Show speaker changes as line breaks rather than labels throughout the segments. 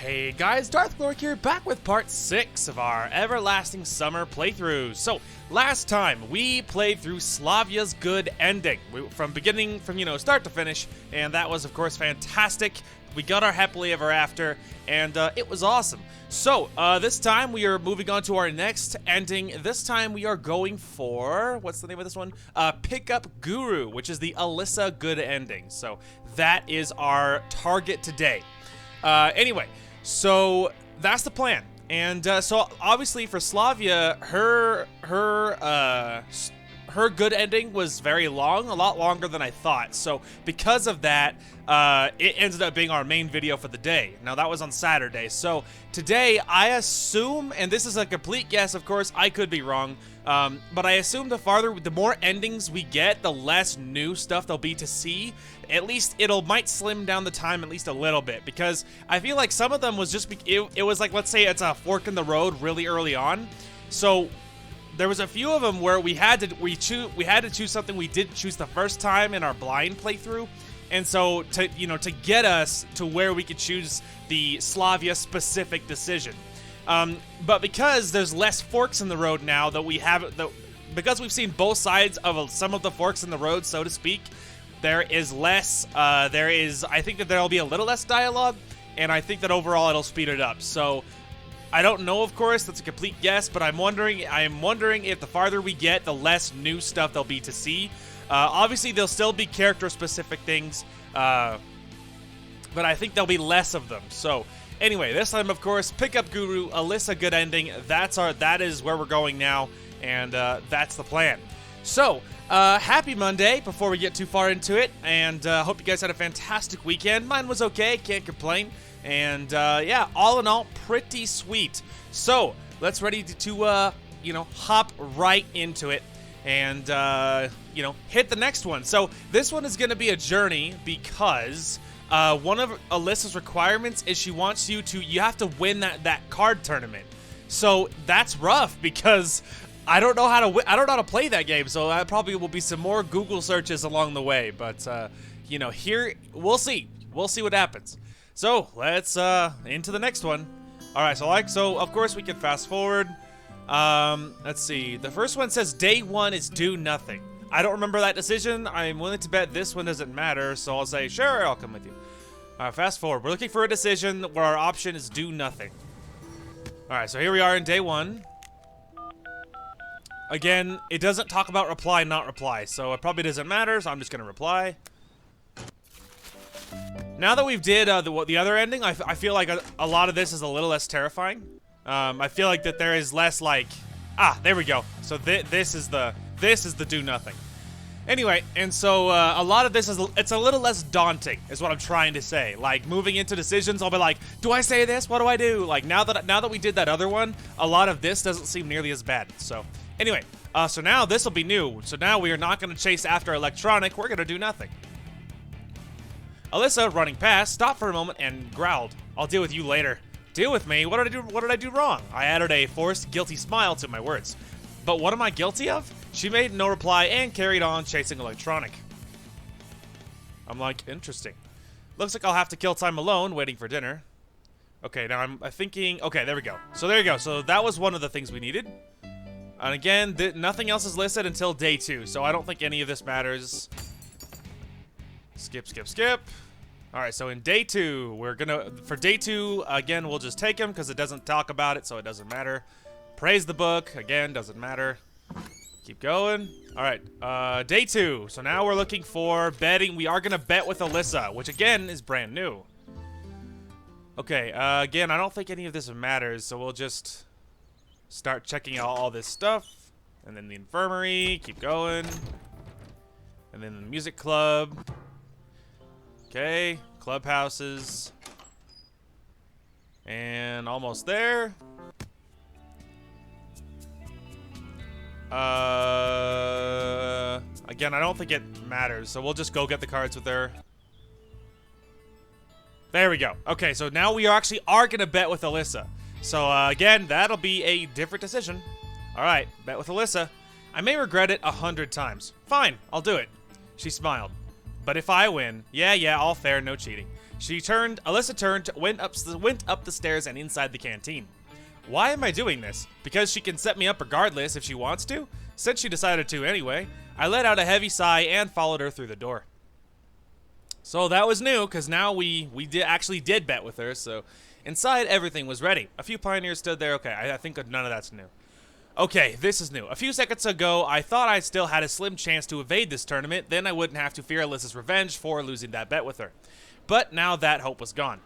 Hey guys, Darth Glork here, back with part 6 of our Everlasting Summer playthrough. So, last time we played through Slavia's Good Ending, from start to finish, and that was of course fantastic. We got our happily ever after, and it was awesome. So, this time we are moving on to our next ending. This time we are going for, what's the name of this one? Pickup Guru, which is the Alisa Good Ending. So, that is our target today. Anyway, so that's the plan. And so obviously for Slavia, her good ending was very long, a lot longer than I thought. So because of that, it ended up being our main video for the day. Now that was on Saturday. So today I assume, and this is a complete guess, of course, I could be wrong, but I assume the more endings we get, the less new stuff there'll be to see. At least might slim down the time at least a little bit, because I feel like some of them was just, it was like, let's say it's a fork in the road really early on. So there was a few of them where we had to choose something we didn't choose the first time in our blind playthrough. And so to get us to where we could choose the Slavia specific decision. But because there's less forks in the road now because we've seen both sides of some of the forks in the road, so to speak, there is less, I think that there'll be a little less dialogue, and I think that overall it'll speed it up. So I don't know, of course, that's a complete guess, but I'm wondering if the farther we get, the less new stuff there'll be to see. Obviously, there'll still be character-specific things, but I think there'll be less of them. So anyway, this time, of course, Pickup Guru, Alisa Good Ending. That is where we're going now, and that's the plan. So, happy Monday before we get too far into it, and hope you guys had a fantastic weekend. Mine was okay, can't complain, and yeah, all in all, pretty sweet. So, let's ready to hop right into it, and, hit the next one. So, this one is going to be a journey because one of Alisa's requirements is you have to win that card tournament. So, that's rough because I don't know how to play that game, so that probably will be some more Google searches along the way. But here we'll see what happens. So let's into the next one. All right, so of course we can fast forward. Let's see. The first one says day 1 is do nothing. I don't remember that decision. I'm willing to bet this one doesn't matter, so I'll say sure, I'll come with you. All right, fast forward. We're looking for a decision where our option is do nothing. All right, so here we are in day 1. Again, it doesn't talk about reply, not reply, so it probably doesn't matter, so I'm just going to reply. Now that we've did the other ending, I feel like a lot of this is a little less terrifying. I feel like that there is less like... there we go. So this is the do nothing. Anyway, and so a lot of this it's a little less daunting, is what I'm trying to say. Like, moving into decisions, I'll be like, do I say this? What do I do? Like, now that we did that other one, a lot of this doesn't seem nearly as bad, so... Anyway, so now this will be new. So now we are not going to chase after electronic. We're going to do nothing. Alisa, running past, stopped for a moment and growled. I'll deal with you later. Deal with me? What did I do wrong? I added a forced, guilty smile to my words. But what am I guilty of? She made no reply and carried on chasing electronic. I'm like, interesting. Looks like I'll have to kill time alone waiting for dinner. Okay, now I'm thinking... Okay, there we go. So there you go. So that was one of the things we needed. And again, nothing else is listed until day 2, so I don't think any of this matters. Skip, skip, skip. Alright, so in day 2, for day 2, again, we'll just take him because it doesn't talk about it, so it doesn't matter. Praise the book, again, doesn't matter. Keep going. Alright, day 2. So now we're looking for betting. We are going to bet with Alisa, which again is brand new. Okay, again, I don't think any of this matters, so we'll just... start checking out all this stuff, and then the infirmary, keep going, and then the music club. Okay, clubhouses, and almost there. Again, I don't think it matters, so we'll just go get the cards with her. There we go. Okay, so now we are gonna bet with Alisa. So, again, that'll be a different decision. Alright, bet with Alisa. I may regret it 100 times. Fine, I'll do it. She smiled. But if I win, yeah, all fair, no cheating. Alisa turned, went up the stairs and inside the canteen. Why am I doing this? Because she can set me up regardless if she wants to? Since she decided to anyway, I let out a heavy sigh and followed her through the door. So that was new, because now we actually did bet with her, so inside everything was ready. A few pioneers stood there. Okay, I think none of that's new. Okay, this is new. A few seconds ago, I thought I still had a slim chance to evade this tournament, then I wouldn't have to fear Alisa's revenge for losing that bet with her. But now that hope was gone.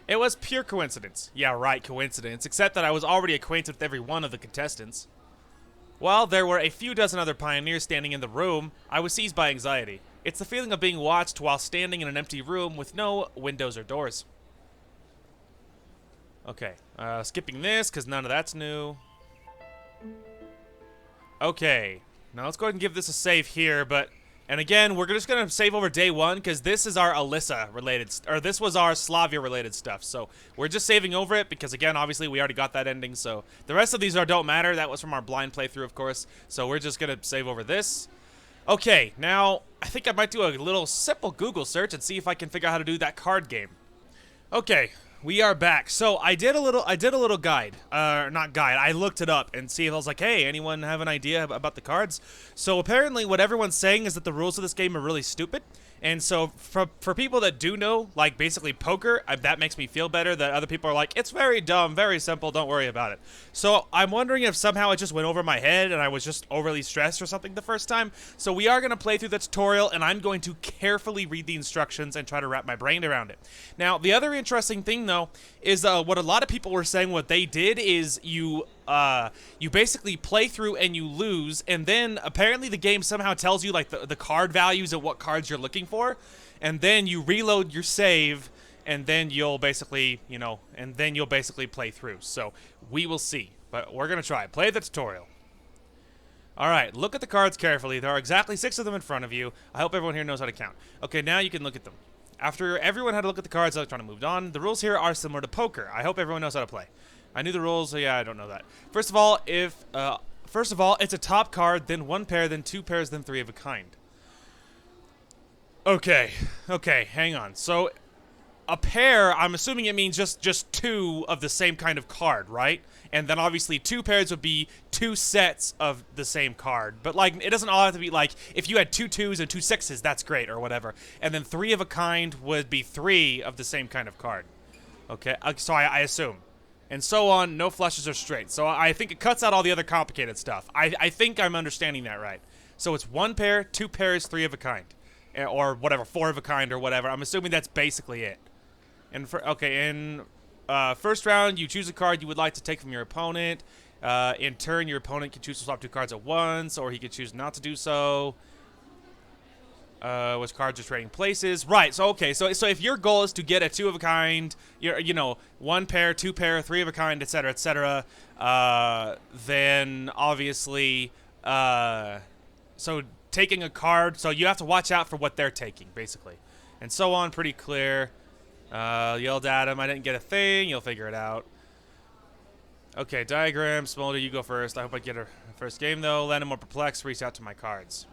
It was pure coincidence. Yeah, right, coincidence, except that I was already acquainted with every one of the contestants. While there were a few dozen other pioneers standing in the room, I was seized by anxiety. It's the feeling of being watched while standing in an empty room with no windows or doors. Okay, skipping this, because none of that's new. Okay, now let's go ahead and give this a save here, and again, we're just gonna save over day one, because this is our Alisa related, or this was our Slavia related stuff, so we're just saving over it, because again, obviously, we already got that ending, so the rest of these don't matter. That was from our blind playthrough, of course, so we're just gonna save over this. Okay, now, I think I might do a little simple Google search and see if I can figure out how to do that card game. Okay, we are back. So I did a little guide, not guide. I looked it up and see if I was like, hey, anyone have an idea about the cards? So apparently, what everyone's saying is that the rules of this game are really stupid. And so for people that do know, like basically poker, that makes me feel better that other people are like, it's very dumb, very simple, don't worry about it. So I'm wondering if somehow it just went over my head and I was just overly stressed or something the first time. So we are going to play through the tutorial and I'm going to carefully read the instructions and try to wrap my brain around it. Now, the other interesting thing though is what a lot of people were saying what they did is you basically play through and you lose, and then apparently the game somehow tells you like the card values of what cards you're looking for, and then you reload your save, and then you'll basically, play through. So we will see, but we're gonna try. Play the tutorial. Alright, look at the cards carefully. There are exactly 6 of them in front of you. I hope everyone here knows how to count. Okay, now you can look at them. After everyone had a look at the cards, Electronic moved on. The rules here are similar to poker. I hope everyone knows how to play. I knew the rules, so yeah, I don't know that. First of all, it's a top card, then 1 pair, then 2 pairs, then 3 of a kind. Okay, hang on. So, a pair, I'm assuming it means just 2 of the same kind of card, right? And then obviously 2 pairs would be 2 sets of the same card. But like, it doesn't all have to be like, if you had 2 2s and 2 6s, that's great, or whatever. And then 3 of a kind would be 3 of the same kind of card. Okay, so I assume. And so on, no flushes or straights. So I think it cuts out all the other complicated stuff. I think I'm understanding that right. So it's 1 pair, 2 pairs, 3 of a kind. Or whatever, 4 of a kind or whatever. I'm assuming that's basically it. And in first round, you choose a card you would like to take from your opponent. In turn, your opponent can choose to swap 2 cards at once, or he can choose not to do so. Which cards are trading places. Right, so okay, so if your goal is to get a 2 of a kind, 1 pair, 2 pair, 3 of a kind, etc., then obviously, so taking a card, so you have to watch out for what they're taking, basically. And so on, pretty clear. Yelled at him, I didn't get a thing, you'll figure it out. Okay, diagram, Smolder, you go first. I hope I get a first game, though. Land more perplexed, reach out to my cards.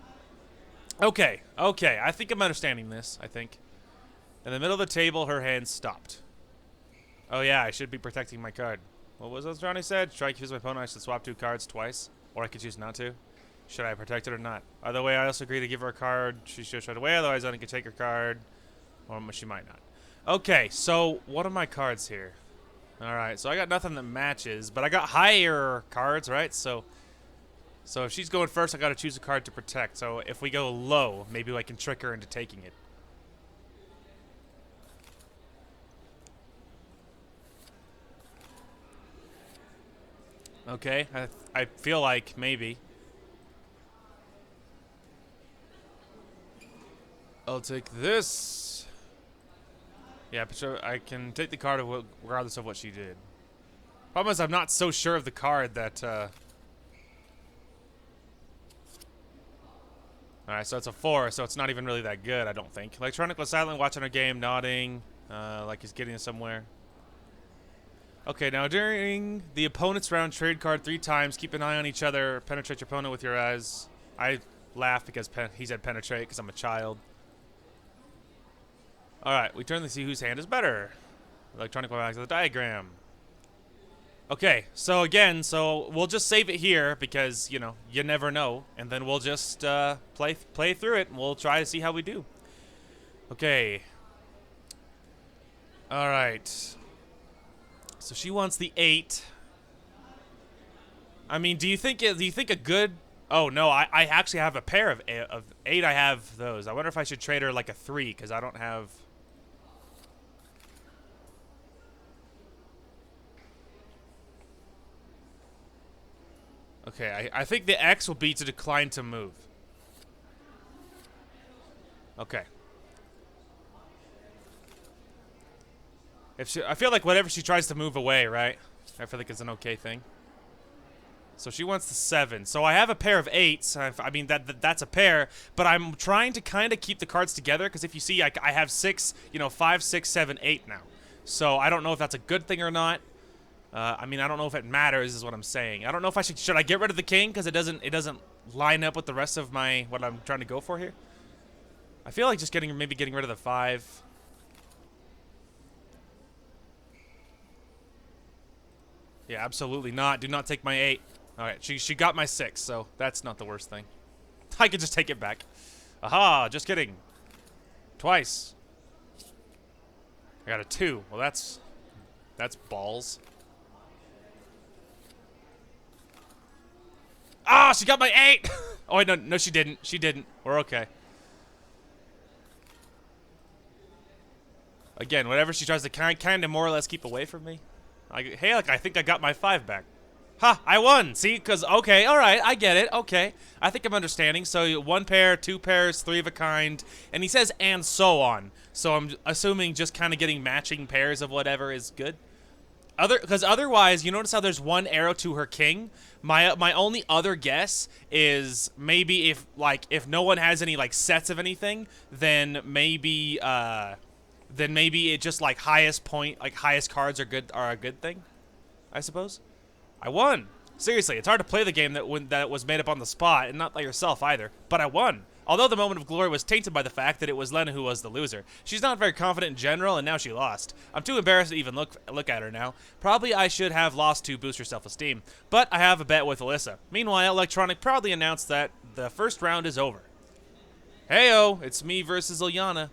Okay, I think I'm understanding this, I think. In the middle of the table, her hand stopped. Oh yeah, I should be protecting my card. What was that Johnny said? Should I use my opponent? I should swap 2 cards twice? Or I could choose not to? Should I protect it or not? Either way, I also agree to give her a card. She should straight away, otherwise I could take her card. Or she might not. Okay, so what are my cards here? Alright, so I got nothing that matches, but I got higher cards, right? So if she's going first, I gotta choose a card to protect. So if we go low, maybe I can trick her into taking it. Okay, I feel like maybe. I'll take this. Yeah, but sure, I can take the card regardless of what she did. Problem is, I'm not so sure of the card that, Alright, so it's a 4, so it's not even really that good, I don't think. Electronic was silent, watching our game, nodding, like he's getting somewhere. Okay, now during the opponent's round, trade card 3 times, keep an eye on each other, penetrate your opponent with your eyes. I laugh because he said penetrate because I'm a child. All right, we turn to see whose hand is better. Electronic back to the diagram. Okay, so again, we'll just save it here because, you know, you never know. And then we'll just play through it, and we'll try to see how we do. Okay. All right. So she wants the 8. I mean, do you think a good... Oh, no, I actually have a pair of 8. I have those. I wonder if I should trade her like a 3 because I don't have... Okay, I think the X will be to decline to move. Okay. I feel like whenever she tries to move away, right? I feel like it's an okay thing. So she wants the 7. So I have a pair of 8s. I mean, that's a pair. But I'm trying to kind of keep the cards together because if you see, I have 6, you know, 5, 6, 7, 8 now. So I don't know if that's a good thing or not. I mean, I don't know if it matters, is what I'm saying. I don't know if should I get rid of the king because it doesn't line up with the rest of what I'm trying to go for here. I feel like just maybe getting rid of the 5. Yeah, absolutely not. Do not take my 8. All right, she got my 6, so that's not the worst thing. I could just take it back. Aha! Just kidding. Twice. I got a 2. Well, that's balls. Ah, she got my 8! Oh, wait, no, she didn't. She didn't. We're okay. Again, whenever she tries to kind of more or less keep away from me. Hey, look, I think I got my 5 back. Ha, I won. See, because, okay, all right, I get it. Okay, I think I'm understanding. So 1 pair, 2 pairs, 3 of a kind. And he says, and so on. So I'm assuming just kind of getting matching pairs of whatever is good. Because otherwise, you notice how there's 1 arrow to her king. My only other guess is maybe if no one has any like sets of anything, then maybe it just like highest cards are a good thing, I suppose. I won. Seriously, it's hard to play the game that was made up on the spot and not by yourself either. But I won. Although the moment of glory was tainted by the fact that it was Lena who was the loser. She's not very confident in general, and now she lost. I'm too embarrassed to even look at her now. Probably I should have lost to boost her self-esteem. But I have a bet with Alisa. Meanwhile, Electronic proudly announced that the first round is over. Heyo, it's me versus Ilyana.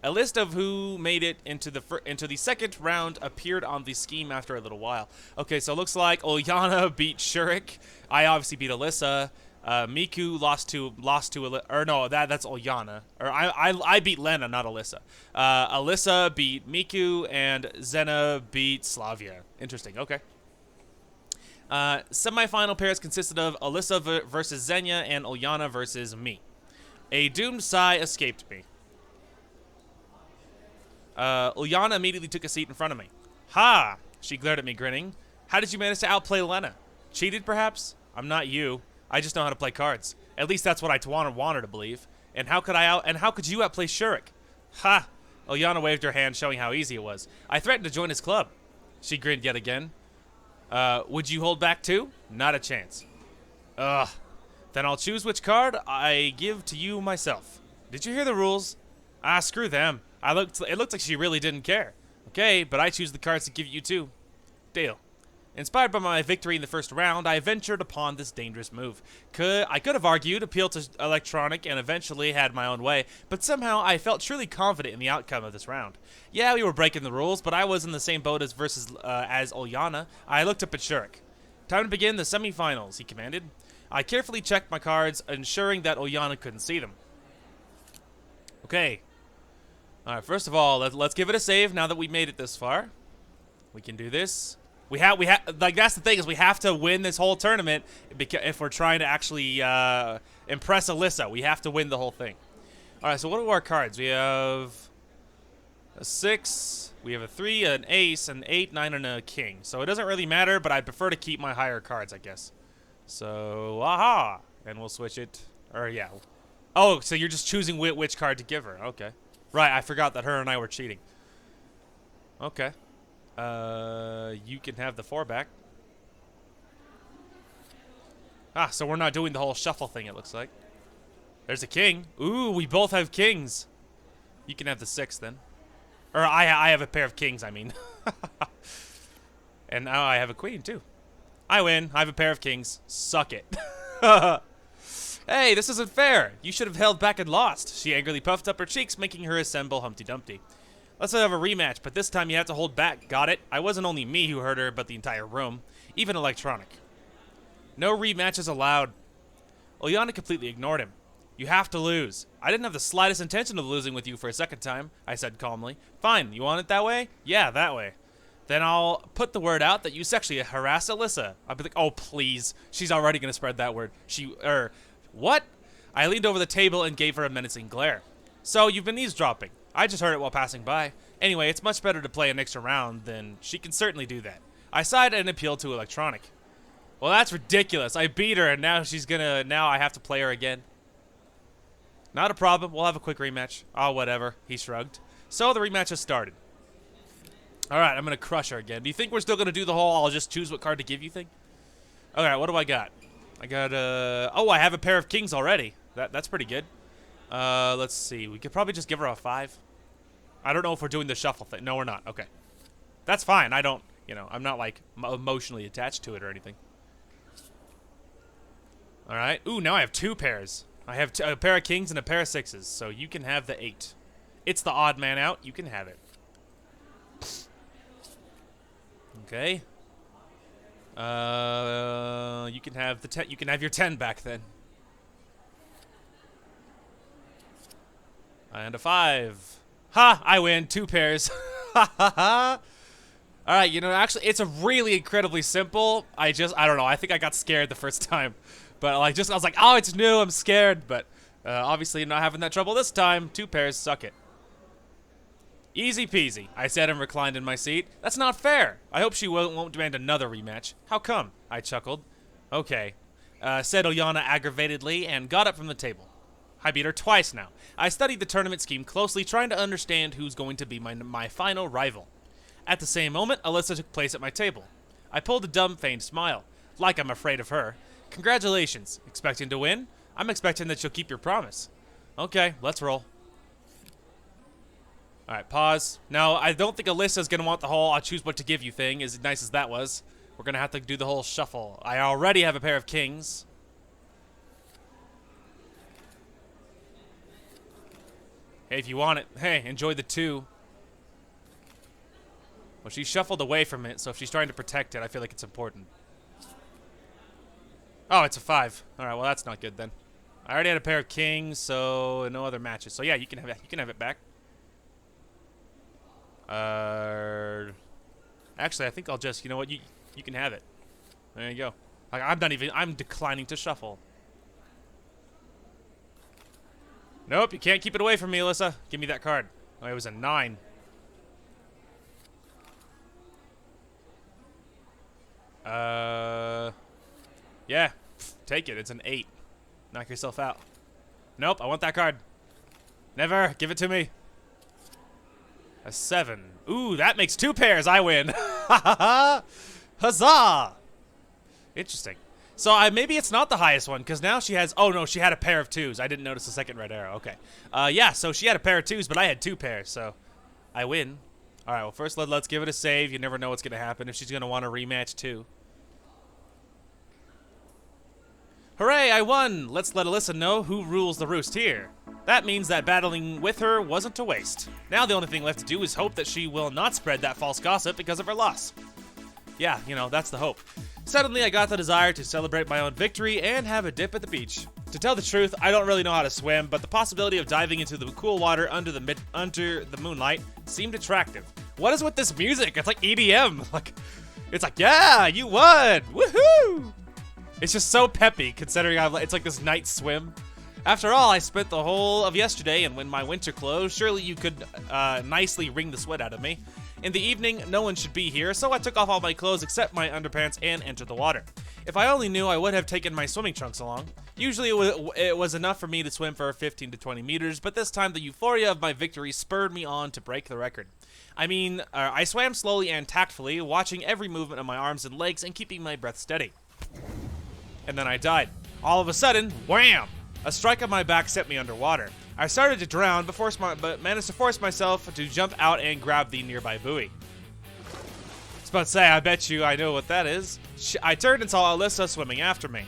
A list of who made it into the second round appeared on the scheme after a little while. Okay, so it looks like Ilyana beat Shurik. I obviously beat Alisa. Miku lost to or no, that's Ilyana. Or I beat Lena, not Alisa. Alisa beat Miku and Xena beat Slavia. Interesting. Okay. Semi-final pairs consisted of Alisa versus Xenia and Ilyana versus me. A doomed sigh escaped me. Ilyana immediately took a seat in front of me. Ha! She glared at me, grinning. How did you manage to outplay Lena? Cheated, perhaps? I'm not you. I just know how to play cards. At least that's what I want her to believe. And how could you outplay Shurik? Ha! Ilyana waved her hand, showing how easy it was. I threatened to join his club. She grinned yet again. Would you hold back too? Not a chance. Ugh. Then I'll choose which card I give to you myself. Did you hear the rules? Ah, screw them. It looked like she really didn't care. Okay, but I choose the cards to give you too. Deal. Inspired by my victory in the first round, I ventured upon this dangerous move. I could have argued, appealed to Electronic, and eventually had my own way, but somehow I felt truly confident in the outcome of this round. Yeah, we were breaking the rules, but I was in the same boat as Ilyana. I looked up at Shurik. Time to begin the semifinals, he commanded. I carefully checked my cards, ensuring that Ilyana couldn't see them. Okay. Alright, first of all, let's give it a save now that we made it this far. We can do this. We have like that's the thing is we have to win this whole tournament because if we're trying to actually impress Alisa, we have to win the whole thing. All right, so what are our cards? We have a 6, we have a 3, an ace, an 8, 9, and a king. So it doesn't really matter, but I prefer to keep my higher cards, I guess. So aha, and we'll switch it. Or yeah. Oh, so you're just choosing which card to give her? Okay. Right, I forgot that her and I were cheating. Okay. You can have the 4 back. Ah, so we're not doing the whole shuffle thing, it looks like. There's a king. Ooh, we both have kings. You can have the 6 then. Or I have a pair of kings, I mean. And now I have a queen, too. I win. I have a pair of kings. Suck it. Hey, this isn't fair. You should have held back and lost. She angrily puffed up her cheeks, making her assemble Humpty Dumpty. Let's have a rematch, but this time you have to hold back. Got it? I wasn't only me who heard her, but the entire room. Even electronic. No rematches allowed. Ilyana completely ignored him. You have to lose. I didn't have the slightest intention of losing with you for a second time, I said calmly. Fine, you want it that way? Yeah, that way. Then I'll put the word out that you sexually harassed Alisa. I'll be like, oh, please. She's already going to spread that word. What? I leaned over the table and gave her a menacing glare. So, you've been eavesdropping. I just heard it while passing by. Anyway, it's much better to play an extra round than she can certainly do that. I sighed and appealed to electronic. Well, that's ridiculous. I beat her and now I have to play her again. Not a problem. We'll have a quick rematch. Oh, whatever. He shrugged. So the rematch has started. Alright, I'm going to crush her again. Do you think we're still going to do the whole I'll just choose what card to give you thing? Alright, what do I got? I got, oh, I have a pair of kings already. That's pretty good. Let's see. We could probably just give her a 5. I don't know if we're doing the shuffle thing. No, we're not. Okay. That's fine. I don't, I'm not, like, emotionally attached to it or anything. Alright. Ooh, now I have 2 pairs. I have a pair of kings and a pair of 6s, so you can have the 8. It's the odd man out. You can have it. Okay. You can have the 10. You can have your 10 back then. And a 5. Ha! I win. 2 pairs. Ha ha ha. All right. Actually, it's a really incredibly simple. I don't know. I think I got scared the first time. But I was like, oh, it's new. I'm scared. But obviously, not having that trouble this time. 2 pairs. Suck it. Easy peasy, I said and reclined in my seat. That's not fair. I hope she won't demand another rematch. How come? I chuckled. Okay, said Ilyana aggravatedly and got up from the table. I beat her twice now. I studied the tournament scheme closely, trying to understand who's going to be my final rival. At the same moment, Alisa took place at my table. I pulled a dumb, feigned smile, like I'm afraid of her. Congratulations. Expecting to win? I'm expecting that you'll keep your promise. Okay, let's roll. Alright, pause. Now, I don't think Alisa's going to want the whole I'll choose what to give you thing, as nice as that was. We're going to have to do the whole shuffle. I already have a pair of kings. Hey, if you want it, hey, enjoy the 2. Well, she shuffled away from it, so if she's trying to protect it, I feel like it's important. Oh, it's a 5. Alright, well, that's not good then. I already had a pair of kings, so no other matches. So yeah, you can have it back. Actually, I think I'll just, you know what, you can have it. There you go. Like, I'm declining to shuffle. Nope, you can't keep it away from me, Alisa. Give me that card. Oh, it was a 9. Yeah, take it. It's an 8. Knock yourself out. Nope, I want that card. Never. Give it to me. A 7. Ooh, that makes 2 pairs. I win. Huzzah! Interesting. So maybe it's not the highest one, because now she has... Oh, no, she had a pair of 2s. I didn't notice the second red arrow. Okay. Yeah, so she had a pair of 2s, but I had 2 pairs, so I win. All right, well, first let's give it a save. You never know what's going to happen if she's going to want a rematch, too. Hooray, I won! Let's let Alisa know who rules the roost here. That means that battling with her wasn't a waste. Now the only thing left to do is hope that she will not spread that false gossip because of her loss. Yeah, that's the hope. Suddenly, I got the desire to celebrate my own victory and have a dip at the beach. To tell the truth, I don't really know how to swim, but the possibility of diving into the cool water under the moonlight seemed attractive. What is with this music? It's like EDM. It's like, yeah, you won! Woohoo! It's just so peppy, considering it's like this night swim. After all, I spent the whole of yesterday and in my winter clothes. Surely you could nicely wring the sweat out of me. In the evening, no one should be here, so I took off all my clothes except my underpants and entered the water. If I only knew, I would have taken my swimming trunks along. Usually it was enough for me to swim for 15 to 20 meters, but this time the euphoria of my victory spurred me on to break the record. I swam slowly and tactfully, watching every movement of my arms and legs and keeping my breath steady. And then I died. All of a sudden, wham! A strike on my back sent me underwater. I started to drown, but managed to force myself to jump out and grab the nearby buoy. I was about to say, I bet you I know what that is. I turned and saw Alisa swimming after me.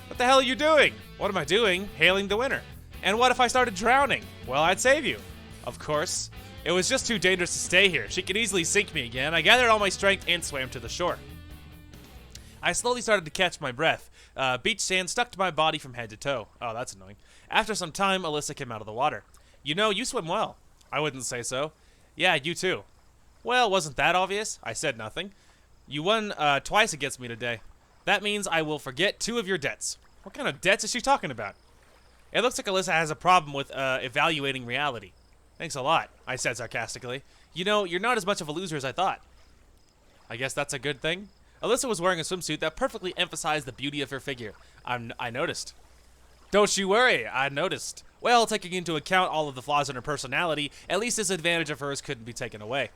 What the hell are you doing? What am I doing? Hailing the winner. And what if I started drowning? Well, I'd save you. Of course. It was just too dangerous to stay here. She could easily sink me again. I gathered all my strength and swam to the shore. I slowly started to catch my breath. Beach sand stuck to my body from head to toe. Oh, that's annoying. After some time, Alisa came out of the water. You know, you swim well. I wouldn't say so. Yeah, you too. Well, wasn't that obvious? I said nothing. You won twice against me today. That means I will forget 2 of your debts. What kind of debts is she talking about? It looks like Alisa has a problem with evaluating reality. Thanks a lot, I said sarcastically. You know, you're not as much of a loser as I thought. I guess that's a good thing. Alisa was wearing a swimsuit that perfectly emphasized the beauty of her figure. I noticed. Don't you worry, I noticed. Well, taking into account all of the flaws in her personality, at least this advantage of hers couldn't be taken away.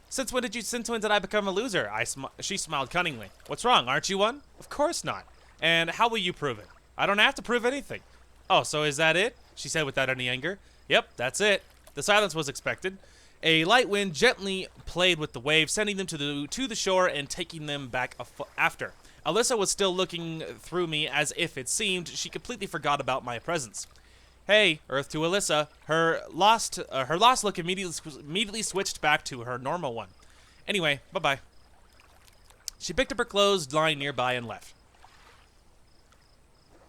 Since when did I become a loser? She smiled cunningly. What's wrong, aren't you one? Of course not. And how will you prove it? I don't have to prove anything. Oh, so is that it? She said without any anger. Yep, that's it. The silence was expected. A light wind gently played with the waves, sending them to the shore and taking them back after. Alisa was still looking through me as if it seemed she completely forgot about my presence. Hey, Earth to Alisa. Her lost look immediately switched back to her normal one. Anyway, bye-bye. She picked up her clothes lying nearby and left.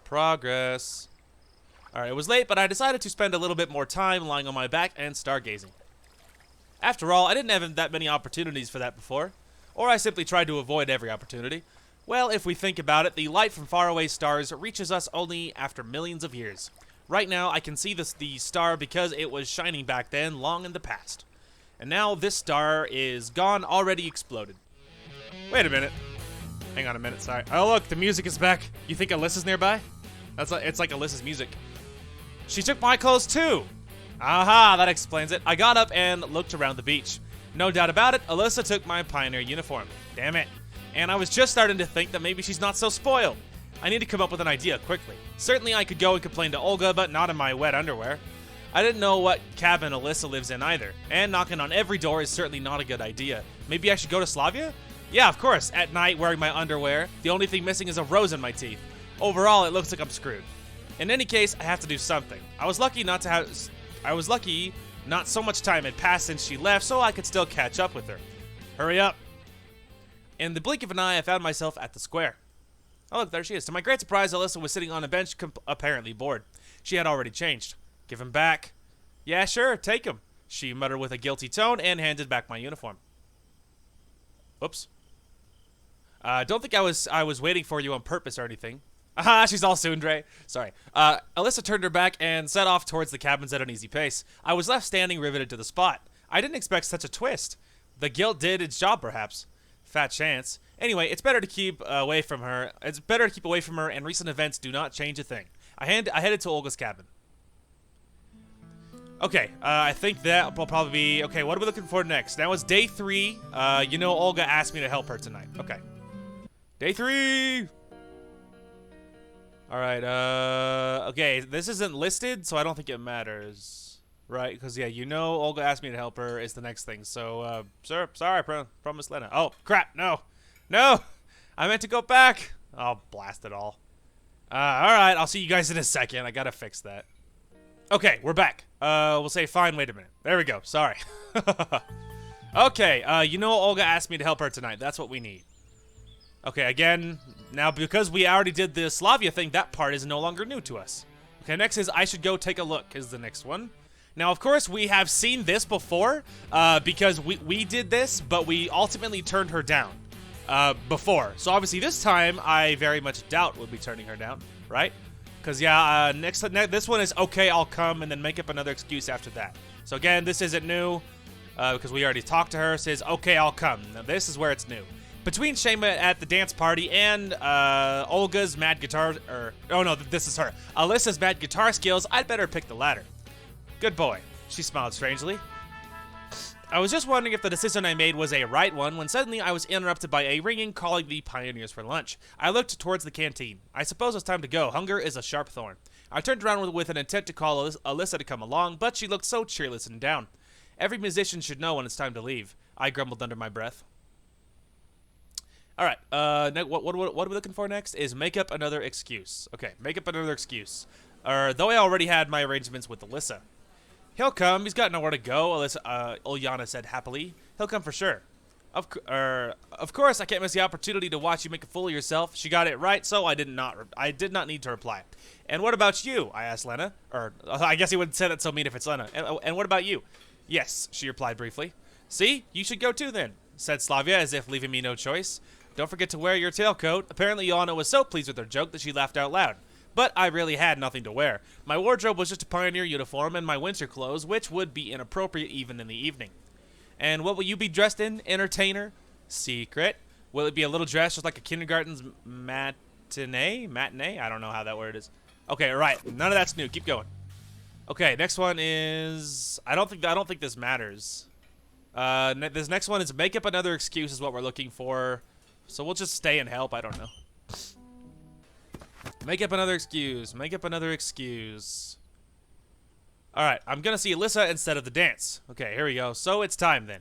Progress. Alright, it was late, but I decided to spend a little bit more time lying on my back and stargazing. After all, I didn't have that many opportunities for that before. Or I simply tried to avoid every opportunity. Well, if we think about it, the light from faraway stars reaches us only after millions of years. Right now, I can see the star because it was shining back then, long in the past. And now this star is gone, already exploded. Wait a minute. Hang on a minute, sorry. Oh look, the music is back. You think Alisa's nearby? It's like Alisa's music. She took my clothes too! Aha, that explains it. I got up and looked around the beach. No doubt about it, Alisa took my pioneer uniform. Damn it. And I was just starting to think that maybe she's not so spoiled. I need to come up with an idea quickly. Certainly I could go and complain to Olga, but not in my wet underwear. I didn't know what cabin Alisa lives in either, and knocking on every door is certainly not a good idea. Maybe I should go to Slavia? Yeah, of course, at night wearing my underwear. The only thing missing is a rose in my teeth. Overall, it looks like I'm screwed. In any case, I have to do something. I was lucky not so much time had passed since she left, so I could still catch up with her. Hurry up. In the blink of an eye, I found myself at the square. Oh, look, there she is. To my great surprise, Alisa was sitting on a bench, apparently bored. She had already changed. Give him back. Yeah, sure, take him, she muttered with a guilty tone and handed back my uniform. Oops. Don't think I was waiting for you on purpose or anything. Aha, she's all tsundere. Sorry. Alisa turned her back and set off towards the cabins at an easy pace. I was left standing riveted to the spot. I didn't expect such a twist. The guilt did its job, perhaps. Fat chance. Anyway, it's better to keep away from her. It's better to keep away from her, and recent events do not change a thing. I headed to Olga's cabin. Okay, I think that will probably be... Okay, what are we looking for next? Now it's day 3. You know Olga asked me to help her tonight. Okay. Day 3! Alright, okay, this isn't listed, so I don't think it matters. Right, because, yeah, you know Olga asked me to help her is the next thing. So, sir, sorry, promise Lena. Oh, crap, no. No! I meant to go back. Oh, blast it all. Alright, I'll see you guys in a second. I gotta fix that. Okay, we're back. We'll say, fine, wait a minute. There we go, sorry. Okay, you know Olga asked me to help her tonight. That's what we need. Okay, again, now because we already did the Slavia thing, that part is no longer new to us. Okay, next is I should go take a look is the next one. Now, of course, we have seen this before, because we did this, but we ultimately turned her down before. So obviously this time, I very much doubt we'll be turning her down, right? Because, yeah, this one is, okay, I'll come, and then make up another excuse after that. So again, this isn't new, because we already talked to her, says, okay, I'll come. Now, this is where it's new. Between Shema at the dance party and Olga's mad guitar, oh no, this is her. Alisa's mad guitar skills, I'd better pick the latter. Good boy. She smiled strangely. I was just wondering if the decision I made was a right one when suddenly I was interrupted by a ringing calling the pioneers for lunch. I looked towards the canteen. I suppose it's time to go. Hunger is a sharp thorn. I turned around with an intent to call Alisa to come along, but she looked so cheerless and down. Every musician should know when it's time to leave, I grumbled under my breath. Alright, what are we looking for next? Is make up another excuse. Okay, make up another excuse. Though I already had my arrangements with Alisa. He'll come, he's got nowhere to go, Ulyana said happily. He'll come for sure. Of course, I can't miss the opportunity to watch you make a fool of yourself. She got it right, so I did not need to reply. And what about you? I asked Lena. I guess he wouldn't say that so mean if it's Lena. And what about you? Yes, she replied briefly. See, you should go too then, said Slavia as if leaving me no choice. Don't forget to wear your tailcoat. Apparently, Ulyana was so pleased with her joke that she laughed out loud. But I really had nothing to wear. My wardrobe was just a pioneer uniform and my winter clothes, which would be inappropriate even in the evening. And what will you be dressed in, entertainer? Secret. Will it be a little dress just like a kindergarten's matinee? Matinee? I don't know how that word is. Okay, right. None of that's new. Keep going. Okay, next one is... I don't think this matters. This next one is make up another excuse is what we're looking for. So we'll just stay and help. I don't know. Make up another excuse. Make up another excuse. Alright, I'm gonna see Alisa instead of the dance. Okay, here we go. So it's time then.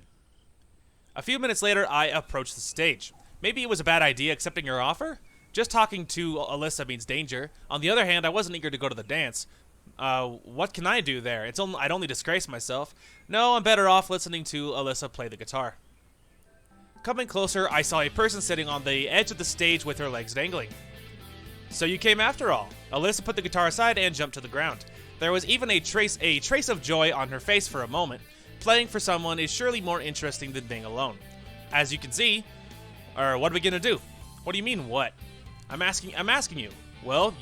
A few minutes later, I approached the stage. Maybe it was a bad idea accepting her offer? Just talking to Alisa means danger. On the other hand, I wasn't eager to go to the dance. What can I do there? I'd only disgrace myself. No, I'm better off listening to Alisa play the guitar. Coming closer, I saw a person sitting on the edge of the stage with her legs dangling. So you came after all. Alisa put the guitar aside and jumped to the ground. There was even a trace of joy on her face for a moment. Playing for someone is surely more interesting than being alone. As you can see, what are we gonna do? What do you mean, what? I'm asking you. Well,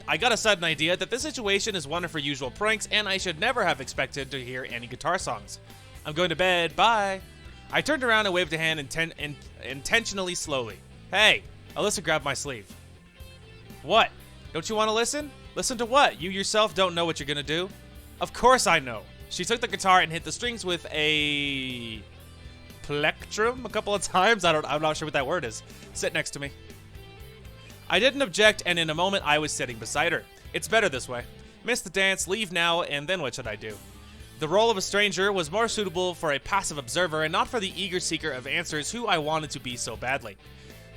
I got a sudden idea that this situation is one of her usual pranks, and I should never have expected to hear any guitar songs. I'm going to bed, bye. I turned around and waved a hand intentionally slowly. Hey, Alisa grabbed my sleeve. What? Don't you want to listen? Listen to what? You yourself don't know what you're gonna do? Of course I know. She took the guitar and hit the strings with a plectrum a couple of times. I'm not sure what that word is. Sit next to me. I didn't object, and in a moment I was sitting beside her. It's better this way. Miss the dance, leave now, and then what should I do? The role of a stranger was more suitable for a passive observer and not for the eager seeker of answers who I wanted to be so badly.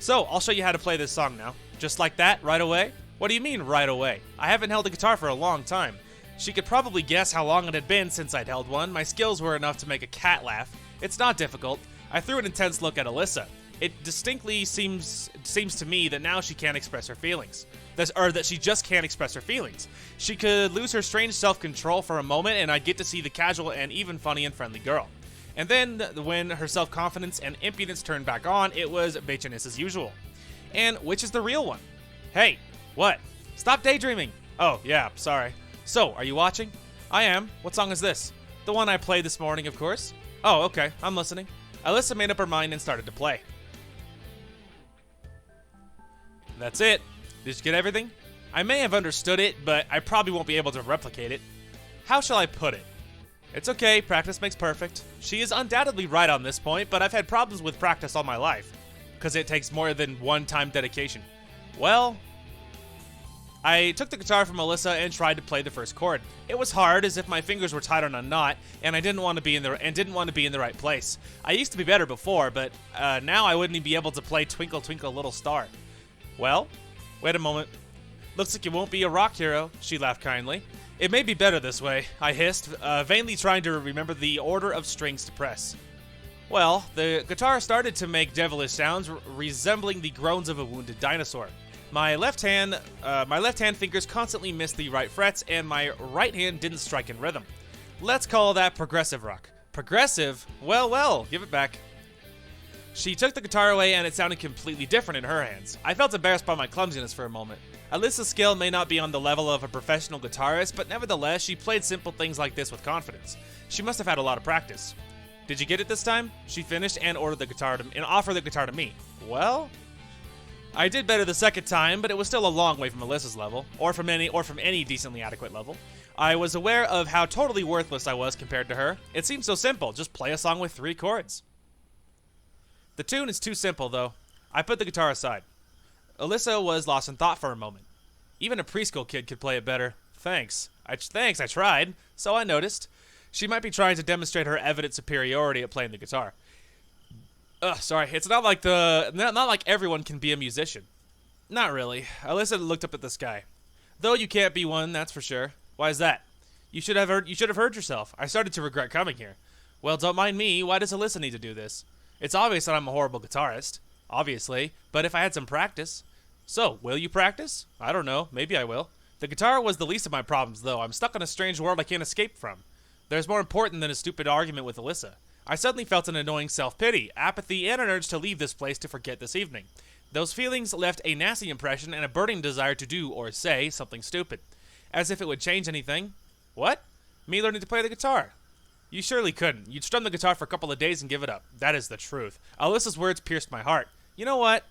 So, I'll show you how to play this song now. Just like that, right away? What do you mean, right away? I haven't held a guitar for a long time. She could probably guess how long it had been since I'd held one. My skills were enough to make a cat laugh. It's not difficult. I threw an intense look at Alisa. It distinctly seems to me that now she can't express her feelings. That she just can't express her feelings. She could lose her strange self-control for a moment, and I'd get to see the casual and even funny and friendly girl. And then, when her self-confidence and impudence turned back on, it was bitchiness as usual. And which is the real one? Hey, what? Stop daydreaming. Oh, yeah, sorry. So, are you watching? I am. What song is this? The one I played this morning, of course. Oh, okay, I'm listening. Alisa made up her mind and started to play. That's it. Did you get everything? I may have understood it, but I probably won't be able to replicate it. How shall I put it? It's okay, practice makes perfect. She is undoubtedly right on this point, but I've had problems with practice all my life, because it takes more than one-time dedication. Well, I took the guitar from Alisa and tried to play the first chord. It was hard, as if my fingers were tied on a knot, and I didn't want to be in the right place. I used to be better before, but now I wouldn't even be able to play Twinkle Twinkle Little Star. Well, wait a moment. Looks like you won't be a rock hero, she laughed kindly. It may be better this way, I hissed, vainly trying to remember the order of strings to press. Well, the guitar started to make devilish sounds resembling the groans of a wounded dinosaur. My left hand fingers constantly missed the right frets, and my right hand didn't strike in rhythm. Let's call that progressive rock. Progressive? Well, give it back. She took the guitar away, and it sounded completely different in her hands. I felt embarrassed by my clumsiness for a moment. Alisa's skill may not be on the level of a professional guitarist, but nevertheless, she played simple things like this with confidence. She must have had a lot of practice. Did you get it this time? She finished and offered the guitar to me. Well, I did better the second time, but it was still a long way from Alisa's level, or from any decently adequate level. I was aware of how totally worthless I was compared to her. It seemed so simple, just play a song with 3 chords. The tune is too simple, though. I put the guitar aside. Alisa was lost in thought for a moment. Even a preschool kid could play it better. Thanks. Thanks, I tried. So I noticed. She might be trying to demonstrate her evident superiority at playing the guitar. Sorry. It's not like not like everyone can be a musician. Not really. Alisa looked up at the sky. Though you can't be one, that's for sure. Why is that? You should have heard yourself. I started to regret coming here. Well, don't mind me. Why does Alisa need to do this? It's obvious that I'm a horrible guitarist. Obviously. But if I had some practice. So, will you practice? I don't know. Maybe I will. The guitar was the least of my problems, though. I'm stuck in a strange world I can't escape from. There's more important than a stupid argument with Alisa. I suddenly felt an annoying self-pity, apathy, and an urge to leave this place to forget this evening. Those feelings left a nasty impression and a burning desire to do or say something stupid. As if it would change anything. What? Me learning to play the guitar. You surely couldn't. You'd strum the guitar for a couple of days and give it up. That is the truth. Alisa's words pierced my heart. You know what?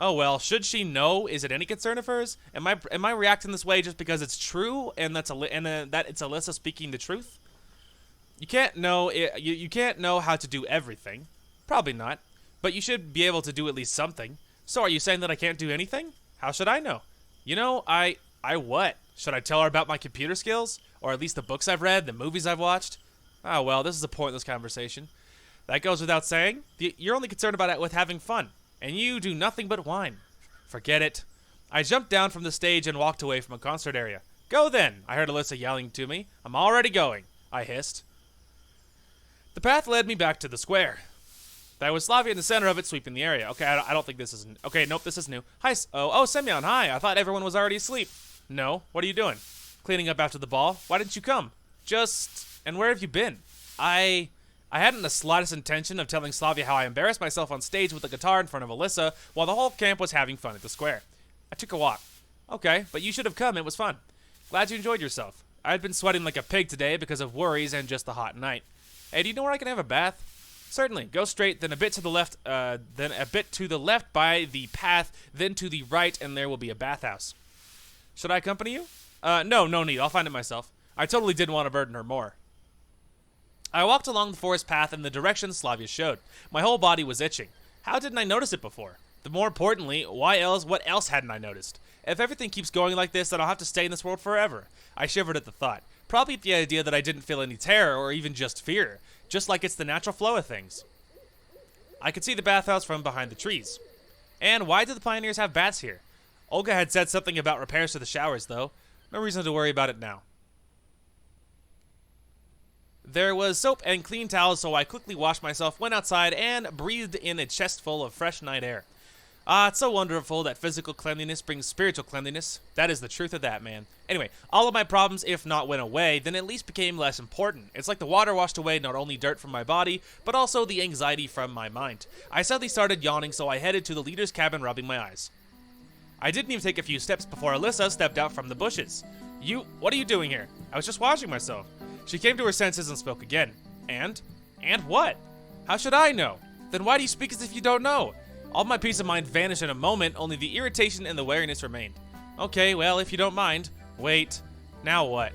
Oh well, should she know? Is it any concern of hers? Am I reacting this way just because it's true and that it's Alisa speaking the truth? You can't know you can't know how to do everything. Probably not. But you should be able to do at least something. So are you saying that I can't do anything? How should I know? You know, I what? Should I tell her about my computer skills? Or at least the books I've read, the movies I've watched? Oh well, this is a pointless conversation. That goes without saying. You're only concerned about it with having fun. And you do nothing but whine. Forget it. I jumped down from the stage and walked away from a concert area. Go then, I heard Alisa yelling to me. I'm already going, I hissed. The path led me back to the square. There was Slavia in the center of it, sweeping the area. Okay, I don't think this is... Okay, nope, this is new. Hi, Semyon, hi. I thought everyone was already asleep. No, what are you doing? Cleaning up after the ball. Why didn't you come? And where have you been? I hadn't the slightest intention of telling Slavia how I embarrassed myself on stage with a guitar in front of Alisa while the whole camp was having fun at the square. I took a walk. Okay, but you should have come. It was fun. Glad you enjoyed yourself. I had been sweating like a pig today because of worries and just the hot night. Hey, do you know where I can have a bath? Certainly. Go straight, then a bit to the left, by the path, then to the right, and there will be a bathhouse. Should I accompany you? No need. I'll find it myself. I totally didn't want to burden her more. I walked along the forest path in the direction Slavia showed. My whole body was itching. How didn't I notice it before? More importantly, what else hadn't I noticed? If everything keeps going like this, then I'll have to stay in this world forever. I shivered at the thought. Probably at the idea that I didn't feel any terror or even just fear. Just like it's the natural flow of things. I could see the bathhouse from behind the trees. And why do the pioneers have baths here? Olga had said something about repairs to the showers, though. No reason to worry about it now. There was soap and clean towels, so I quickly washed myself, went outside, and breathed in a chest full of fresh night air. It's so wonderful that physical cleanliness brings spiritual cleanliness. That is the truth of that, man. Anyway, all of my problems, if not went away, then at least became less important. It's like the water washed away not only dirt from my body, but also the anxiety from my mind. I suddenly started yawning, so I headed to the leader's cabin, rubbing my eyes. I didn't even take a few steps before Alisa stepped out from the bushes. What are you doing here? I was just washing myself. She came to her senses and spoke again. And what? How should I know? Then why do you speak as if you don't know? All my peace of mind vanished in a moment, only the irritation and the wariness remained. Okay, well, if you don't mind. Wait, now what?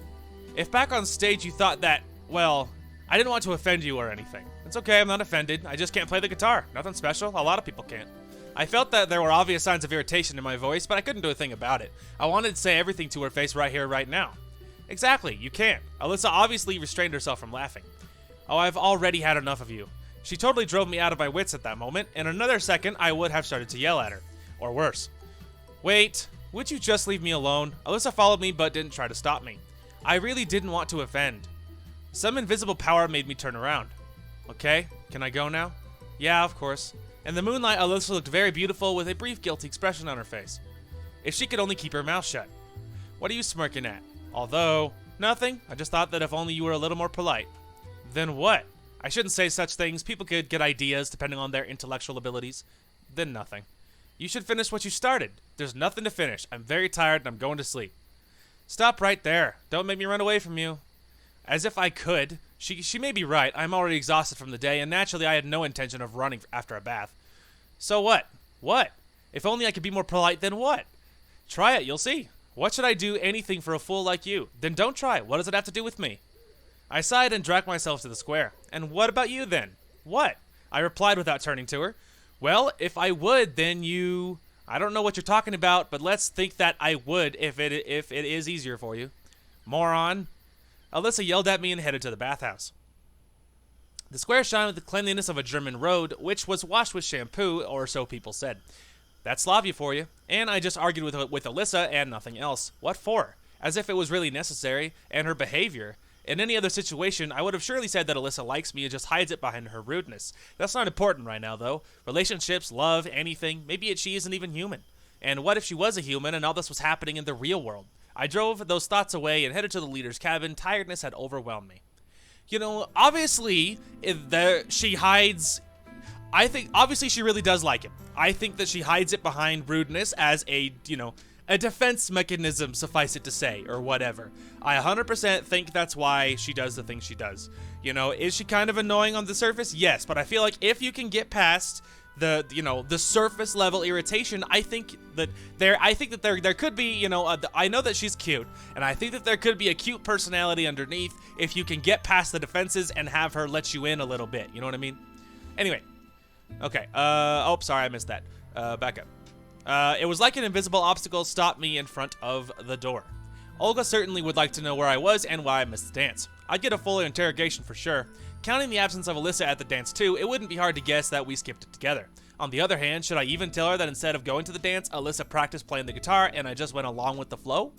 If back on stage you thought that, well, I didn't want to offend you or anything. It's okay, I'm not offended. I just can't play the guitar. Nothing special. A lot of people can't. I felt that there were obvious signs of irritation in my voice, but I couldn't do a thing about it. I wanted to say everything to her face right here, right now. Exactly, you can't. Alisa obviously restrained herself from laughing. Oh, I've already had enough of you. She totally drove me out of my wits at that moment. In another second, I would have started to yell at her. Or worse. Wait, would you just leave me alone? Alisa followed me but didn't try to stop me. I really didn't want to offend. Some invisible power made me turn around. Okay, can I go now? Yeah, of course. In the moonlight, Alisa looked very beautiful with a brief guilty expression on her face. If she could only keep her mouth shut. What are you smirking at? Although, nothing. I just thought that if only you were a little more polite. Then what? I shouldn't say such things. People could get ideas depending on their intellectual abilities. Then nothing. You should finish what you started. There's nothing to finish. I'm very tired and I'm going to sleep. Stop right there. Don't make me run away from you. As if I could. She may be right. I'm already exhausted from the day, and naturally I had no intention of running after a bath. So what? What? If only I could be more polite, then what? Try it, you'll see. What should I do anything for a fool like you? Then don't try. What does it have to do with me? I sighed and dragged myself to the square. And what about you then? What? I replied without turning to her. Well, if I would, then you... I don't know what you're talking about, but let's think that I would if it is easier for you. Moron. Alisa yelled at me and headed to the bathhouse. The square shined with the cleanliness of a German road, which was washed with shampoo, or so people said. That's Slavia for you. And I just argued with Alisa and nothing else. What for? As if it was really necessary, and her behavior. In any other situation, I would have surely said that Alisa likes me and just hides it behind her rudeness. That's not important right now, though. Relationships, love, anything. Maybe she isn't even human. And what if she was a human and all this was happening in the real world? I drove those thoughts away and headed to the leader's cabin. Tiredness had overwhelmed me. You know, obviously, she hides... I think, obviously, she really does like him. I think that she hides it behind rudeness as a, a defense mechanism, suffice it to say, or whatever. I 100% think that's why she does the things she does. Is she kind of annoying on the surface? Yes, but I feel like if you can get past the surface level irritation, I think that there could be, I know that she's cute, and I think that there could be a cute personality underneath if you can get past the defenses and have her let you in a little bit. You know what I mean? Anyway. Okay, oh, sorry, I missed that. Back up. It was like an invisible obstacle stopped me in front of the door. Olga certainly would like to know where I was and why I missed the dance. I'd get a full interrogation for sure. Counting the absence of Alisa at the dance too, it wouldn't be hard to guess that we skipped it together. On the other hand, should I even tell her that instead of going to the dance, Alisa practiced playing the guitar and I just went along with the flow?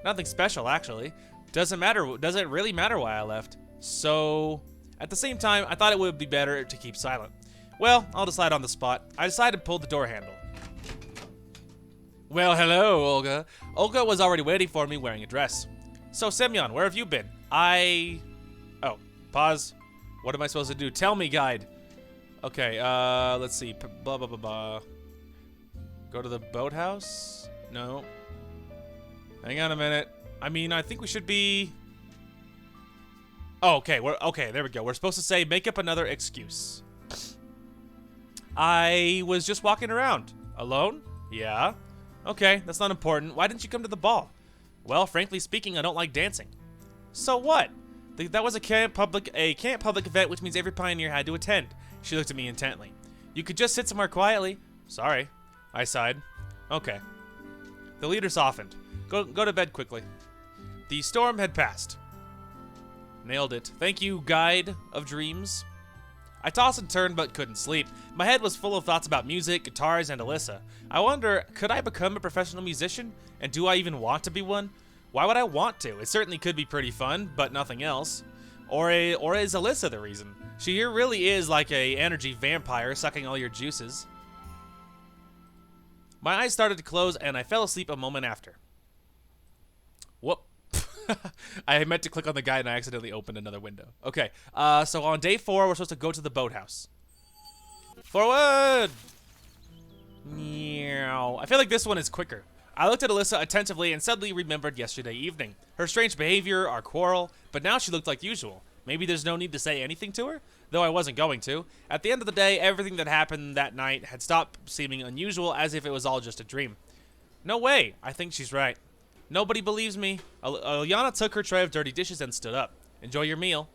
Nothing special, actually. Doesn't really matter why I left. So, at the same time, I thought it would be better to keep silent. Well, I'll decide on the spot. I decided to pull the door handle. Well, hello, Olga. Olga was already waiting for me wearing a dress. So, Semyon, where have you been? Oh, pause. What am I supposed to do? Tell me, guide. Okay, let's see. Blah, blah, blah, blah. Go to the boathouse? No. Hang on a minute. I mean, I think we should be... Oh, okay. Okay, there we go. We're supposed to say, make up another excuse. I was just walking around. Alone? Yeah. Okay, that's not important. Why didn't you come to the ball? Well, frankly speaking, I don't like dancing. So what? That was a camp public event, which means every pioneer had to attend. She looked at me intently. You could just sit somewhere quietly. Sorry. I sighed. Okay. The leader softened. Go to bed quickly. The storm had passed. Nailed it. Thank you, guide of dreams. I tossed and turned but couldn't sleep. My head was full of thoughts about music, guitars, and Alisa. I wonder, could I become a professional musician? And do I even want to be one? Why would I want to? It certainly could be pretty fun, but nothing else. Or is Alisa the reason? She really is like a energy vampire sucking all your juices. My eyes started to close and I fell asleep a moment after. Whoop. I meant to click on the guy and I accidentally opened another window. Okay, so on day 4, we're supposed to go to the boathouse. Forward! Meow. I feel like this one is quicker. I looked at Alisa attentively and suddenly remembered yesterday evening. Her strange behavior, our quarrel, but now she looked like usual. Maybe there's no need to say anything to her? Though I wasn't going to. At the end of the day, everything that happened that night had stopped seeming unusual, as if it was all just a dream. No way. I think she's right. Nobody believes me. Alyana took her tray of dirty dishes and stood up. Enjoy your meal.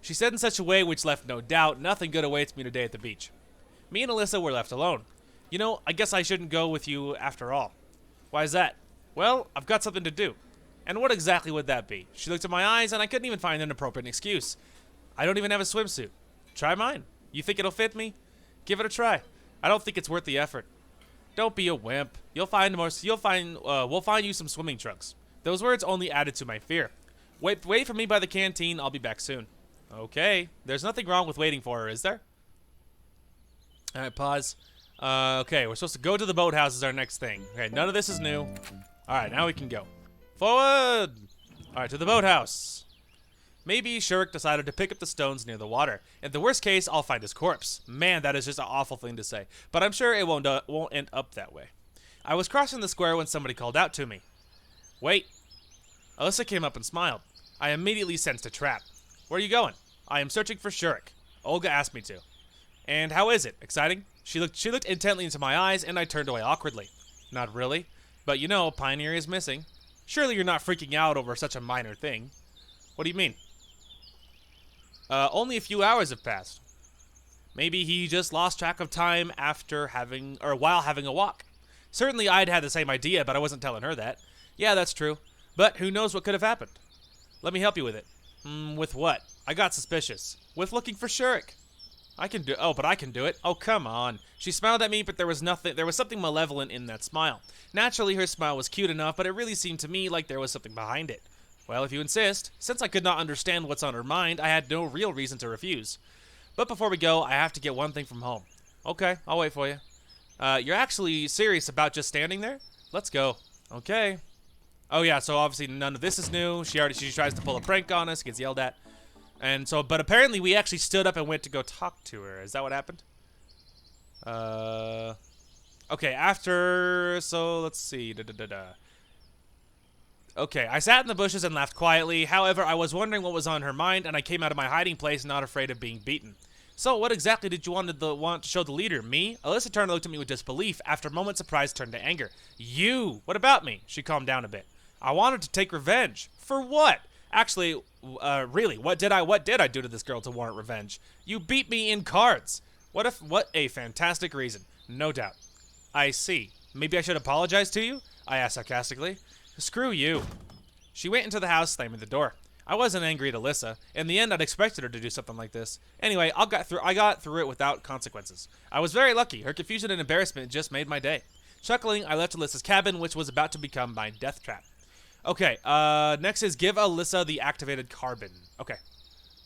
She said in such a way which left no doubt nothing good awaits me today at the beach. Me and Alisa were left alone. You know, I guess I shouldn't go with you after all. Why is that? Well, I've got something to do. And what exactly would that be? She looked at my eyes and I couldn't even find an appropriate excuse. I don't even have a swimsuit. Try mine. You think it'll fit me? Give it a try. I don't think it's worth the effort. Don't be a wimp. We'll find you some swimming trunks. Those words only added to my fear. Wait for me by the canteen. I'll be back soon. Okay. There's nothing wrong with waiting for her, is there? All right, pause. Okay, we're supposed to go to the boathouse as our next thing. Okay, none of this is new. All right, now we can go. Forward! All right, to the boathouse. Maybe Shurk decided to pick up the stones near the water. In the worst case, I'll find his corpse. Man, that is just an awful thing to say. But I'm sure it won't end up that way. I was crossing the square when somebody called out to me. Wait. Alisa came up and smiled. I immediately sensed a trap. Where are you going? I am searching for Shurk. Olga asked me to. And how is it? Exciting? She looked intently into my eyes, and I turned away awkwardly. Not really. But you know, Pioneer is missing. Surely you're not freaking out over such a minor thing. What do you mean? Only a few hours have passed. Maybe he just lost track of time while having a walk. Certainly I'd had the same idea, but I wasn't telling her that. Yeah, that's true. But who knows what could have happened? Let me help you with it. With what? I got suspicious. With looking for Shurik. I can do. Oh, but I can do it. Oh, come on. She smiled at me, but there was nothing. There was something malevolent in that smile. Naturally, her smile was cute enough, but it really seemed to me like there was something behind it. Well, if you insist. Since I could not understand what's on her mind, I had no real reason to refuse. But before we go, I have to get one thing from home. Okay, I'll wait for you. You're actually serious about just standing there? Let's go. Okay. Oh yeah, so obviously none of this is new. She tries to pull a prank on us, gets yelled at. And so, but apparently we actually stood up and went to go talk to her. Is that what happened? Okay, after, so let's see. Okay, I sat in the bushes and laughed quietly. However, I was wondering what was on her mind, and I came out of my hiding place not afraid of being beaten. So, what exactly did you want to show the leader? Me? Alisa turned and looked at me with disbelief. After a moment, surprise turned to anger. You! What about me? She calmed down a bit. I wanted to take revenge. For what? Actually, really, what did I do to this girl to warrant revenge? You beat me in cards. What a fantastic reason. No doubt. I see. Maybe I should apologize to you? I asked sarcastically. Screw you. She went into the house, slamming the door. I wasn't angry at Alisa. In the end, I'd expected her to do something like this. Anyway, I got through it without consequences. I was very lucky. Her confusion and embarrassment just made my day. Chuckling, I left Alisa's cabin, which was about to become my death trap. Okay, next is give Alisa the activated carbon. Okay,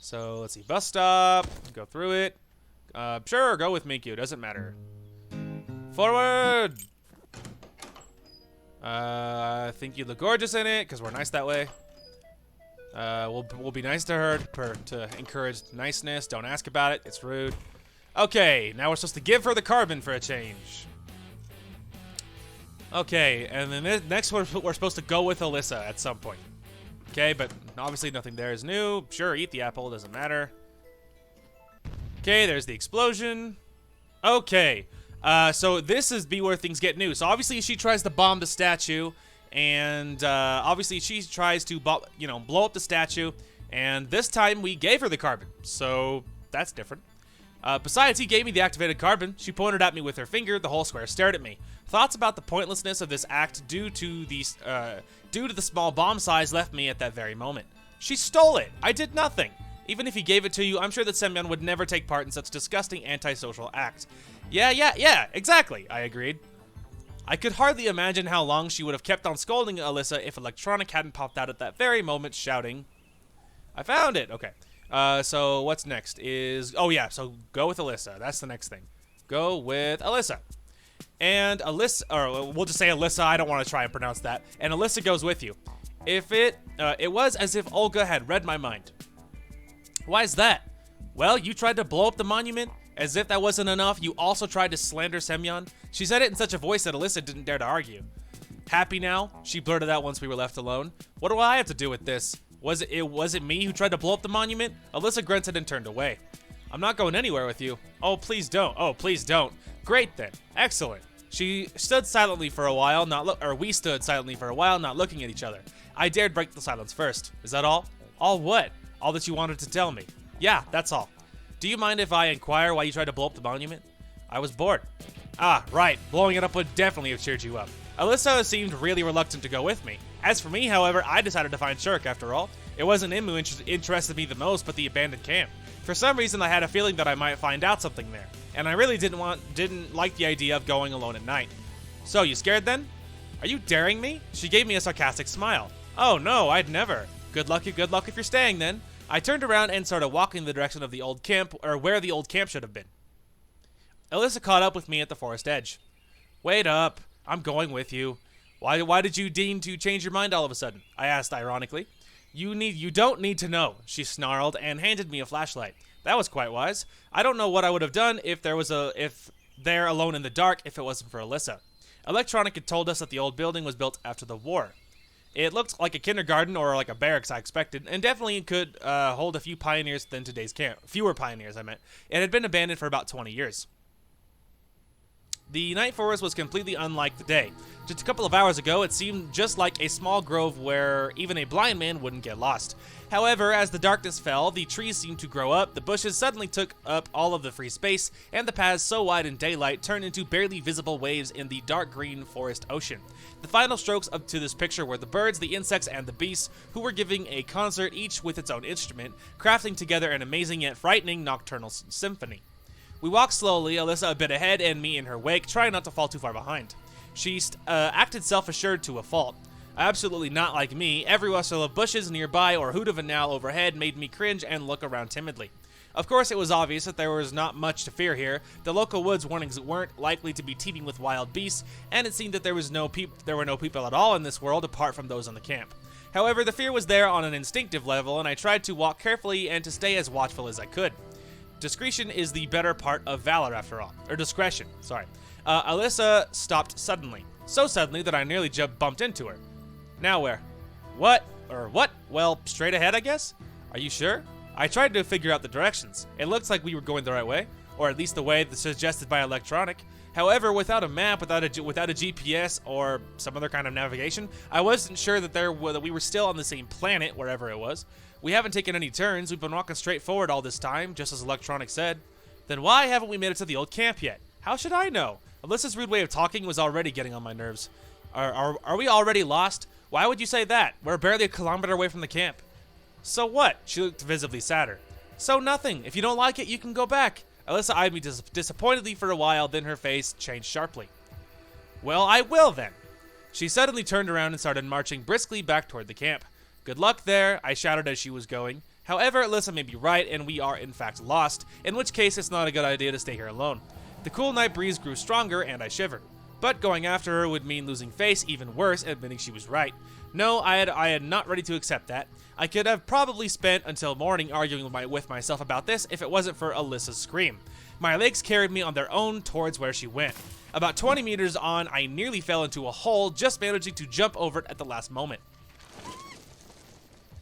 so let's see. Bus stop. Go through it. Sure, go with Miku. Doesn't matter. Forward! I think you look gorgeous in it, because we're nice that way. We'll be nice to her to encourage niceness. Don't ask about it. It's rude. Okay, now we're supposed to give her the carbon for a change. Okay, and then next we're supposed to go with Alisa at some point. Okay, but obviously nothing there is new. Sure, eat the apple. Doesn't matter. Okay, there's the explosion. Okay, so this is where things get new. So obviously she tries to bomb the statue. And obviously she tries to blow up the statue, and this time we gave her the carbon, so that's different. Besides, he gave me the activated carbon. She pointed at me with her finger. The whole square stared at me. Thoughts about the pointlessness of this act due to the small bomb size left me at that very moment. She stole it. I did nothing. Even if he gave it to you, I'm sure that Semyon would never take part in such disgusting antisocial act. Yeah, exactly, I agreed. I could hardly imagine how long she would have kept on scolding Alisa if Electronic hadn't popped out at that very moment shouting, I found it! Okay, so what's next is, oh yeah, so go with Alisa, that's the next thing. Go with Alisa. And Alisa, or we'll just say Alisa, I don't want to try and pronounce that, and Alisa goes with you. It was as if Olga had read my mind. Why is that? Well, you tried to blow up the monument. As if that wasn't enough, you also tried to slander Semyon. She said it in such a voice that Alisa didn't dare to argue. Happy now? She blurted out once we were left alone. What do I have to do with this? Was it me who tried to blow up the monument? Alisa grunted and turned away. I'm not going anywhere with you. Oh, please don't. Oh, please don't. Great then. Excellent. She stood silently for a while, we stood silently for a while, not looking at each other. I dared break the silence first. Is that all? All what? All that you wanted to tell me. Yeah, that's all. Do you mind if I inquire why you tried to blow up the monument? I was bored. Ah, right. Blowing it up would definitely have cheered you up. Alisa seemed really reluctant to go with me. As for me, however, I decided to find Shurik after all. It wasn't him who interested me the most, but the abandoned camp. For some reason, I had a feeling that I might find out something there, and I really didn't like the idea of going alone at night. So, you scared then? Are you daring me? She gave me a sarcastic smile. Oh no, I'd never. Good luck if you're staying then. I turned around and started walking in the direction of the old camp, or where the old camp should have been. Alisa caught up with me at the forest edge. Wait up. I'm going with you. Why did you deign to change your mind all of a sudden? I asked ironically. You don't need to know, she snarled and handed me a flashlight. That was quite wise. I don't know what I would have done if they're alone in the dark if it wasn't for Alisa. Electronic had told us that the old building was built after the war. It looked like a kindergarten or like a barracks I expected, and definitely could hold a few pioneers than today's camp. Fewer pioneers, I meant. It had been abandoned for about 20 years. The night forest was completely unlike the day. Just a couple of hours ago, it seemed just like a small grove where even a blind man wouldn't get lost. However, as the darkness fell, the trees seemed to grow up, the bushes suddenly took up all of the free space, and the paths so wide in daylight turned into barely visible waves in the dark green forest ocean. The final strokes up to this picture were the birds, the insects, and the beasts, who were giving a concert, each with its own instrument, crafting together an amazing yet frightening nocturnal symphony. We walked slowly, Alisa a bit ahead and me in her wake, trying not to fall too far behind. She acted self-assured to a fault. Absolutely not like me. Every rustle of bushes nearby or hoot of an owl overhead made me cringe and look around timidly. Of course, it was obvious that there was not much to fear here. The local woods weren't likely to be teeming with wild beasts, and it seemed that there were no people at all in this world apart from those on the camp. However, the fear was there on an instinctive level, and I tried to walk carefully and to stay as watchful as I could. Discretion is the better part of valor, after all. Or discretion, sorry. Alisa stopped suddenly. So suddenly that I nearly bumped into her. Now where? What? Or what? Well, straight ahead, I guess? Are you sure? I tried to figure out the directions. It looks like we were going the right way, or at least the way that's suggested by electronic. However, without a map, without a GPS, or some other kind of navigation, I wasn't sure that we were still on the same planet, wherever it was. We haven't taken any turns. We've been walking straight forward all this time, just as electronic said. Then why haven't we made it to the old camp yet? How should I know? Alyssa's rude way of talking was already getting on my nerves. Are we already lost? Why would you say that? We're barely a kilometer away from the camp. So what? She looked visibly sadder. So nothing. If you don't like it, you can go back. Alisa eyed me disappointedly for a while, then her face changed sharply. Well, I will then. She suddenly turned around and started marching briskly back toward the camp. Good luck there, I shouted as she was going. However, Alisa may be right, and we are in fact lost, in which case it's not a good idea to stay here alone. The cool night breeze grew stronger, and I shivered. But going after her would mean losing face, even worse, admitting she was right. No, I had not ready to accept that. I could have probably spent until morning arguing with myself about this if it wasn't for Alisa's scream. My legs carried me on their own towards where she went. About 20 meters on, I nearly fell into a hole, just managing to jump over it at the last moment.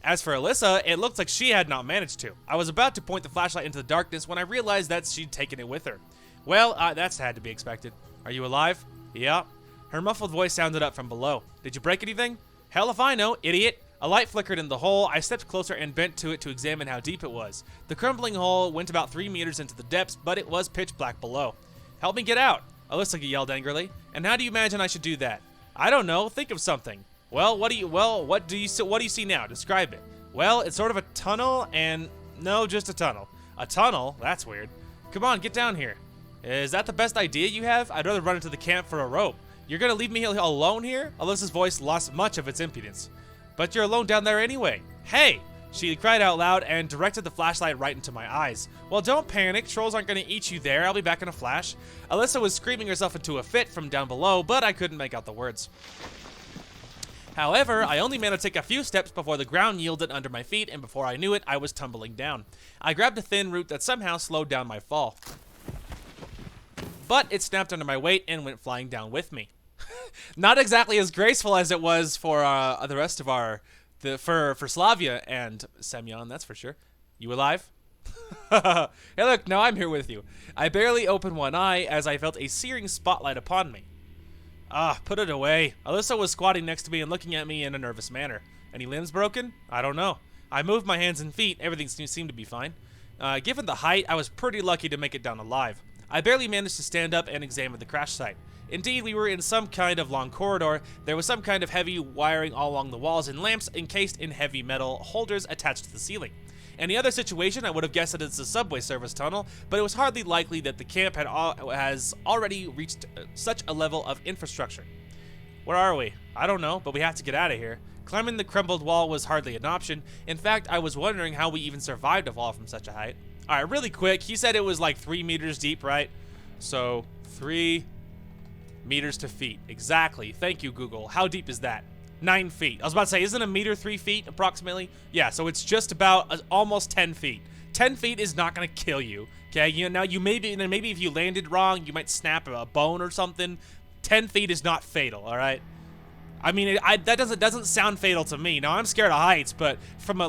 As for Alisa, it looked like she had not managed to. I was about to point the flashlight into the darkness when I realized that she'd taken it with her. Well, that's had to be expected. Are you alive? Yeah. Her muffled voice sounded up from below. Did you break anything? Hell if I know, idiot. A light flickered in the hole. I stepped closer and bent to it to examine how deep it was. The crumbling hole went about 3 meters into the depths, but it was pitch black below. Help me get out, Alisa yelled angrily. And how do you imagine I should do that? I don't know. Think of something. Well, what do you see now? Describe it. Well, it's sort of a tunnel and no, just a tunnel. A tunnel? That's weird. Come on, get down here. Is that the best idea you have? I'd rather run into the camp for a rope. You're gonna leave me alone here? Alisa's voice lost much of its impudence. But you're alone down there anyway. Hey! She cried out loud and directed the flashlight right into my eyes. Well, don't panic. Trolls aren't gonna eat you there. I'll be back in a flash. Alisa was screaming herself into a fit from down below, but I couldn't make out the words. However, I only managed to take a few steps before the ground yielded under my feet, and before I knew it, I was tumbling down. I grabbed a thin root that somehow slowed down my fall. But it snapped under my weight and went flying down with me. Not exactly as graceful as it was for the rest of for Slavia and Semyon, that's for sure. You alive? Hey look, now I'm here with you. I barely opened one eye as I felt a searing spotlight upon me. Ah, put it away. Alisa was squatting next to me and looking at me in a nervous manner. Any limbs broken? I don't know. I moved my hands and feet. Everything seemed to be fine. Given the height, I was pretty lucky to make it down alive. I barely managed to stand up and examine the crash site. Indeed, we were in some kind of long corridor. There was some kind of heavy wiring all along the walls and lamps encased in heavy metal holders attached to the ceiling. Any other situation, I would have guessed that it's a subway service tunnel, but it was hardly likely that the camp has already reached such a level of infrastructure. Where are we? I don't know, but we have to get out of here. Climbing the crumbled wall was hardly an option. In fact, I was wondering how we even survived a fall from such a height. Alright, really quick, he said it was like 3 meters deep, right? So, 3 meters to feet. Exactly. Thank you, Google. How deep is that? 9 feet. I was about to say, isn't a meter 3 feet approximately? Yeah, so it's just about almost 10 feet. 10 feet is not going to kill you. Okay, maybe if you landed wrong, you might snap a bone or something. 10 feet is not fatal, all right? I mean, that doesn't sound fatal to me. Now, I'm scared of heights, but from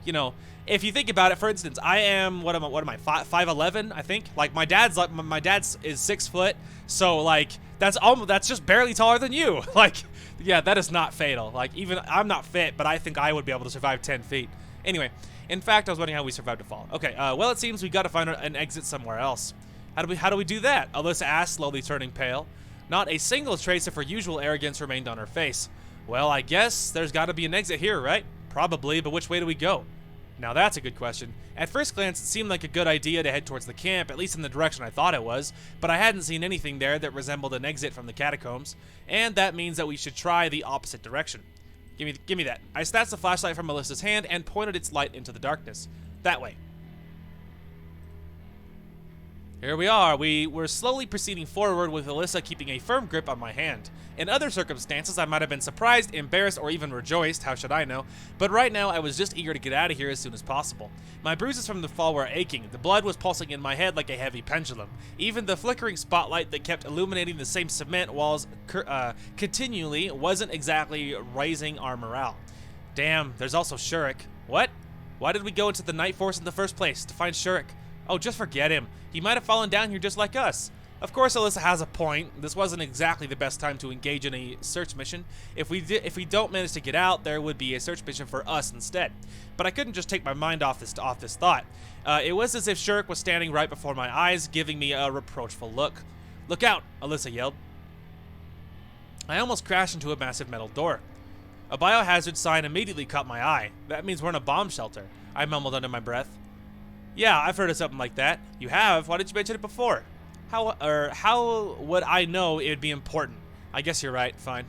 you know, if you think about it, for instance, I am, what am I, 5'11", I think? Like, my dad's is 6 foot, so, like, that's just barely taller than you. Like, yeah, that is not fatal. Like, even, I'm not fit, but I think I would be able to survive 10 feet. Anyway, in fact, I was wondering how we survived a fall. Okay, well, it seems we gotta find an exit somewhere else. How do we do that? Alisa asked, slowly turning pale. Not a single trace of her usual arrogance remained on her face. Well, I guess there's gotta be an exit here, right? Probably, but which way do we go? Now that's a good question. At first glance, it seemed like a good idea to head towards the camp, at least in the direction I thought it was, but I hadn't seen anything there that resembled an exit from the catacombs, and that means that we should try the opposite direction. Give me that. I snatched the flashlight from Alisa's hand and pointed its light into the darkness. That way. Here we are. We were slowly proceeding forward with Alisa keeping a firm grip on my hand. In other circumstances, I might have been surprised, embarrassed, or even rejoiced, how should I know, but right now I was just eager to get out of here as soon as possible. My bruises from the fall were aching, the blood was pulsing in my head like a heavy pendulum. Even the flickering spotlight that kept illuminating the same cement walls continually wasn't exactly raising our morale. Damn, there's also Shurik. What? Why did we go into the Night Force in the first place? To find Shurik? Oh, just forget him. He might have fallen down here just like us. Of course, Alisa has a point. This wasn't exactly the best time to engage in a search mission. If we don't manage to get out, there would be a search mission for us instead. But I couldn't just take my mind off this thought. It was as if Shurik was standing right before my eyes, giving me a reproachful look. "Look out!" Alisa yelled. I almost crashed into a massive metal door. A biohazard sign immediately caught my eye. That means we're in a bomb shelter, I mumbled under my breath. Yeah, I've heard of something like that. You have? Why didn't you mention it before? How would I know it would be important? I guess you're right. Fine.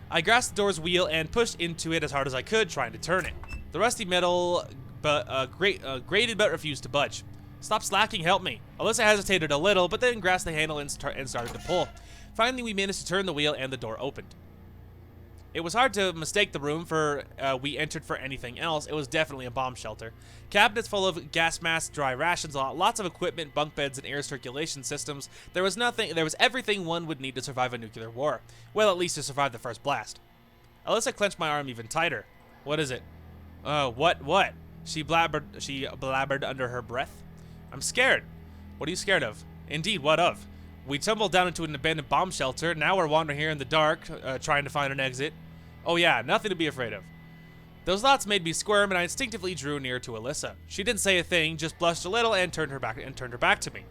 I grasped the door's wheel and pushed into it as hard as I could, trying to turn it. The rusty metal grated but refused to budge. Stop slacking, help me. Alisa hesitated a little, but then grasped the handle and started to pull. Finally, we managed to turn the wheel and the door opened. It was hard to mistake the room we entered for anything else. It was definitely a bomb shelter. Cabinets full of gas masks, dry rations, lots of equipment, bunk beds, and air circulation systems. There was everything one would need to survive a nuclear war. Well, at least to survive the first blast. Alisa clenched my arm even tighter. What is it? What? She blabbered under her breath. I'm scared. What are you scared of? Indeed, what of? We tumbled down into an abandoned bomb shelter. Now we're wandering here in the dark, trying to find an exit. Oh yeah, nothing to be afraid of. Those thoughts made me squirm, and I instinctively drew near to Alisa. She didn't say a thing, just blushed a little and turned her back to me.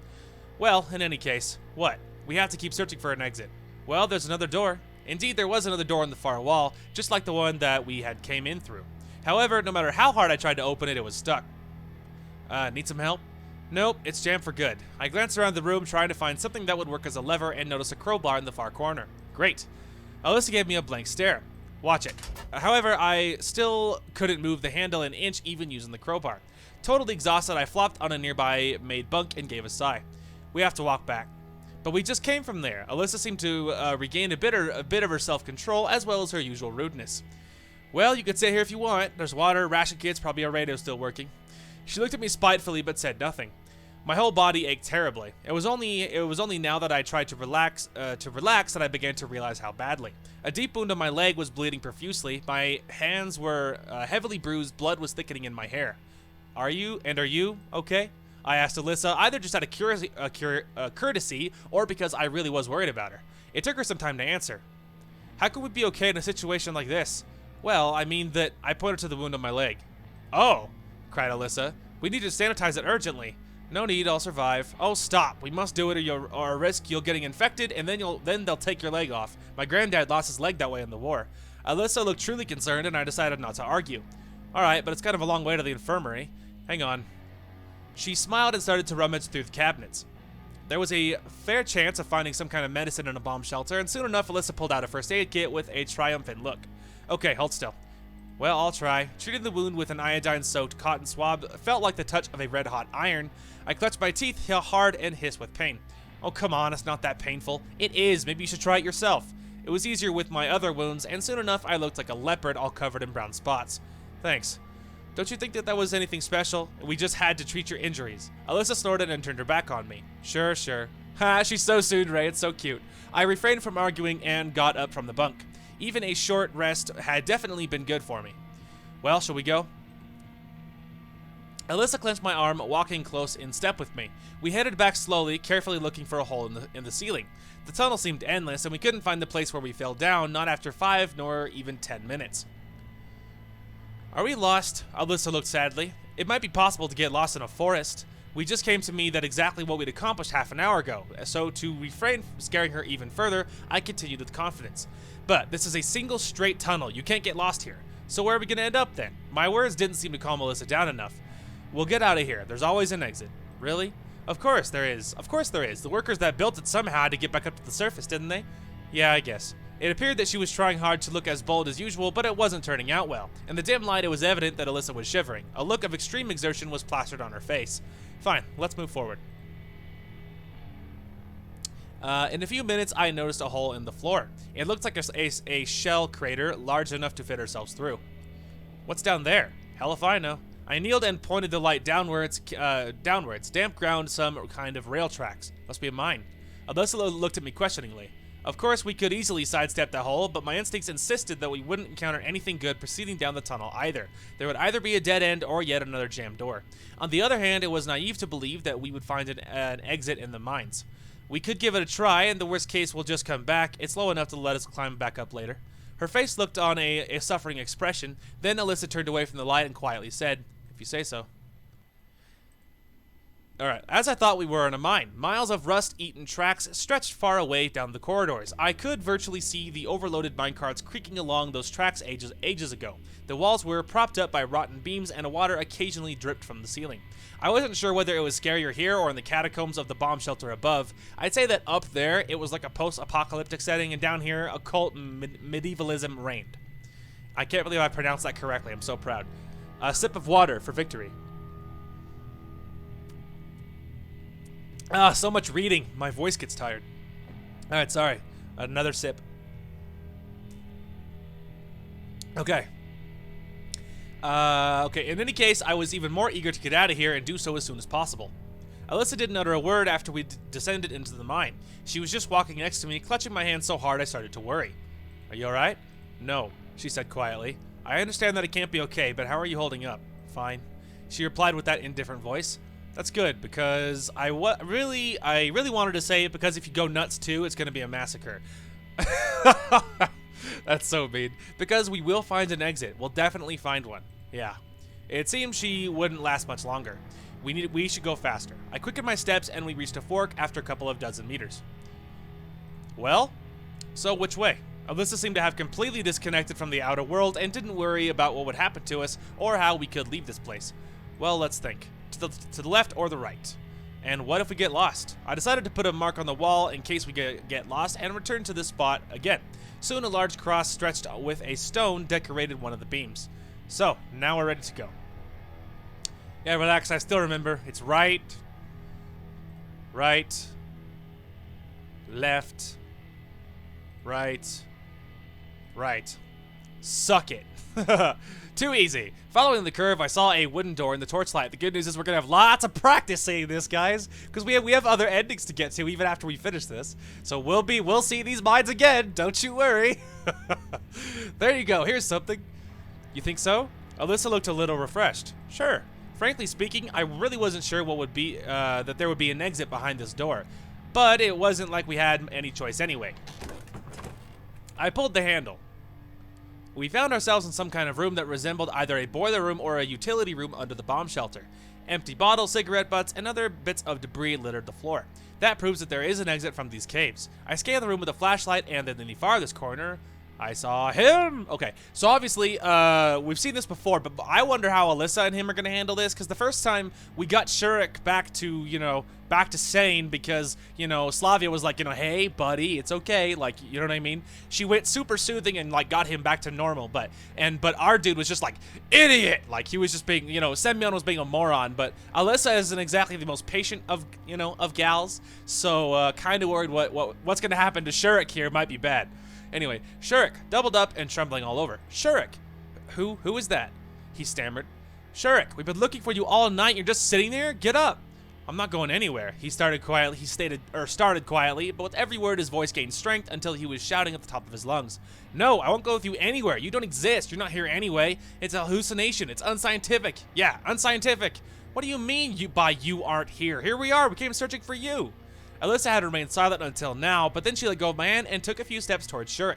Well, in any case, what? We have to keep searching for an exit. Well, there's another door. Indeed, there was another door on the far wall, just like the one that we had came in through. However, no matter how hard I tried to open it, it was stuck. Need some help? Nope, it's jammed for good. I glanced around the room trying to find something that would work as a lever and noticed a crowbar in the far corner. Great. Alyssa gave me a blank stare. Watch it. However, I still couldn't move the handle an inch even using the crowbar. Totally exhausted, I flopped on a nearby made bunk and gave a sigh. We have to walk back. But we just came from there. Alyssa seemed to regain a bit of her self-control as well as her usual rudeness. Well, you could stay here if you want. There's water, ration kits, probably our radio still working. She looked at me spitefully but said nothing. My whole body ached terribly. It was only now that I tried to relax that I began to realize how badly. A deep wound on my leg was bleeding profusely. My hands were heavily bruised. Blood was thickening in my hair. Are you okay? I asked Alyssa, either just out of courtesy or because I really was worried about her. It took her some time to answer. How could we be okay in a situation like this? Well, I mean that I pointed to the wound on my leg. Oh, cried Alyssa. We need to sanitize it urgently. No need, I'll survive. Oh, stop. We must do it or risk you getting infected, and then they'll take your leg off. My granddad lost his leg that way in the war. Alyssa looked truly concerned, and I decided not to argue. All right, but it's kind of a long way to the infirmary. Hang on. She smiled and started to rummage through the cabinets. There was a fair chance of finding some kind of medicine in a bomb shelter, and soon enough, Alyssa pulled out a first aid kit with a triumphant look. Okay, hold still. Well, I'll try. Treating the wound with an iodine-soaked cotton swab felt like the touch of a red-hot iron. I clutched my teeth hard and hissed with pain. Oh, come on, it's not that painful. It is. Maybe you should try it yourself. It was easier with my other wounds, and soon enough, I looked like a leopard all covered in brown spots. Thanks. Don't you think that was anything special? We just had to treat your injuries. Alyssa snorted and turned her back on me. Sure, sure. Ha, she's so tsundere, it's so cute. I refrained from arguing and got up from the bunk. Even a short rest had definitely been good for me. Well, shall we go? Alisa clenched my arm, walking close in step with me. We headed back slowly, carefully looking for a hole in the ceiling. The tunnel seemed endless, and we couldn't find the place where we fell down, not after 5 nor even 10 minutes. Are we lost? Alisa looked sadly. It might be possible to get lost in a forest. We just came to me that exactly what we'd accomplished half an hour ago, so to refrain from scaring her even further, I continued with confidence. But this is a single straight tunnel. You can't get lost here. So where are we going to end up then? My words didn't seem to calm Alisa down enough. We'll get out of here. There's always an exit. Really? Of course there is. Of course there is. The workers that built it somehow had to get back up to the surface, didn't they? Yeah, I guess. It appeared that she was trying hard to look as bold as usual, but it wasn't turning out well. In the dim light, it was evident that Alisa was shivering. A look of extreme exertion was plastered on her face. Fine, let's move forward. In a few minutes, I noticed a hole in the floor. It looked like a shell crater large enough to fit ourselves through. What's down there? Hell if I know. I kneeled and pointed the light downwards. Damp ground, some kind of rail tracks. Must be a mine. Alisa looked at me questioningly. Of course, we could easily sidestep that hole, but my instincts insisted that we wouldn't encounter anything good proceeding down the tunnel either. There would either be a dead end or yet another jammed door. On the other hand, it was naive to believe that we would find an exit in the mines. We could give it a try, and the worst case, we'll just come back. It's low enough to let us climb back up later. Her face looked on a suffering expression. Then Alisa turned away from the light and quietly said, "If you say so." Alright, as I thought we were in a mine. Miles of rust-eaten tracks stretched far away down the corridors. I could virtually see the overloaded minecarts creaking along those tracks ages ago. The walls were propped up by rotten beams, and water occasionally dripped from the ceiling. I wasn't sure whether it was scarier here or in the catacombs of the bomb shelter above. I'd say that up there, it was like a post-apocalyptic setting, and down here, occult medievalism reigned. I can't believe I pronounced that correctly. I'm so proud. A sip of water for victory. Ah, so much reading. My voice gets tired. Alright, sorry. Another sip. Okay. Okay, in any case, I was even more eager to get out of here and do so as soon as possible. Alisa didn't utter a word after we descended into the mine. She was just walking next to me, clutching my hand so hard I started to worry. Are you alright? No, she said quietly. I understand that it can't be okay, but how are you holding up? Fine. She replied with that indifferent voice. That's good, because I really wanted to say it, because if you go nuts too, it's going to be a massacre. That's so mean. Because we will find an exit. We'll definitely find one. Yeah. It seems she wouldn't last much longer. We should go faster. I quickened my steps, and we reached a fork after a couple of dozen meters. Well, so which way? Alisa seemed to have completely disconnected from the outer world and didn't worry about what would happen to us or how we could leave this place. Well, let's think. To the left or the right? And what if we get lost? I decided to put a mark on the wall in case we get lost and return to this spot again. Soon a large cross stretched with a stone decorated one of the beams. So, now we're ready to go. Yeah, relax, I still remember. It's right, left, right. Suck it. Too easy. Following the curve, I saw a wooden door in the torchlight. The good news is we're gonna have lots of practice saying this, guys, because we have other endings to get to even after we finish this. So we'll see these mines again. Don't you worry. There you go. Here's something. You think so? Alisa looked a little refreshed. Sure. Frankly speaking, I really wasn't sure what would be that there would be an exit behind this door, but it wasn't like we had any choice anyway. I pulled the handle. We found ourselves in some kind of room that resembled either a boiler room or a utility room under the bomb shelter. Empty bottles, cigarette butts, and other bits of debris littered the floor. That proves that there is an exit from these caves. I scanned the room with a flashlight, and then in the farthest corner, I saw him. Okay, so obviously, we've seen this before, but I wonder how Alisa and him are going to handle this, because the first time we got Shurik back to, back to sane because, Slavia was like, hey, buddy, it's okay, like, you know what I mean? She went super soothing and, like, got him back to normal, but our dude was just like, idiot! Like, he was just being, Semyon was being a moron, but Alisa isn't exactly the most patient of, of gals, so, kind of worried what's going to happen to Shurik here might be bad. Anyway, Shurik, doubled up and trembling all over. Shurik! Who is that? He stammered. Shurik, we've been looking for you all night. You're just sitting there? Get up! I'm not going anywhere. He started quietly, but with every word his voice gained strength until he was shouting at the top of his lungs. No, I won't go with you anywhere. You don't exist. You're not here anyway. It's a hallucination. It's unscientific. Yeah, unscientific. What do you mean you aren't here? Here we are. We came searching for you. Alisa had remained silent until now, but then she let go of my hand and took a few steps towards Shurik.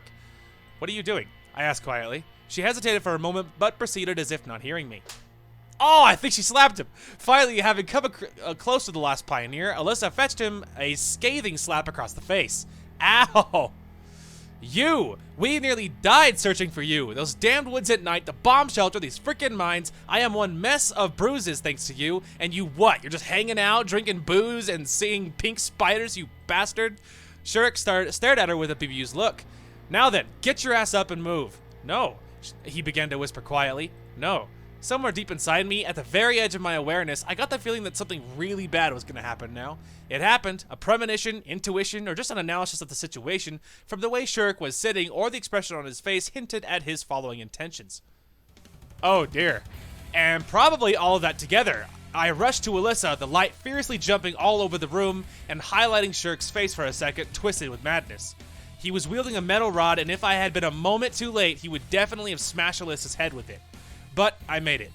What are you doing? I asked quietly. She hesitated for a moment, but proceeded as if not hearing me. Oh, I think she slapped him. Finally, having come close to the last pioneer, Alisa fetched him a scathing slap across the face. Ow! You! We nearly died searching for you. Those damned woods at night, the bomb shelter, these frickin' mines. I am one mess of bruises thanks to you. And you what? You're just hanging out, drinking booze, and seeing pink spiders, you bastard? Shurik stared at her with a bemused look. Now then, get your ass up and move. No, he began to whisper quietly. No. Somewhere deep inside me, at the very edge of my awareness, I got the feeling that something really bad was going to happen now. It happened, a premonition, intuition, or just an analysis of the situation from the way Shurik was sitting or the expression on his face hinted at his following intentions. Oh dear. And probably all of that together. I rushed to Alisa, the light fiercely jumping all over the room and highlighting Shurik's face for a second, twisted with madness. He was wielding a metal rod, and if I had been a moment too late, he would definitely have smashed Alisa's head with it. But I made it.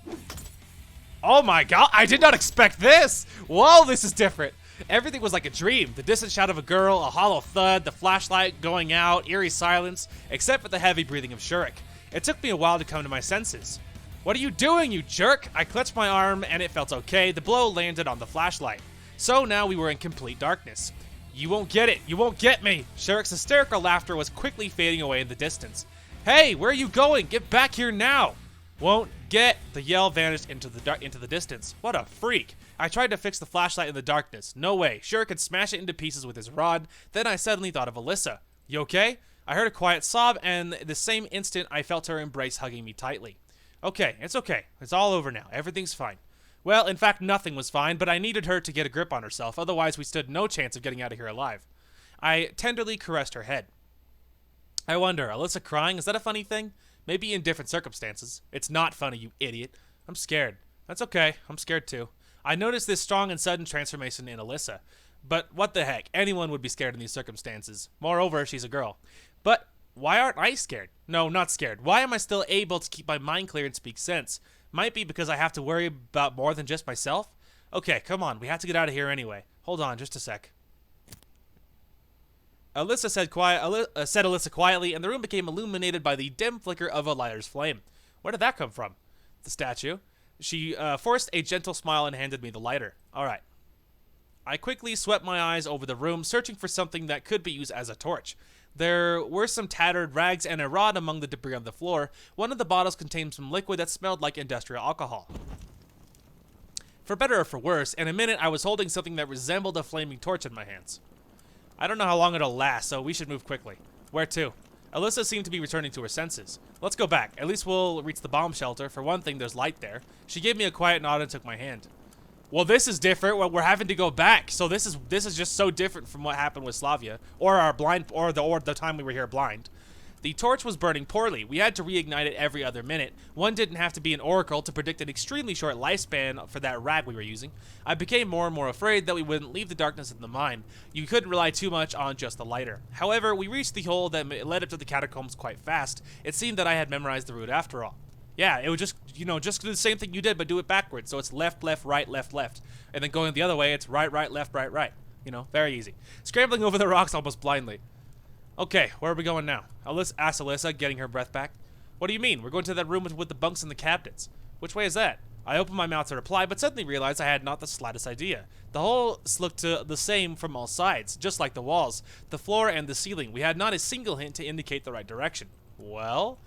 Oh my god, I did not expect this! Whoa, this is different. Everything was like a dream. The distant shout of a girl, a hollow thud, the flashlight going out, eerie silence, except for the heavy breathing of Shurik. It took me a while to come to my senses. What are you doing, you jerk? I clutched my arm and it felt okay. The blow landed on the flashlight. So now we were in complete darkness. You won't get it. You won't get me. Shurik's hysterical laughter was quickly fading away in the distance. Hey, where are you going? Get back here now. Won't get. The yell vanished into the distance. What a freak. I tried to fix the flashlight in the darkness. No way. Shurik could smash it into pieces with his rod. Then I suddenly thought of Alisa. You okay? I heard a quiet sob, and the same instant I felt her embrace hugging me tightly. Okay, it's okay. It's all over now. Everything's fine. Well, in fact, nothing was fine, but I needed her to get a grip on herself. Otherwise, we stood no chance of getting out of here alive. I tenderly caressed her head. I wonder, Alisa crying, is that a funny thing? Maybe in different circumstances. It's not funny, you idiot. I'm scared. That's okay. I'm scared too. I noticed this strong and sudden transformation in Alisa. But what the heck? Anyone would be scared in these circumstances. Moreover, she's a girl. But why aren't I scared? No, not scared. Why am I still able to keep my mind clear and speak sense? Might be because I have to worry about more than just myself? Okay, come on. We have to get out of here anyway. Hold on just a sec. Alisa said Alisa quietly, and the room became illuminated by the dim flicker of a lighter's flame. Where did that come from? The statue. She forced a gentle smile and handed me the lighter. All right. I quickly swept my eyes over the room, searching for something that could be used as a torch. There were some tattered rags and a rod among the debris on the floor. One of the bottles contained some liquid that smelled like industrial alcohol. For better or for worse, in a minute I was holding something that resembled a flaming torch in my hands. I don't know how long it'll last, so we should move quickly. Where to? Alisa seemed to be returning to her senses. Let's go back. At least we'll reach the bomb shelter. For one thing, there's light there. She gave me a quiet nod and took my hand. Well, this is different. Well, we're having to go back. So this is just so different from what happened with Slavia, or the time we were here blind. The torch was burning poorly. We had to reignite it every other minute. One didn't have to be an oracle to predict an extremely short lifespan for that rag we were using. I became more and more afraid that we wouldn't leave the darkness in the mine. You couldn't rely too much on just the lighter. However, we reached the hole that led up to the catacombs quite fast. It seemed that I had memorized the route after all. Yeah, it would just do the same thing you did, but do it backwards. So it's left, left, right, left, left. And then going the other way, it's right, right, left, right, right. You know, very easy. Scrambling over the rocks almost blindly. Okay, where are we going now? Asked Alisa, getting her breath back. What do you mean? We're going to that room with the bunks and the cabinets. Which way is that? I opened my mouth to reply, but suddenly realized I had not the slightest idea. The holes looked the same from all sides, just like the walls, the floor, and the ceiling. We had not a single hint to indicate the right direction. Well,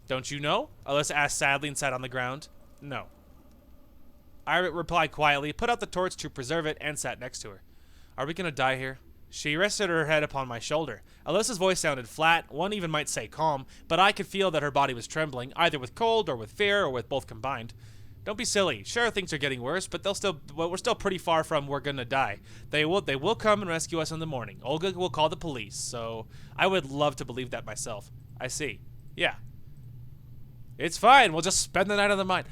don't you know? Alisa asked sadly and sat on the ground. No. I replied quietly, put out the torch to preserve it, and sat next to her. Are we going to die here? She rested her head upon my shoulder. Alisa's voice sounded flat, one even might say calm, but I could feel that her body was trembling, either with cold or with fear or with both combined. Don't be silly. Sure, things are getting worse, but we're still pretty far from we're gonna die. They will come and rescue us in the morning. Olga will call the police, so I would love to believe that myself. I see. Yeah. It's fine. We'll just spend the night in the mine.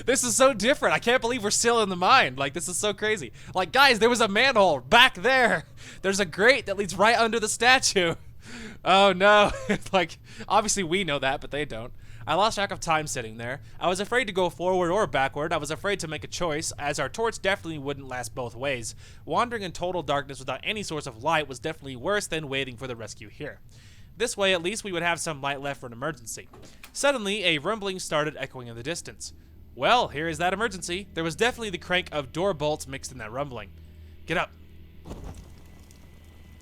This is so different. I can't believe we're still in the mine. Like, this is so crazy. Like, guys, there was a manhole back there. There's a grate that leads right under the statue. Oh, no. Like, obviously we know that, but they don't. I lost track of time sitting there. I was afraid to go forward or backward. I was afraid to make a choice, as our torch definitely wouldn't last both ways. Wandering in total darkness without any source of light was definitely worse than waiting for the rescue here. This way, at least, we would have some light left for an emergency. Suddenly, a rumbling started echoing in the distance. Well, here is that emergency. There was definitely the crank of door bolts mixed in that rumbling. Get up.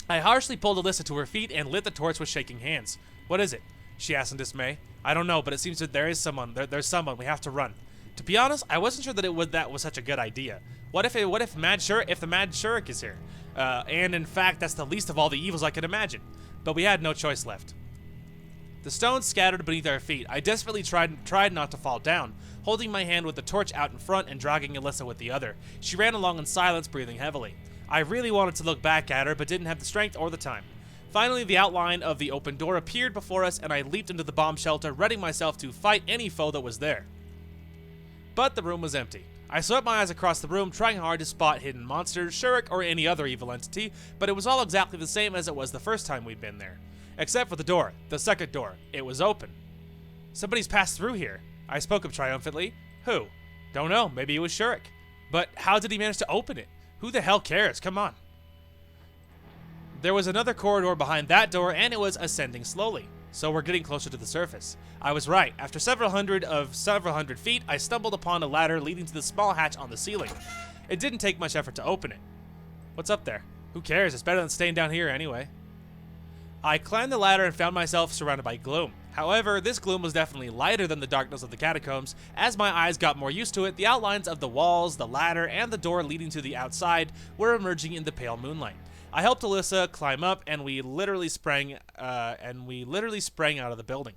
I harshly pulled Alisa to her feet and lit the torch with shaking hands. What is it? She asked in dismay. I don't know, but it seems that there is someone. There's someone. We have to run. To be honest, I wasn't sure that was such a good idea. What if the Mad Shurik is here? And in fact, that's the least of all the evils I could imagine. But we had no choice left. The stones scattered beneath our feet. I desperately tried not to fall down, holding my hand with the torch out in front and dragging Alisa with the other. She ran along in silence, breathing heavily. I really wanted to look back at her, but didn't have the strength or the time. Finally, the outline of the open door appeared before us, and I leaped into the bomb shelter, readying myself to fight any foe that was there. But the room was empty. I swept my eyes across the room, trying hard to spot hidden monsters, Shurik, or any other evil entity, but it was all exactly the same as it was the first time we'd been there. Except for the door, the second door. It was open. Somebody's passed through here. I spoke up triumphantly. Who? Don't know, maybe it was Shurik. But how did he manage to open it? Who the hell cares? Come on. There was another corridor behind that door, and it was ascending slowly. So we're getting closer to the surface. I was right. After several hundred feet, I stumbled upon a ladder leading to the small hatch on the ceiling. It didn't take much effort to open it. What's up there? Who cares? It's better than staying down here anyway. I climbed the ladder and found myself surrounded by gloom. However, this gloom was definitely lighter than the darkness of the catacombs. As my eyes got more used to it, the outlines of the walls, the ladder, and the door leading to the outside were emerging in the pale moonlight. I helped Alisa climb up, and we literally sprang out of the building.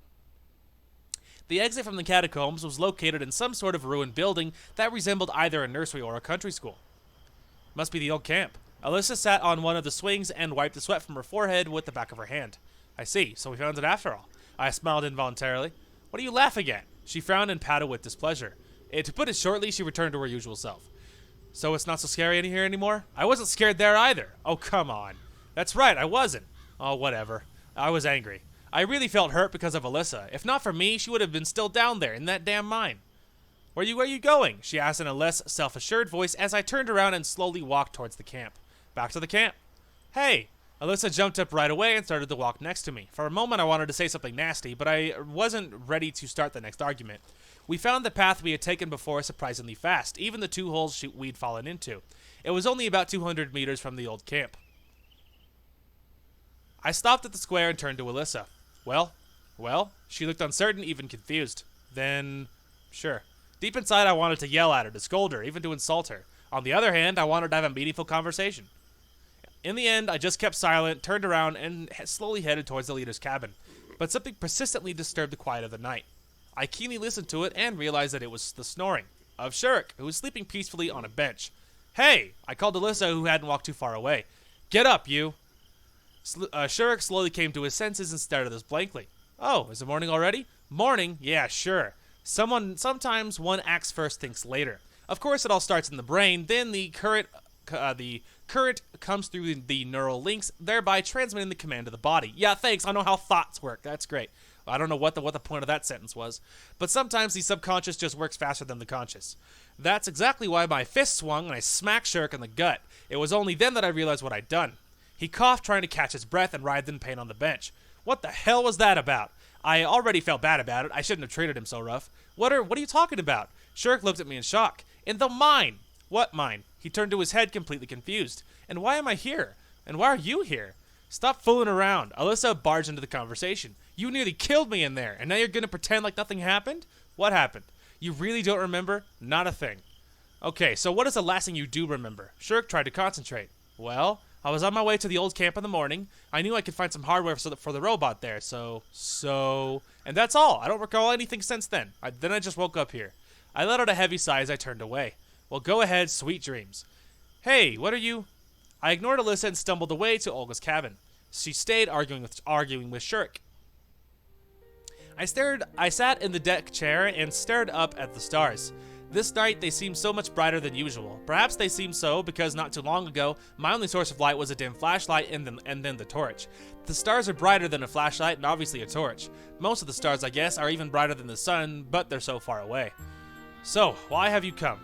The exit from the catacombs was located in some sort of ruined building that resembled either a nursery or a country school. Must be the old camp. Alisa sat on one of the swings and wiped the sweat from her forehead with the back of her hand. I see, so we found it after all. I smiled involuntarily. What are you laughing at? She frowned and pouted with displeasure. To put it shortly, she returned to her usual self. So it's not so scary in here anymore? I wasn't scared there either. Oh, come on. That's right, I wasn't. Oh, whatever. I was angry. I really felt hurt because of Alisa. If not for me, she would have been still down there in that damn mine. Where you going? She asked in a less self-assured voice as I turned around and slowly walked towards the camp. Back to the camp. Hey! Alisa jumped up right away and started to walk next to me. For a moment, I wanted to say something nasty, but I wasn't ready to start the next argument. We found the path we had taken before surprisingly fast, even the 2 holes we'd fallen into. It was only about 200 meters from the old camp. I stopped at the square and turned to Alisa. Well? She looked uncertain, even confused. Then, sure. Deep inside, I wanted to yell at her, to scold her, even to insult her. On the other hand, I wanted to have a meaningful conversation. In the end, I just kept silent, turned around, and slowly headed towards the leader's cabin. But something persistently disturbed the quiet of the night. I keenly listened to it and realized that it was the snoring of Shurik, who was sleeping peacefully on a bench. Hey! I called Alisa, who hadn't walked too far away. Get up, you! Shurik slowly came to his senses and stared at us blankly. Oh, is it morning already? Morning? Yeah, sure. Sometimes one acts first, thinks later. Of course, it all starts in the brain, then the current comes through the neural links, thereby transmitting the command to the body. Yeah, thanks, I know how thoughts work. That's great. I don't know what the point of that sentence was. But sometimes the subconscious just works faster than the conscious. That's exactly why my fist swung and I smacked Shurik in the gut. It was only then that I realized what I'd done. He coughed, trying to catch his breath, and writhed in pain on the bench. What the hell was that about? I already felt bad about it. I shouldn't have treated him so rough. What are you talking about? Shurik looked at me in shock. In the mine! What mine? He turned to his head, completely confused. And why am I here? And why are you here? Stop fooling around. Alisa barged into the conversation. You nearly killed me in there, and now you're gonna pretend like nothing happened? What happened? You really don't remember? Not a thing. Okay, so what is the last thing you do remember? Shurik tried to concentrate. Well, I was on my way to the old camp in the morning. I knew I could find some hardware for the robot there, and that's all. I don't recall anything since then. Then I just woke up here. I let out a heavy sigh as I turned away. Well, go ahead, sweet dreams. Hey, what are you? I ignored Alisa and stumbled away to Olga's cabin. She stayed arguing with Shurik. I sat in the deck chair and stared up at the stars. This night, they seemed so much brighter than usual. Perhaps they seemed so because not too long ago, my only source of light was a dim flashlight and then the torch. The stars are brighter than a flashlight and obviously a torch. Most of the stars, I guess, are even brighter than the sun, but they're so far away. So, why have you come?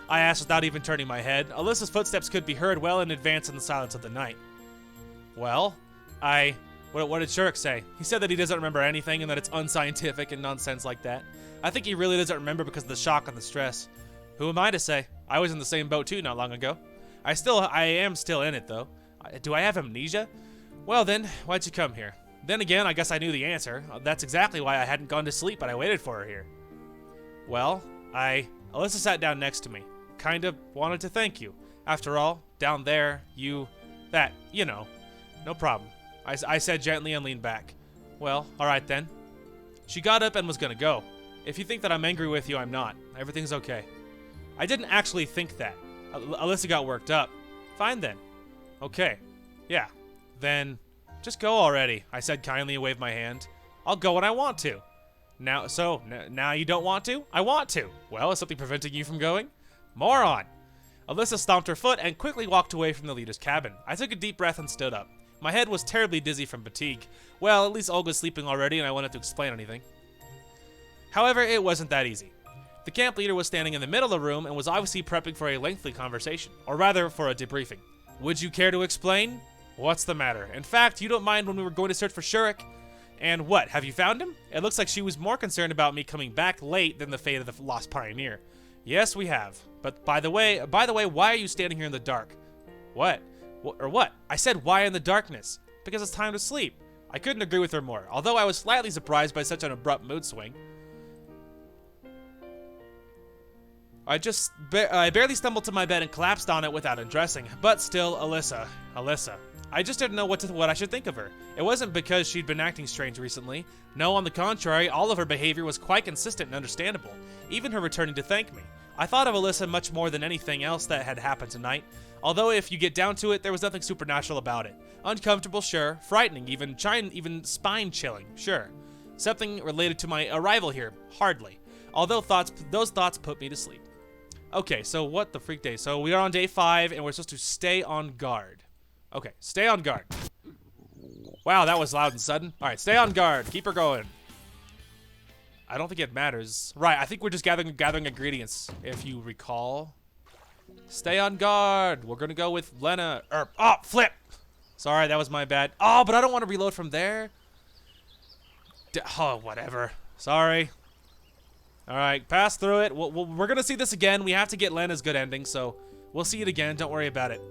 I asked without even turning my head. Alisa's footsteps could be heard well in advance in the silence of the night. Well, what did Shurk say? He said that he doesn't remember anything and that it's unscientific and nonsense like that. I think he really doesn't remember because of the shock and the stress. Who am I to say? I was in the same boat too not long ago. I am still in it though. Do I have amnesia? Well then, why'd you come here? Then again, I guess I knew the answer. That's exactly why I hadn't gone to sleep, but I waited for her here. Well, Alisa sat down next to me. Kind of wanted to thank you. After all, down there, you know. No problem. I said gently and leaned back. Well, alright then. She got up and was gonna go. If you think that I'm angry with you, I'm not. Everything's okay. I didn't actually think that. Alisa got worked up. Fine then. Okay. Yeah. Then, just go already, I said kindly and waved my hand. I'll go when I want to. Now you don't want to? I want to. Well, is something preventing you from going? Moron! Alisa stomped her foot and quickly walked away from the leader's cabin. I took a deep breath and stood up. My head was terribly dizzy from fatigue. Well, at least Olga's sleeping already and I wanted to explain anything. However, it wasn't that easy. The camp leader was standing in the middle of the room and was obviously prepping for a lengthy conversation, or rather, for a debriefing. Would you care to explain? What's the matter? In fact, you don't mind when we were going to search for Shurk? And what, have you found him? It looks like she was more concerned about me coming back late than the fate of the lost pioneer. Yes, we have. But by the way, why are you standing here in the dark? What? What? I said why in the darkness? Because it's time to sleep. I couldn't agree with her more, although I was slightly surprised by such an abrupt mood swing. I barely stumbled to my bed and collapsed on it without undressing. But still, Alisa. I just didn't know what I should think of her. It wasn't because she'd been acting strange recently. No, on the contrary, all of her behavior was quite consistent and understandable. Even her returning to thank me. I thought of Alisa much more than anything else that had happened tonight. Although if you get down to it, there was nothing supernatural about it. Uncomfortable, sure. Frightening, even spine-chilling, sure. Something related to my arrival here, hardly. Although those thoughts put me to sleep. Okay, so what the freak day? So we are on day 5, and we're supposed to stay on guard. Okay, stay on guard. Wow, that was loud and sudden. All right, stay on guard. Keep her going. I don't think it matters. Right, I think we're just gathering ingredients, if you recall. Stay on guard. We're gonna go with Lena. Oh, flip. Sorry, that was my bad. Oh, but I don't want to reload from there. Oh, whatever. Sorry. All right, pass through it. We're gonna see this again. We have to get Lena's good ending, so we'll see it again. Don't worry about it.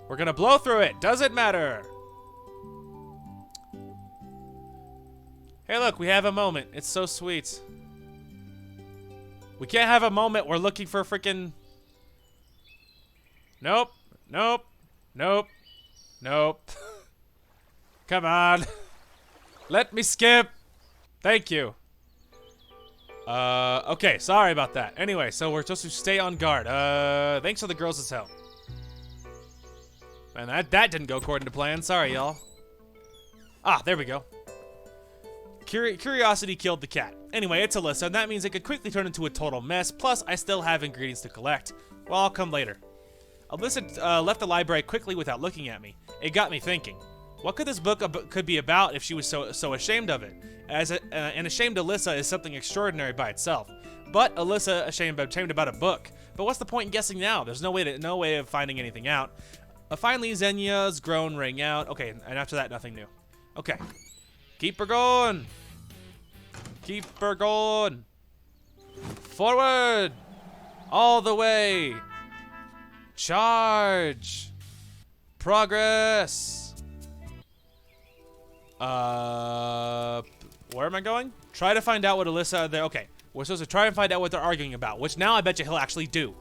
We're gonna blow through it. Doesn't matter. Hey, look, we have a moment. It's so sweet. We can't have a moment. We're looking for freaking. Nope. Nope. Nope. Nope. Come on. Let me skip. Thank you. Okay, sorry about that. Anyway, so we're supposed to stay on guard. Thanks for the girls' help. Man, that didn't go according to plan. Sorry, y'all. Ah, there we go. Curiosity killed the cat. Anyway, it's Alisa, and that means it could quickly turn into a total mess, plus I still have ingredients to collect. Well, I'll come later. Alisa left the library quickly without looking at me. It got me thinking. What could this book could be about if she was so ashamed of it? An ashamed Alisa is something extraordinary by itself. But Alisa ashamed about a book. But what's the point in guessing now? There's no way of finding anything out. Finally, Xenia's groan rang out. Okay, and after that, nothing new. Okay. Keep her going. Keep her going. Forward. All the way. Charge. Progress. Where am I going? Try to find out what Alisa... Okay, we're supposed to try and find out what they're arguing about, which now I bet you he'll actually do.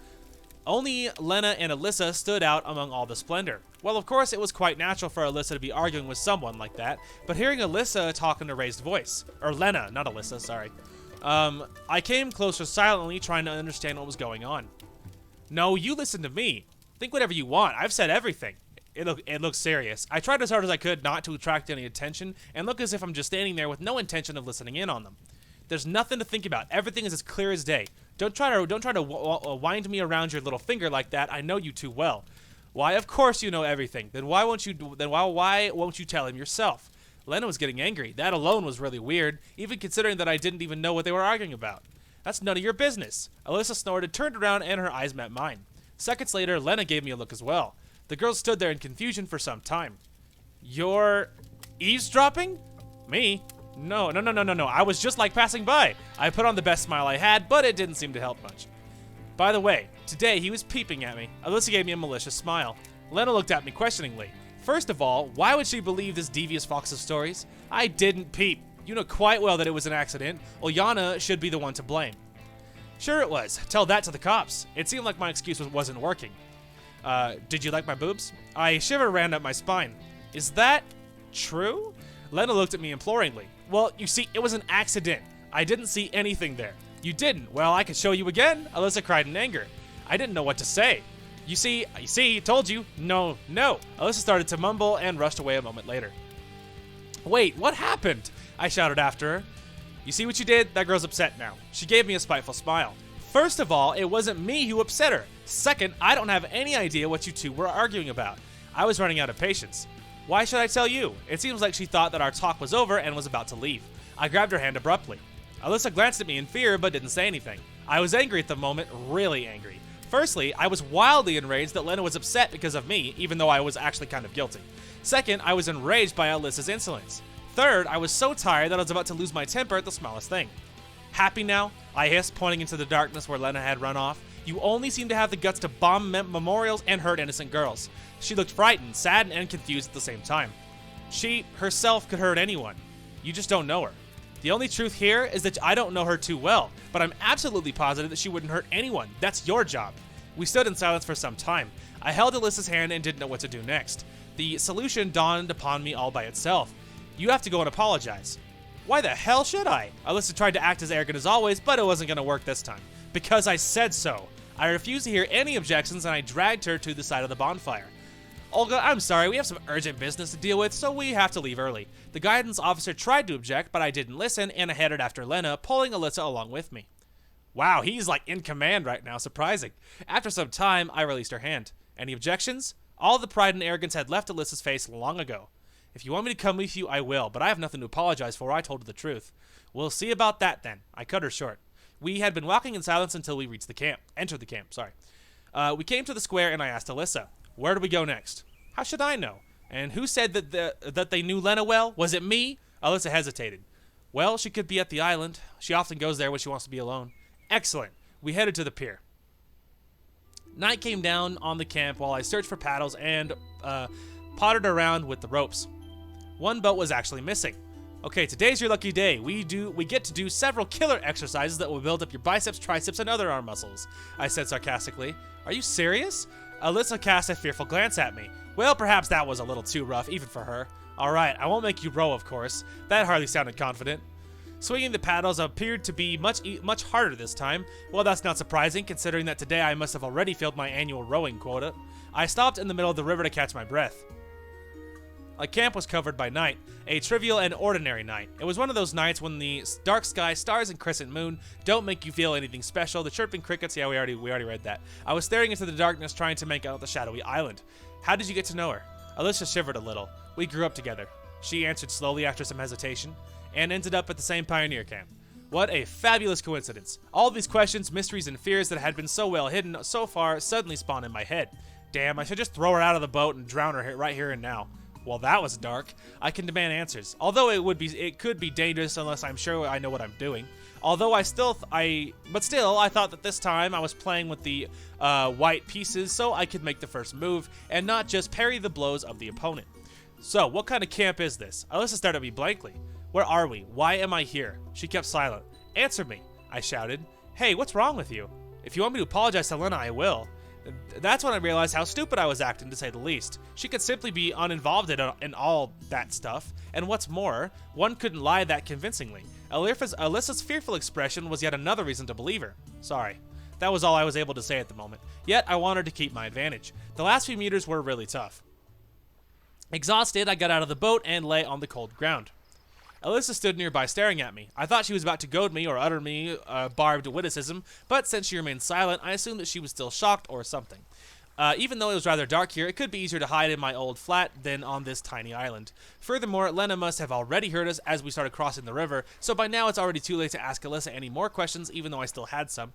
Only Lena and Alisa stood out among all the splendor. Well, of course, it was quite natural for Alisa to be arguing with someone like that, but hearing Alisa talk in a raised voice, or Lena, not Alisa, sorry, I came closer silently, trying to understand what was going on. No, you listen to me. Think whatever you want. I've said everything. It looked serious. I tried as hard as I could not to attract any attention and look as if I'm just standing there with no intention of listening in on them. There's nothing to think about. Everything is as clear as day. Don't try to wind me around your little finger like that. I know you too well. Why, of course you know everything. Then why won't you tell him yourself? Lena was getting angry. That alone was really weird, even considering that I didn't even know what they were arguing about. That's none of your business. Alisa snorted, turned around, and her eyes met mine. Seconds later, Lena gave me a look as well. The girl stood there in confusion for some time. You're eavesdropping? Me? No. I was just like passing by. I put on the best smile I had, but it didn't seem to help much. By the way, today he was peeping at me. Alisa gave me a malicious smile. Lena looked at me questioningly. First of all, why would she believe this devious fox of stories? I didn't peep. You know quite well that it was an accident. Olyana should be the one to blame. Sure it was. Tell that to the cops. It seemed like my excuse wasn't working. Did you like my boobs? A shiver ran up my spine. Is that true? Lena looked at me imploringly. Well, you see, it was an accident. I didn't see anything there. You didn't? Well, I can show you again. Alisa cried in anger. I didn't know what to say. You see, told you. No. Alisa started to mumble and rushed away a moment later. Wait, what happened? I shouted after her. You see what you did? That girl's upset now. She gave me a spiteful smile. First of all, it wasn't me who upset her. Second, I don't have any idea what you two were arguing about. I was running out of patience. Why should I tell you? It seems like she thought that our talk was over and was about to leave. I grabbed her hand abruptly. Alisa glanced at me in fear but didn't say anything. I was angry at the moment, really angry. Firstly, I was wildly enraged that Lena was upset because of me, even though I was actually kind of guilty. Second, I was enraged by Alisa's insolence. Third, I was so tired that I was about to lose my temper at the smallest thing. Happy now? I hissed, pointing into the darkness where Lena had run off. You only seem to have the guts to bomb memorials and hurt innocent girls. She looked frightened, sad, and confused at the same time. She, herself, could hurt anyone. You just don't know her. The only truth here is that I don't know her too well, but I'm absolutely positive that she wouldn't hurt anyone. That's your job. We stood in silence for some time. I held Alisa's hand and didn't know what to do next. The solution dawned upon me all by itself. You have to go and apologize. Why the hell should I? Alisa tried to act as arrogant as always, but it wasn't going to work this time. Because I said so. I refused to hear any objections and I dragged her to the side of the bonfire. Olga, I'm sorry, we have some urgent business to deal with, so we have to leave early. The guidance officer tried to object, but I didn't listen, and I headed after Lena, pulling Alisa along with me. Wow, he's like in command right now, surprising. After some time, I released her hand. Any objections? All the pride and arrogance had left Alisa's face long ago. If you want me to come with you, I will, but I have nothing to apologize for. I told her the truth. We'll see about that then. I cut her short. We had been walking in silence until we reached the camp. Entered the camp, sorry. We came to the square and I asked Alisa, where do we go next? How should I know? And who said that they knew Lena well? Was it me? Alisa hesitated. Well, she could be at the island. She often goes there when she wants to be alone. Excellent. We headed to the pier. Night came down on the camp while I searched for paddles and pottered around with the ropes. One boat was actually missing. Okay, today's your lucky day. We get to do several killer exercises that will build up your biceps, triceps, and other arm muscles, I said sarcastically. Are you serious? Alisa cast a fearful glance at me. Well, perhaps that was a little too rough, even for her. Alright, I won't make you row, of course. That hardly sounded confident. Swinging the paddles appeared to be much harder this time. Well, that's not surprising, considering that today I must have already filled my annual rowing quota. I stopped in the middle of the river to catch my breath. Our camp was covered by night, a trivial and ordinary night. It was one of those nights when the dark sky, stars, and crescent moon don't make you feel anything special. The chirping crickets, yeah, we already read that. I was staring into the darkness trying to make out the shadowy island. How did you get to know her? Alisa shivered a little. We grew up together. She answered slowly after some hesitation, and ended up at the same pioneer camp. What a fabulous coincidence. All these questions, mysteries, and fears that had been so well hidden so far suddenly spawned in my head. Damn, I should just throw her out of the boat and drown her right here and now. Well, that was dark. I can demand answers. Although it could be dangerous unless I'm sure I know what I'm doing. Although but still, I thought that this time I was playing with the white pieces so I could make the first move and not just parry the blows of the opponent. So, what kind of camp is this? Alisa stared at me blankly. Where are we? Why am I here? She kept silent. Answer me, I shouted. Hey, what's wrong with you? If you want me to apologize to Lena, I will. That's when I realized how stupid I was acting, to say the least. She could simply be uninvolved in all that stuff, and what's more, one couldn't lie that convincingly. Alisa's fearful expression was yet another reason to believe her. Sorry. That was all I was able to say at the moment. Yet, I wanted to keep my advantage. The last few meters were really tough. Exhausted, I got out of the boat and lay on the cold ground. Alisa stood nearby staring at me. I thought she was about to goad me or utter me a barbed witticism, but since she remained silent, I assumed that she was still shocked or something. Even though it was rather dark here, it could be easier to hide in my old flat than on this tiny island. Furthermore, Lena must have already heard us as we started crossing the river, so by now it's already too late to ask Alisa any more questions, even though I still had some.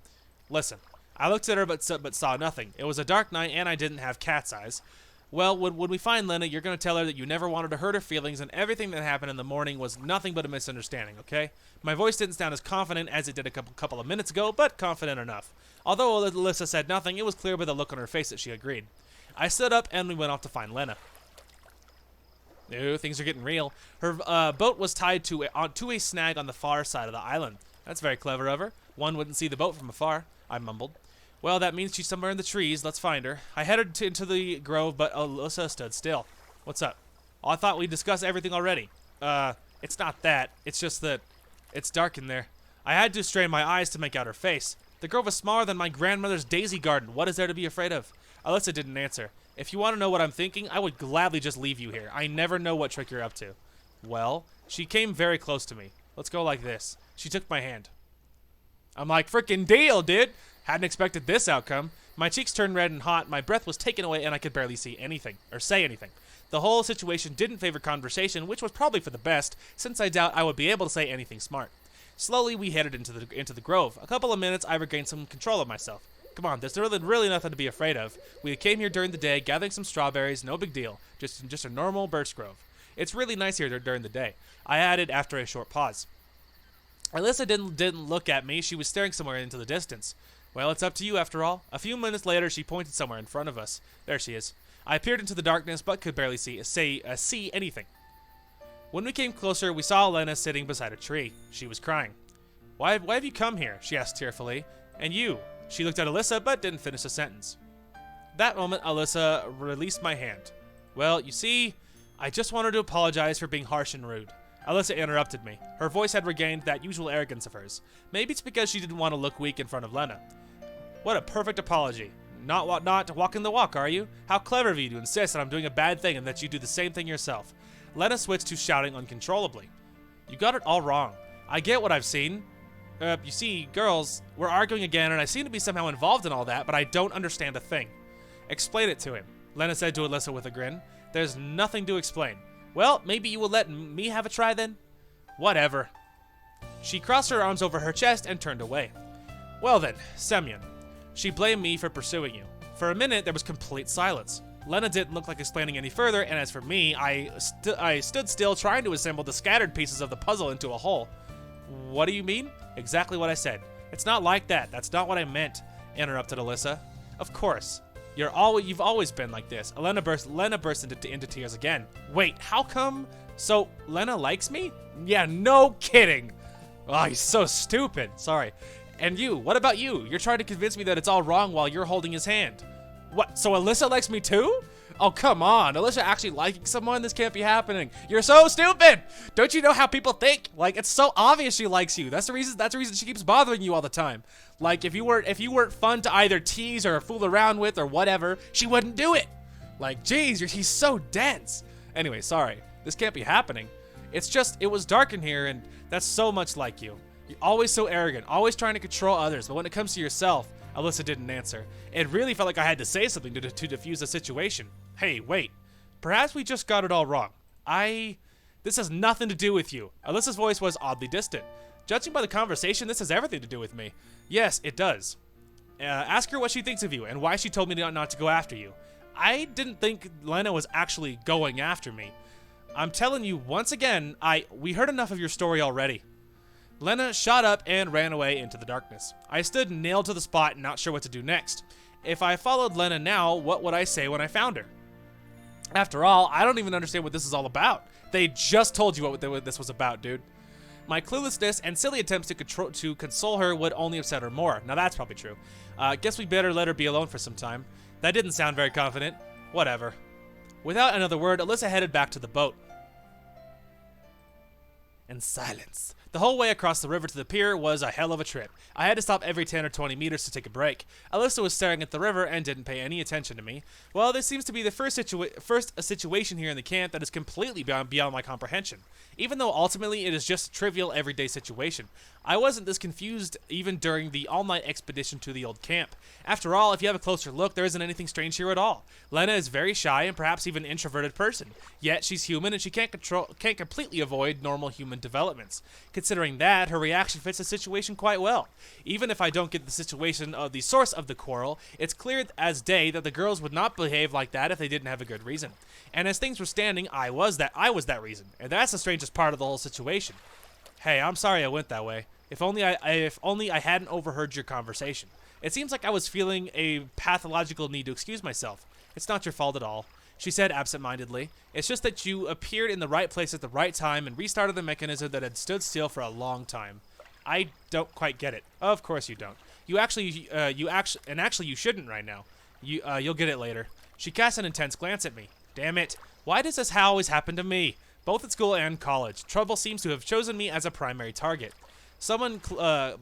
Listen, I looked at her but saw nothing. It was a dark night and I didn't have cat's eyes. Well, when we find Lena, you're going to tell her that you never wanted to hurt her feelings and everything that happened in the morning was nothing but a misunderstanding, okay? My voice didn't sound as confident as it did a couple of minutes ago, but confident enough. Although Alisa said nothing, it was clear by the look on her face that she agreed. I stood up and we went off to find Lena. Ooh, things are getting real. Her boat was tied to a snag on the far side of the island. That's very clever of her. One wouldn't see the boat from afar, I mumbled. Well, that means she's somewhere in the trees. Let's find her. I headed into the grove, but Alisa stood still. What's up? Oh, I thought we discussed everything already. It's not that. It's just that it's dark in there. I had to strain my eyes to make out her face. The grove is smaller than my grandmother's daisy garden. What is there to be afraid of? Alisa didn't answer. If you want to know what I'm thinking, I would gladly just leave you here. I never know what trick you're up to. Well, she came very close to me. Let's go like this. She took my hand. I'm like, frickin' deal, dude. Hadn't expected this outcome. My cheeks turned red and hot, my breath was taken away, and I could barely see anything, or say anything. The whole situation didn't favor conversation, which was probably for the best, since I doubt I would be able to say anything smart. Slowly, we headed into the grove. A couple of minutes, I regained some control of myself. Come on, there's really nothing to be afraid of. We came here during the day, gathering some strawberries, no big deal. Just a normal birch grove. It's really nice here during the day, I added after a short pause. Alisa didn't look at me, she was staring somewhere into the distance. Well, it's up to you after all. A few minutes later, she pointed somewhere in front of us. There she is. I peered into the darkness, but could barely see anything. When we came closer, we saw Lena sitting beside a tree. She was crying. Why have you come here? She asked tearfully. And you? She looked at Alisa, but didn't finish the sentence. That moment, Alisa released my hand. Well, you see, I just wanted to apologize for being harsh and rude. Alisa interrupted me. Her voice had regained that usual arrogance of hers. Maybe it's because she didn't want to look weak in front of Lena. What a perfect apology. Not walking the walk, are you? How clever of you to insist that I'm doing a bad thing and that you do the same thing yourself. Lena switched to shouting uncontrollably. You got it all wrong. I get what I've seen. You see, girls, we're arguing again and I seem to be somehow involved in all that, but I don't understand a thing. Explain it to him, Lena said to Alisa with a grin. There's nothing to explain. Well, maybe you will let me have a try then? Whatever. She crossed her arms over her chest and turned away. Well then, Semyon. She blamed me for pursuing you. For a minute, there was complete silence. Lena didn't look like explaining any further, and as for me, I stood still trying to assemble the scattered pieces of the puzzle into a whole. What do you mean? Exactly what I said. It's not like that. That's not what I meant, interrupted Alisa. Of course. You've always been like this. Lena burst into tears again. Wait, how come? So, Lena likes me? Yeah, no kidding. Oh, he's so stupid. Sorry. And you, what about you? You're trying to convince me that it's all wrong while you're holding his hand. What, so Alisa likes me too? Oh, come on. Alisa actually liking someone? This can't be happening. You're so stupid. Don't you know how people think? Like, it's so obvious she likes you. That's the reason she keeps bothering you all the time. Like, if you weren't fun to either tease or fool around with or whatever, she wouldn't do it. Like, geez, he's so dense. Anyway, sorry. This can't be happening. It's just, it was dark in here, and that's so much like you. You're always so arrogant, always trying to control others, but when it comes to yourself, Alisa didn't answer. It really felt like I had to say something to defuse the situation. Hey, wait. Perhaps we just got it all wrong. This has nothing to do with you. Alisa's voice was oddly distant. Judging by the conversation, this has everything to do with me. Yes, it does. Ask her what she thinks of you and why she told me not to go after you. I didn't think Lena was actually going after me. I'm telling you once again, we heard enough of your story already. Lena shot up and ran away into the darkness. I stood nailed to the spot, not sure what to do next. If I followed Lena now, what would I say when I found her? After all, I don't even understand what this is all about. They just told you what this was about, dude. My cluelessness and silly attempts to console her would only upset her more. Now that's probably true. Guess we better let her be alone for some time. That didn't sound very confident. Whatever. Without another word, Alisa headed back to the boat. and silence. The whole way across the river to the pier was a hell of a trip. I had to stop every 10 or 20 meters to take a break. Alisa was staring at the river and didn't pay any attention to me. Well, this seems to be the first situation here in the camp that is completely beyond my comprehension. Even though ultimately it is just a trivial everyday situation. I wasn't this confused even during the all-night expedition to the old camp. After all, if you have a closer look, there isn't anything strange here at all. Lena is very shy and perhaps even an introverted person. Yet she's human and she can't completely avoid normal human developments. Considering that, her reaction fits the situation quite well. Even if I don't get the situation of the source of the quarrel, it's clear as day that the girls would not behave like that if they didn't have a good reason. And as things were standing, I was that reason. And that's the strangest part of the whole situation. Hey, I'm sorry I went that way. If only I hadn't overheard your conversation. It seems like I was feeling a pathological need to excuse myself. It's not your fault at all, she said absent-mindedly. It's just that you appeared in the right place at the right time and restarted the mechanism that had stood still for a long time. I don't quite get it. Of course you don't. You actually you shouldn't right now. You'll get it later. She cast an intense glance at me. Damn it. Why does this always happen to me? Both at school and college, trouble seems to have chosen me as a primary target. Someone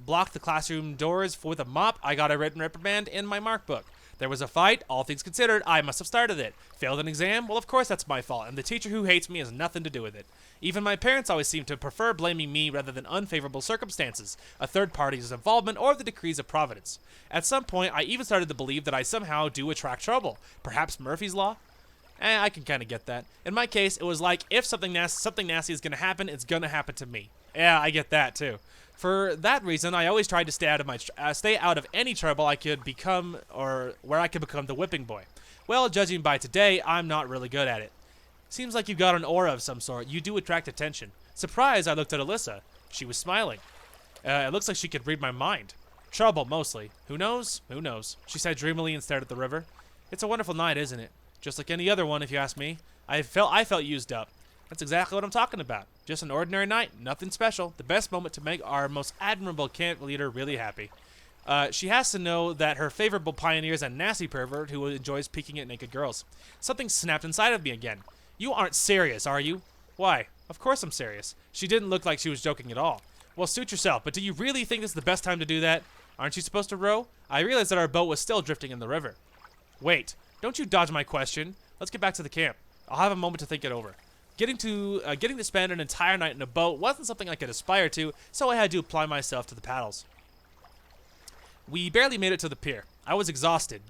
blocked the classroom doors with a mop. I got a written reprimand in my mark book. There was a fight. All things considered, I must have started it. Failed an exam? Well, of course that's my fault, and the teacher who hates me has nothing to do with it. Even my parents always seem to prefer blaming me rather than unfavorable circumstances, a third party's involvement, or the decrees of Providence. At some point, I even started to believe that I somehow do attract trouble. Perhaps Murphy's Law? I can kind of get that. In my case, it was like, if something nasty is going to happen, it's going to happen to me. Yeah, I get that, too. For that reason, I always tried to stay out of any trouble I could become, or where I could become the whipping boy. Well, judging by today, I'm not really good at it. Seems like you've got an aura of some sort. You do attract attention. Surprised, I looked at Alisa. She was smiling. It looks like she could read my mind. Trouble, mostly. Who knows? Who knows? She said dreamily and stared at the river. It's a wonderful night, isn't it? Just like any other one, if you ask me. I felt used up. That's exactly what I'm talking about. Just an ordinary night, nothing special. The best moment to make our most admirable camp leader really happy. She has to know that her favorable pioneer is a nasty pervert who enjoys peeking at naked girls. Something snapped inside of me again. You aren't serious, are you? Why? Of course I'm serious. She didn't look like she was joking at all. Well, suit yourself, but do you really think this is the best time to do that? Aren't you supposed to row? I realized that our boat was still drifting in the river. Wait, don't you dodge my question. Let's get back to the camp. I'll have a moment to think it over. Getting to spend an entire night in a boat wasn't something I could aspire to, so I had to apply myself to the paddles. We barely made it to the pier. I was exhausted,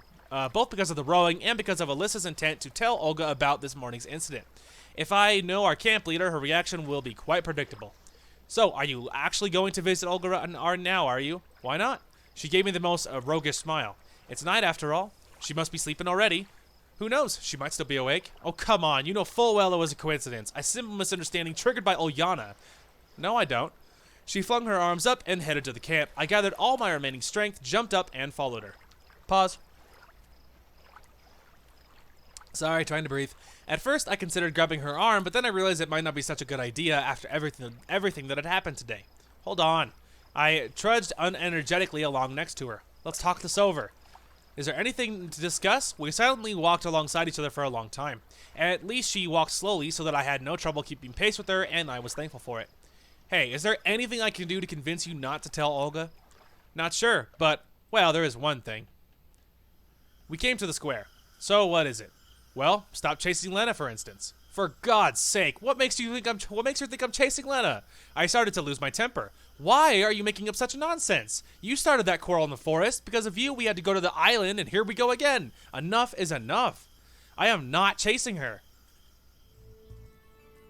both because of the rowing and because of Alisa's intent to tell Olga about this morning's incident. If I know our camp leader, her reaction will be quite predictable. So, are you actually going to visit Olga now, are you? Why not? She gave me the most roguish smile. It's night after all. She must be sleeping already. Who knows? She might still be awake. Oh, come on. You know full well it was a coincidence. A simple misunderstanding triggered by Olyana. No, I don't. She flung her arms up and headed to the camp. I gathered all my remaining strength, jumped up, and followed her. Pause. Sorry, trying to breathe. At first, I considered grabbing her arm, but then I realized it might not be such a good idea after everything that had happened today. Hold on. I trudged unenergetically along next to her. Let's talk this over. Is there anything to discuss? We silently walked alongside each other for a long time. At least she walked slowly so that I had no trouble keeping pace with her, and I was thankful for it. Hey, is there anything I can do to convince you not to tell Olga? Not sure, but, well, there is one thing. We came to the square. So what is it? Well, stop chasing Lena, for instance. For God's sake, what makes her think I'm chasing Lena? I started to lose my temper. Why are you making up such nonsense? You started that quarrel in the forest. Because of you, we had to go to the island, and here we go again. Enough is enough. I am not chasing her.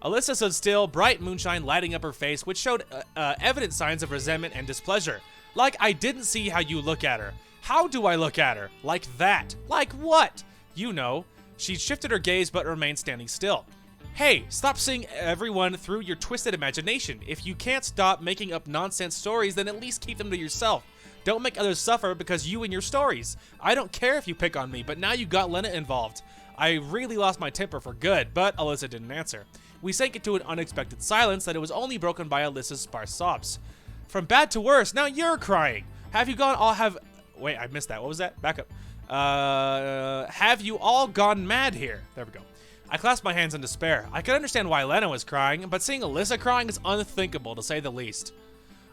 Alisa stood still, bright moonshine lighting up her face, which showed evident signs of resentment and displeasure. Like I didn't see how you look at her. How do I look at her? Like that. Like what? You know. She shifted her gaze but remained standing still. Hey, stop seeing everyone through your twisted imagination. If you can't stop making up nonsense stories, then at least keep them to yourself. Don't make others suffer because you and your stories. I don't care if you pick on me, but now you got Lena involved. I really lost my temper for good, but Alisa didn't answer. We sank into an unexpected silence that it was only broken by Alisa's sparse sobs. From bad to worse, now you're crying. Have you gone all Wait, I missed that. What was that? Back up. Have you all gone mad here? There we go. I clasped my hands in despair. I could understand why Lena was crying, but seeing Alisa crying is unthinkable, to say the least.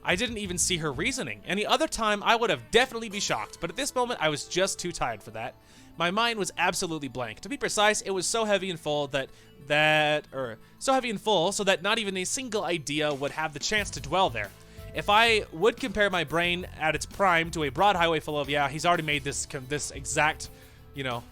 I didn't even see her reasoning. Any other time, I would have definitely been shocked, but at this moment, I was just too tired for that. My mind was absolutely blank. To be precise, it was so heavy and full so that not even a single idea would have the chance to dwell there. If I would compare my brain at its prime to a broad highway full of, yeah, he's already made this exact,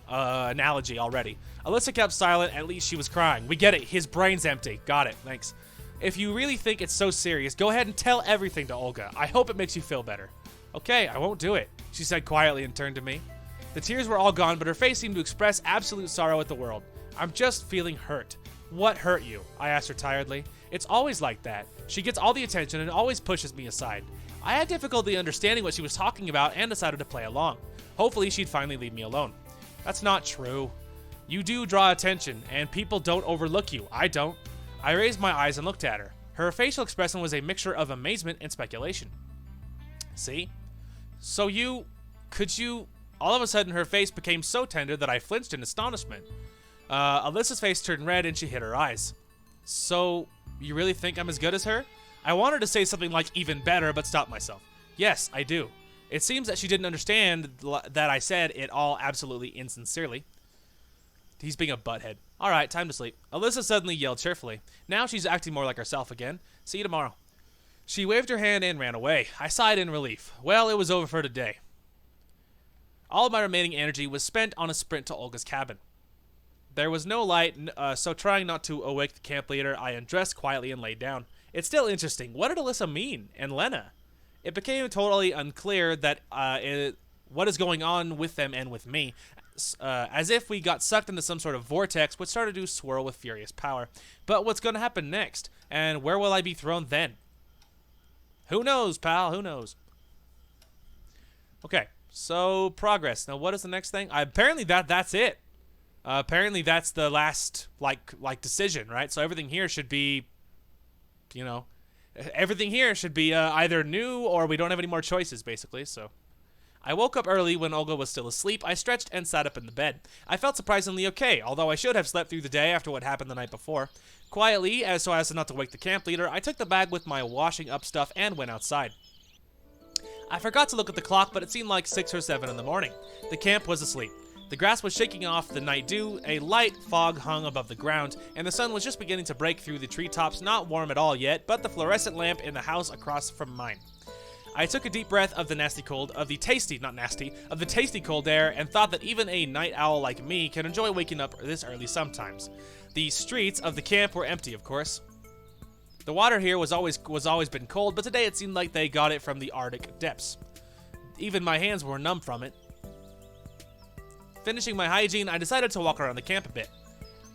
analogy already. Alisa kept silent. At least she was crying. We get it. His brain's empty. Got it. Thanks. If you really think it's so serious, go ahead and tell everything to Olga. I hope it makes you feel better. Okay, I won't do it, she said quietly and turned to me. The tears were all gone, but her face seemed to express absolute sorrow at the world. I'm just feeling hurt. What hurt you? I asked her tiredly. It's always like that. She gets all the attention and always pushes me aside. I had difficulty understanding what she was talking about and decided to play along. Hopefully she'd finally leave me alone. That's not true. You do draw attention, and people don't overlook you. I don't. I raised my eyes and looked at her. Her facial expression was a mixture of amazement and speculation. See? So could you... All of a sudden, her face became so tender that I flinched in astonishment. Alisa's face turned red and she hid her eyes. So, you really think I'm as good as her? I wanted to say something like even better, but stopped myself. Yes, I do. It seems that she didn't understand that I said it all absolutely insincerely. He's being a butthead. Alright, time to sleep. Alisa suddenly yelled cheerfully. Now she's acting more like herself again. See you tomorrow. She waved her hand and ran away. I sighed in relief. Well, it was over for today. All of my remaining energy was spent on a sprint to Olga's cabin. There was no light, so trying not to awake the camp leader, I undressed quietly and laid down. It's still interesting. What did Alisa mean? And Lena? It became totally unclear that what is going on with them and with me, as if we got sucked into some sort of vortex which started to swirl with furious power. But what's going to happen next? And where will I be thrown then? Who knows, pal? Who knows? Okay, so progress. Now, what is the next thing? Apparently that's it. Apparently that's the last like decision, right? So everything here should be, everything here should be either new or we don't have any more choices, basically. So I woke up early when Olga was still asleep. I stretched and sat up in the bed. I felt surprisingly okay, although I should have slept through the day after what happened the night before. Quietly, so as not to wake the camp leader, I took the bag with my washing up stuff and went outside. I forgot to look at the clock, but it seemed like 6 or 7 in the morning. The camp was asleep. The grass was shaking off the night dew, a light fog hung above the ground, and the sun was just beginning to break through the treetops, not warm at all yet, but the fluorescent lamp in the house across from mine. I took a deep breath of the tasty cold air, and thought that even a night owl like me can enjoy waking up this early sometimes. The streets of the camp were empty, of course. The water here was always been cold, but today it seemed like they got it from the Arctic depths. Even my hands were numb from it. Finishing my hygiene, I decided to walk around the camp a bit.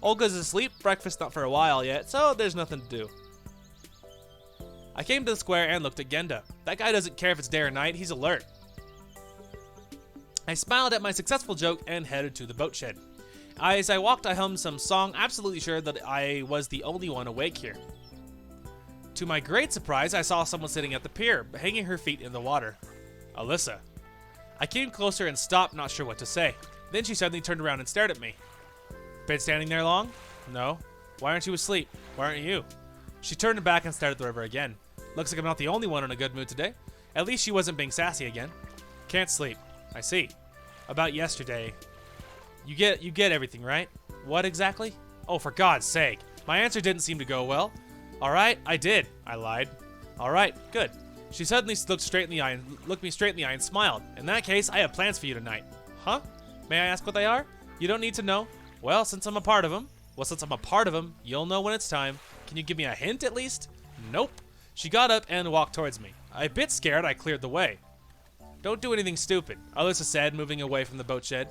Olga's asleep, breakfast not for a while yet, so there's nothing to do. I came to the square and looked at Genda. That guy doesn't care if it's day or night, he's alert. I smiled at my successful joke and headed to the boat shed. As I walked, I hummed some song, absolutely sure that I was the only one awake here. To my great surprise, I saw someone sitting at the pier, hanging her feet in the water. Alisa. I came closer and stopped, not sure what to say. Then she suddenly turned around and stared at me. Been standing there long? No. Why aren't you asleep? Why aren't you? She turned back and stared at the river again. Looks like I'm not the only one in a good mood today. At least she wasn't being sassy again. Can't sleep. I see. About yesterday. You get everything, right? What exactly? Oh, for God's sake. My answer didn't seem to go well. Alright, I did. I lied. Alright, good. She suddenly looked me straight in the eye and smiled. In that case, I have plans for you tonight. Huh? May I ask what they are? You don't need to know. Well, since I'm a part of them, you'll know when it's time. Can you give me a hint at least? Nope. She got up and walked towards me. A bit scared, I cleared the way. Don't do anything stupid, Alisa said, moving away from the boat shed.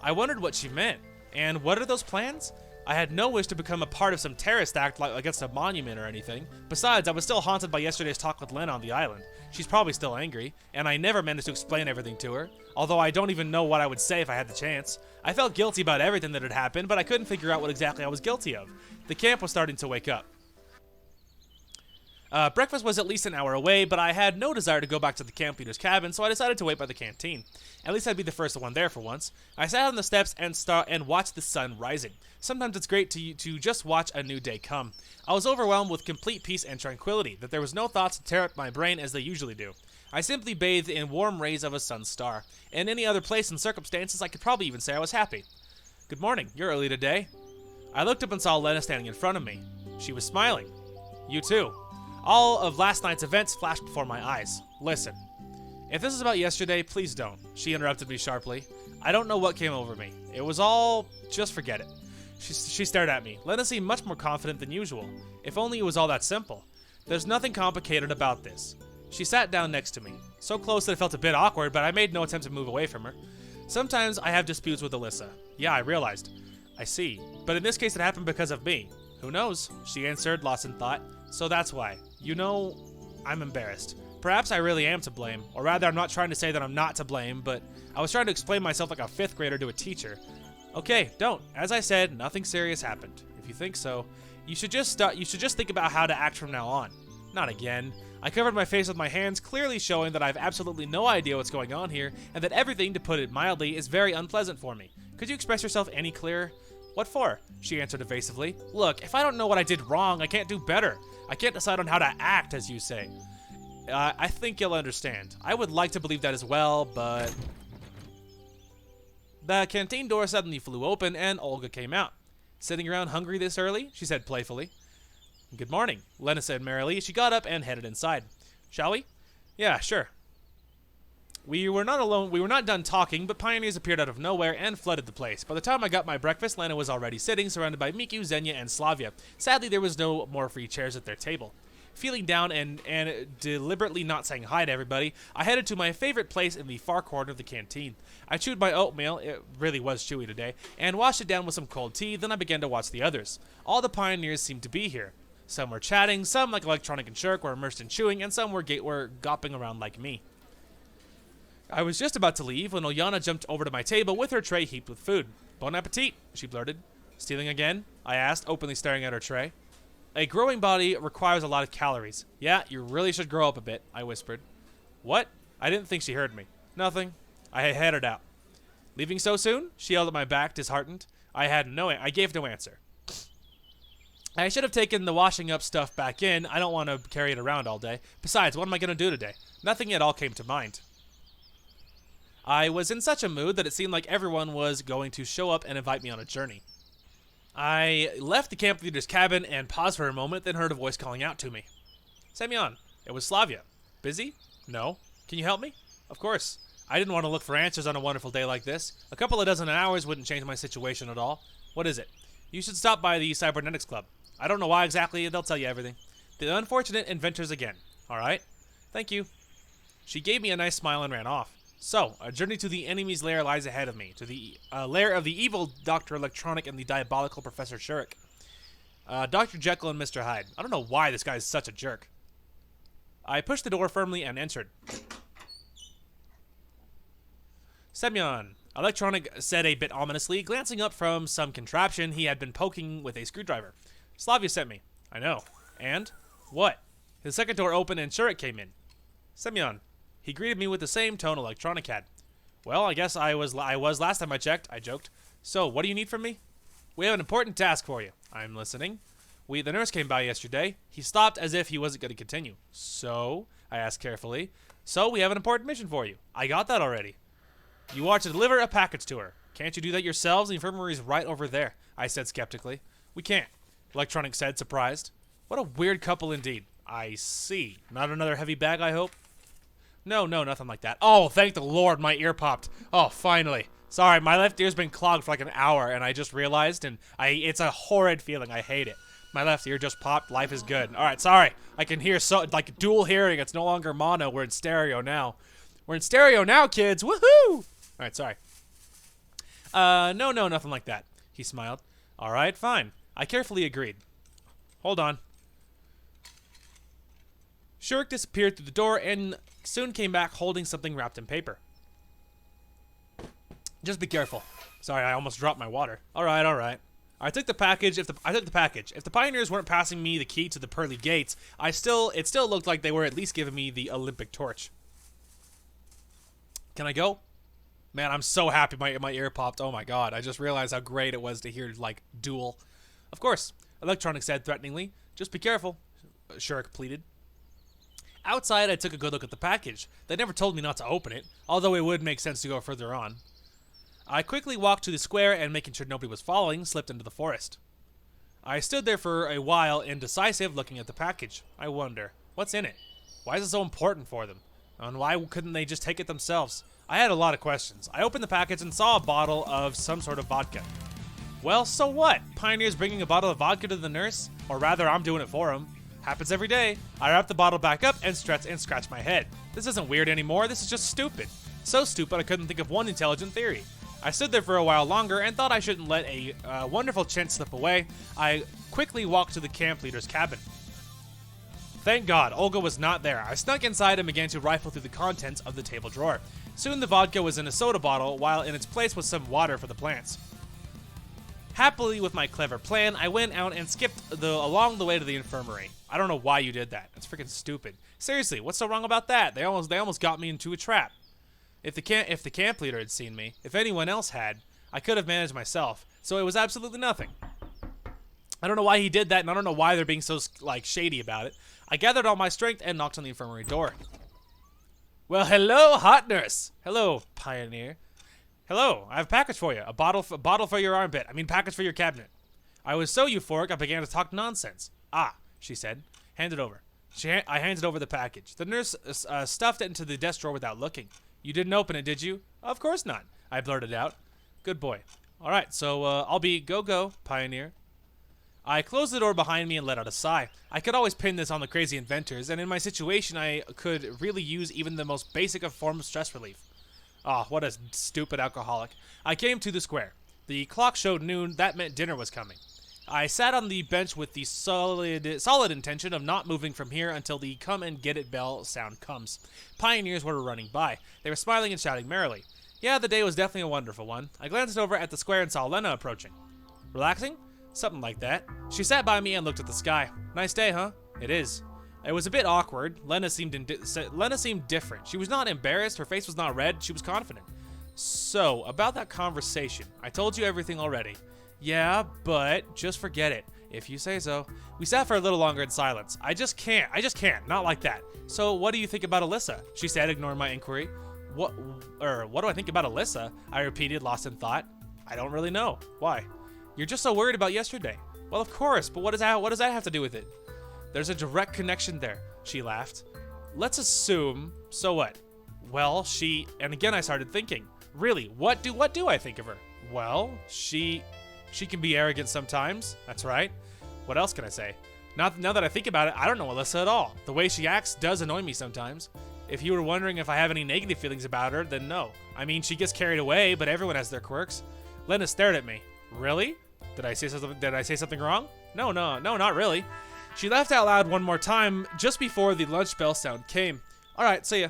I wondered what she meant. And what are those plans? I had no wish to become a part of some terrorist act like against a monument or anything. Besides, I was still haunted by yesterday's talk with Lena on the island. She's probably still angry, and I never managed to explain everything to her. Although I don't even know what I would say if I had the chance. I felt guilty about everything that had happened, but I couldn't figure out what exactly I was guilty of. The camp was starting to wake up. Breakfast was at least an hour away, but I had no desire to go back to the camp leader's cabin, so I decided to wait by the canteen. At least I'd be the first one there for once. I sat on the steps and watched the sun rising. Sometimes it's great to just watch a new day come. I was overwhelmed with complete peace and tranquility, that there was no thoughts to tear up my brain as they usually do. I simply bathed in warm rays of a sun star. In any other place and circumstances, I could probably even say I was happy. Good morning, you're early today. I looked up and saw Lena standing in front of me. She was smiling. You too. All of last night's events flashed before my eyes. Listen. If this is about yesterday, please don't. She interrupted me sharply. I don't know what came over me. It was all... just forget it. She stared at me. Lena seemed much more confident than usual. If only it was all that simple. There's nothing complicated about this. She sat down next to me. So close that it felt a bit awkward, but I made no attempt to move away from her. Sometimes I have disputes with Alisa. Yeah, I realized. I see. But in this case it happened because of me. Who knows? She answered, lost in thought. So that's why. You know, I'm embarrassed. Perhaps I really am to blame. Or rather, I'm not trying to say that I'm not to blame, but I was trying to explain myself like a 5th grader to a teacher. Okay, don't. As I said, nothing serious happened. If you think so, you should just think about how to act from now on. Not again. I covered my face with my hands, clearly showing that I have absolutely no idea what's going on here, and that everything, to put it mildly, is very unpleasant for me. Could you express yourself any clearer? What for? She answered evasively. Look, if I don't know what I did wrong, I can't do better. I can't decide on how to act, as you say. I think you'll understand. I would like to believe that as well, but... The canteen door suddenly flew open, and Olga came out. Sitting around hungry this early? She said playfully. Good morning, Lena said merrily. She got up and headed inside. Shall we? Yeah, sure. We were not alone. We were not done talking, but pioneers appeared out of nowhere and flooded the place. By the time I got my breakfast, Lena was already sitting, surrounded by Miku, Xenia, and Slavia. Sadly, there was no more free chairs at their table. Feeling down and deliberately not saying hi to everybody, I headed to my favorite place in the far corner of the canteen. I chewed my oatmeal, it really was chewy today, and washed it down with some cold tea, then I began to watch the others. All the pioneers seemed to be here. Some were chatting, some like Electronic and Shirk were immersed in chewing, and some were gopping around like me. I was just about to leave when Olyana jumped over to my table with her tray heaped with food. Bon appetit, she blurted. Stealing again? I asked, openly staring at her tray. A growing body requires a lot of calories. Yeah, you really should grow up a bit, I whispered. What? I didn't think she heard me. Nothing. I headed out. Leaving so soon? She held at my back, disheartened. I gave no answer. I should have taken the washing up stuff back in. I don't want to carry it around all day. Besides, what am I going to do today? Nothing at all came to mind. I was in such a mood that it seemed like everyone was going to show up and invite me on a journey. I left the camp leader's cabin and paused for a moment, then heard a voice calling out to me. Semyon, it was Slavia. Busy? No. Can you help me? Of course. I didn't want to look for answers on a wonderful day like this. A couple of dozen hours wouldn't change my situation at all. What is it? You should stop by the Cybernetics Club. I don't know why exactly, they'll tell you everything. The unfortunate inventors again. Alright? Thank you. She gave me a nice smile and ran off. So, a journey to the enemy's lair lies ahead of me, to the lair of the evil Dr. Electronic and the diabolical Professor Shirk. Dr. Jekyll and Mr. Hyde. I don't know why this guy is such a jerk. I pushed the door firmly and entered. Semyon, Electronic said a bit ominously, glancing up from some contraption he had been poking with a screwdriver. Slavia sent me. I know. And? What? His second door opened and Shirk came in. Semyon. He greeted me with the same tone Electronic had. Well, I guess I was last time I checked, I joked. So, what do you need from me? We have an important task for you. I'm listening. The nurse came by yesterday. He stopped as if he wasn't going to continue. So, I asked carefully. So, we have an important mission for you. I got that already. You are to deliver a package to her. Can't you do that yourselves? The infirmary's right over there, I said skeptically. We can't, Electronic said, surprised. What a weird couple indeed. I see. Not another heavy bag, I hope? No, nothing like that. Oh, thank the Lord, my ear popped. Oh, finally. Sorry, my left ear's been clogged for like an hour, and I just realized, and it's a horrid feeling. I hate it. My left ear just popped. Life is good. All right, sorry. I can hear like dual hearing. It's no longer mono. We're in stereo now. We're in stereo now, kids. Woohoo! All right, sorry. No, nothing like that. He smiled. All right, fine. I carefully agreed. Hold on. Shirk disappeared through the door and soon came back holding something wrapped in paper. Just be careful. Sorry, I almost dropped my water. All right. I took the package. If the pioneers weren't passing me the key to the pearly gates, it still looked like they were at least giving me the Olympic torch. Can I go? Man, I'm so happy my ear popped. Oh my god, I just realized how great it was to hear, like, duel. Of course, Electronic said threateningly. Just be careful, Shurk pleaded. Outside, I took a good look at the package. They never told me not to open it, although it would make sense to go further on. I quickly walked to the square and, making sure nobody was following, slipped into the forest. I stood there for a while, indecisive, looking at the package. I wonder, what's in it? Why is it so important for them? And why couldn't they just take it themselves? I had a lot of questions. I opened the package and saw a bottle of some sort of vodka. Well, so what? Pioneer's bringing a bottle of vodka to the nurse? Or rather, I'm doing it for him. Happens every day. I wrap the bottle back up and scratch my head. This isn't weird anymore, this is just stupid. So stupid I couldn't think of one intelligent theory. I stood there for a while longer and thought I shouldn't let a wonderful chance slip away. I quickly walked to the camp leader's cabin. Thank God, Olga was not there. I snuck inside and began to rifle through the contents of the table drawer. Soon the vodka was in a soda bottle, while in its place was some water for the plants. Happily, with my clever plan, I went out and skipped along the way to the infirmary. I don't know why you did that. That's freaking stupid. Seriously, what's so wrong about that? They almost got me into a trap. If the camp leader had seen me, if anyone else had, I could have managed myself. So it was absolutely nothing. I don't know why he did that, and I don't know why they're being so, like, shady about it. I gathered all my strength and knocked on the infirmary door. Well, hello, hot nurse. Hello, pioneer. Hello, I have a package for you. A bottle for your armpit. Package for your cabinet. I was so euphoric I began to talk nonsense. Ah, she said. Hand it over. I handed over the package. The nurse stuffed it into the desk drawer without looking. You didn't open it, did you? Of course not, I blurted out. Good boy. All right, so I'll be go, pioneer. I closed the door behind me and let out a sigh. I could always pin this on the crazy inventors, and in my situation I could really use even the most basic of form of stress relief. Ah, what a stupid alcoholic. I came to the square. The clock showed noon. That meant dinner was coming. I sat on the bench with the solid intention of not moving from here until the come and get it bell sound comes. Pioneers were running by. They were smiling and shouting merrily. Yeah, the day was definitely a wonderful one. I glanced over at the square and saw Lena approaching. Relaxing? Something like that. She sat by me and looked at the sky. Nice day, huh? It is. It was a bit awkward. Lena seemed different. She was not embarrassed. Her face was not red. She was confident. So, about that conversation. I told you everything already. Yeah, but just forget it. If you say so. We sat for a little longer in silence. I just can't. Not like that. So, what do you think about Alisa? She said, ignoring my inquiry. What do I think about Alisa? I repeated, lost in thought. I don't really know. Why? You're just so worried about yesterday. Well, of course, but what does that have to do with it? There's a direct connection there, she laughed. Let's assume, so what? Well, and again I started thinking. Really, what do I think of her? Well, she can be arrogant sometimes, that's right. What else can I say? Now that I think about it, I don't know Alisa at all. The way she acts does annoy me sometimes. If you were wondering if I have any negative feelings about her, then no. She gets carried away, but everyone has their quirks. Lena stared at me. Really? Did I say something wrong? No, not really. She laughed out loud one more time just before the lunch bell sound came. All right, see ya.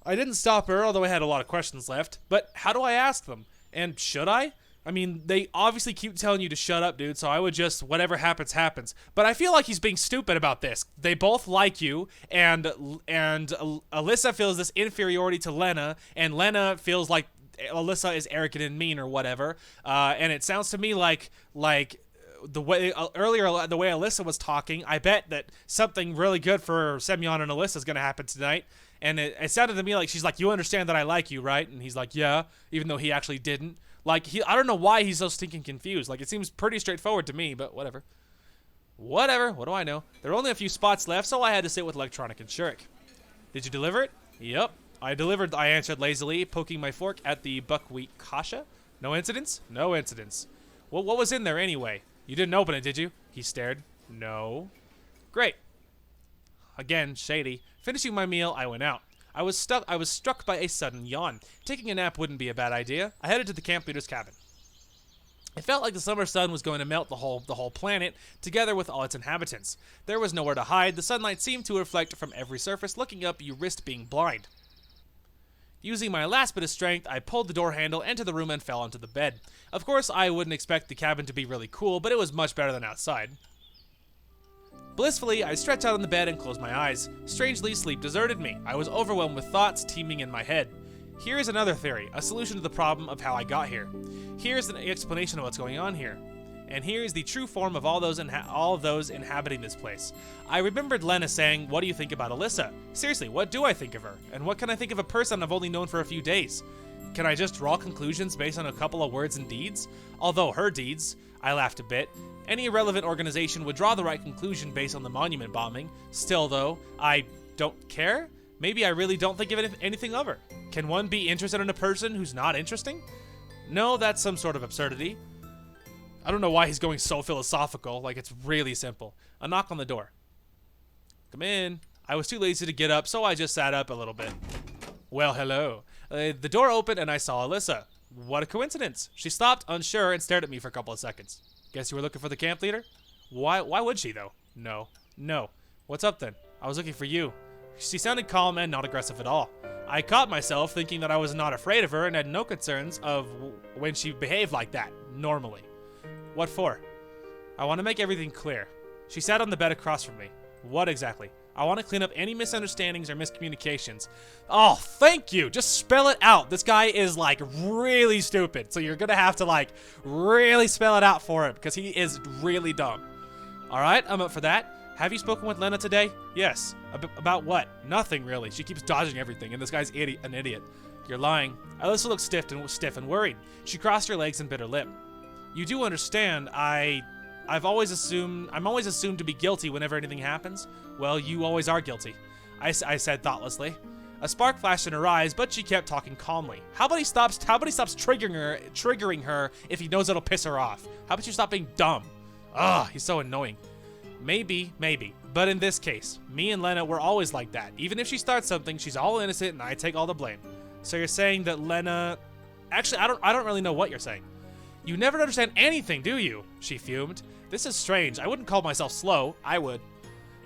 I didn't stop her, although I had a lot of questions left. But how do I ask them? And should I? They obviously keep telling you to shut up, dude, so I would just, whatever happens, happens. But I feel like he's being stupid about this. They both like you, and Alisa feels this inferiority to Lena, and Lena feels like Alisa is arrogant and mean or whatever. And it sounds to me like the way earlier, the way Alisa was talking, I bet that something really good for Semyon and Alisa is going to happen tonight. And it sounded to me like she's like, you understand that I like you, right? And he's like, yeah, even though he actually didn't. I don't know why he's so stinking confused. It seems pretty straightforward to me, but whatever. Whatever, what do I know? There were only a few spots left, so I had to sit with Electronic and Shurk. Did you deliver it? Yep, I delivered, I answered lazily, poking my fork at the buckwheat kasha. No incidents? No incidents. Well, what was in there anyway? You didn't open it, did you? He stared. No. Great. Again, shady. Finishing my meal, I went out. I was struck by a sudden yawn. Taking a nap wouldn't be a bad idea. I headed to the camp leader's cabin. It felt like the summer sun was going to melt the whole planet, together with all its inhabitants. There was nowhere to hide. The sunlight seemed to reflect from every surface. Looking up, you risked being blind. Using my last bit of strength, I pulled the door handle, entered the room, and fell onto the bed. Of course, I wouldn't expect the cabin to be really cool, but it was much better than outside. Blissfully, I stretched out on the bed and closed my eyes. Strangely, sleep deserted me. I was overwhelmed with thoughts teeming in my head. Here is another theory, a solution to the problem of how I got here. Here's an explanation of what's going on here. And here is the true form of all of those inhabiting this place. I remembered Lena saying, "What do you think about Alisa?" Seriously, what do I think of her? And what can I think of a person I've only known for a few days? Can I just draw conclusions based on a couple of words and deeds? Although her deeds, I laughed a bit. Any irrelevant organization would draw the right conclusion based on the monument bombing. Still though, I don't care? Maybe I really don't think of anything of her. Can one be interested in a person who's not interesting? No, that's some sort of absurdity. I don't know why he's going so philosophical, like it's really simple. A knock on the door. Come in. I was too lazy to get up, so I just sat up a little bit. Well, hello. The door opened and I saw Alisa. What a coincidence. She stopped, unsure, and stared at me for a couple of seconds. Guess you were looking for the camp leader? Why would she, though? No. What's up, then? I was looking for you. She sounded calm and not aggressive at all. I caught myself thinking that I was not afraid of her and had no concerns of when she behaved like that, normally. What for? I want to make everything clear. She sat on the bed across from me. What exactly? I want to clean up any misunderstandings or miscommunications. Oh, thank you! Just spell it out. This guy is, like, really stupid, so you're gonna have to, like, really spell it out for him, because he is really dumb. Alright, I'm up for that. Have you spoken with Lena today? Yes. About what? Nothing, really. She keeps dodging everything, and this guy's an idiot. You're lying. Alyssa looked stiff and worried. She crossed her legs and bit her lip. You do understand, I'm always assumed to be guilty whenever anything happens. Well, you always are guilty, I said thoughtlessly. A spark flashed in her eyes, but she kept talking calmly. How about he stops triggering her if he knows it'll piss her off? How about you stop being dumb? Ugh, he's so annoying. Maybe. But in this case, me and Lena were always like that. Even if she starts something, she's all innocent and I take all the blame. So you're saying that Lena... Actually, I don't really know what you're saying. You never understand anything, do you? She fumed. This is strange. I wouldn't call myself slow. I would.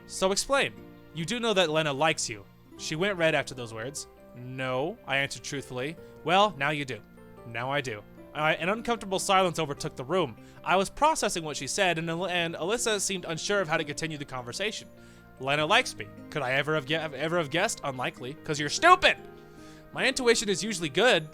So explain. You do know that Lena likes you. She went red after those words. No, I answered truthfully. Well, now you do. Now I do. An uncomfortable silence overtook the room. I was processing what she said, and Alyssa seemed unsure of how to continue the conversation. Lena likes me. Could I ever have guessed? Unlikely, because you're stupid! My intuition is usually good.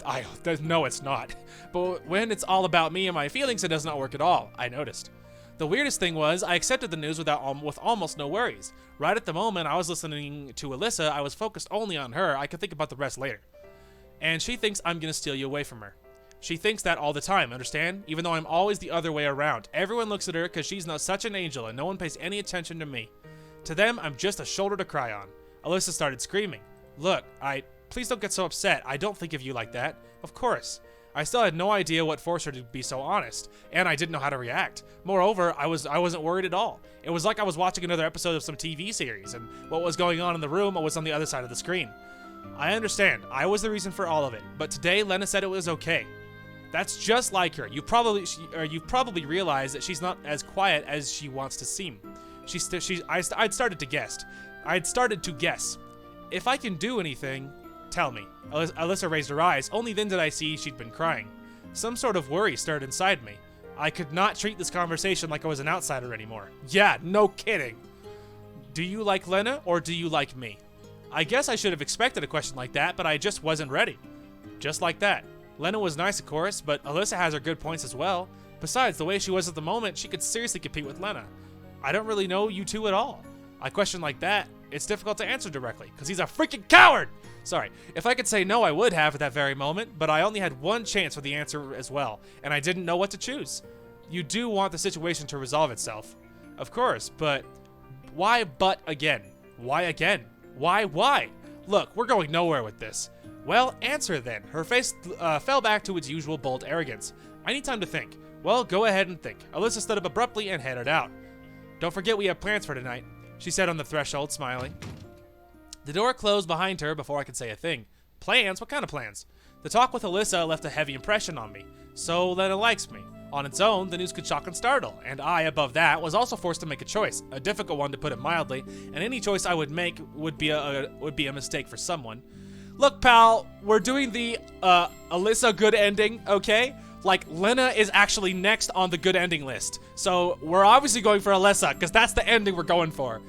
No, it's not. But when it's all about me and my feelings, it does not work at all, I noticed. The weirdest thing was, I accepted the news with almost no worries. Right at the moment I was listening to Alyssa, I was focused only on her. I could think about the rest later. And she thinks I'm gonna steal you away from her. She thinks that all the time, understand? Even though I'm always the other way around. Everyone looks at her because she's not such an angel and no one pays any attention to me. To them, I'm just a shoulder to cry on. Alyssa started screaming. Look, please don't get so upset. I don't think of you like that. Of course. I still had no idea what forced her to be so honest, and I didn't know how to react. Moreover, I wasn't worried at all. It was like I was watching another episode of some TV series, and what was going on in the room was on the other side of the screen. I understand. I was the reason for all of it, but today Lena said it was okay. That's just like her. You've probably realized that she's not as quiet as she wants to seem. I'd started to guess. If I can do anything, tell me. Alyssa raised her eyes. Only then did I see she'd been crying. Some sort of worry stirred inside me. I could not treat this conversation like I was an outsider anymore. Yeah, no kidding. Do you like Lena or do you like me? I guess I should have expected a question like that, but I just wasn't ready. Just like that. Lena was nice, of course, but Alyssa has her good points as well. Besides, the way she was at the moment, she could seriously compete with Lena. I don't really know you two at all. A question like that, it's difficult to answer directly, because he's a freaking coward! Sorry, if I could say no, I would have at that very moment, but I only had one chance for the answer as well, and I didn't know what to choose. You do want the situation to resolve itself. Of course, but why but again? Why again? Why? Look, we're going nowhere with this. Well, answer then. Her face fell back to its usual bold arrogance. I need time to think. Well, go ahead and think. Alyssa stood up abruptly and headed out. Don't forget we have plans for tonight, she said on the threshold, smiling. The door closed behind her before I could say a thing. Plans? What kind of plans? The talk with Alyssa left a heavy impression on me. So Lena likes me. On its own, the news could shock and startle, and I, above that, was also forced to make a choice, a difficult one to put it mildly, and any choice I would make would be a mistake for someone. Look, pal, we're doing the Alisa good ending, okay? Like, Lena is actually next on the good ending list. So, we're obviously going for Alisa, because that's the ending we're going for.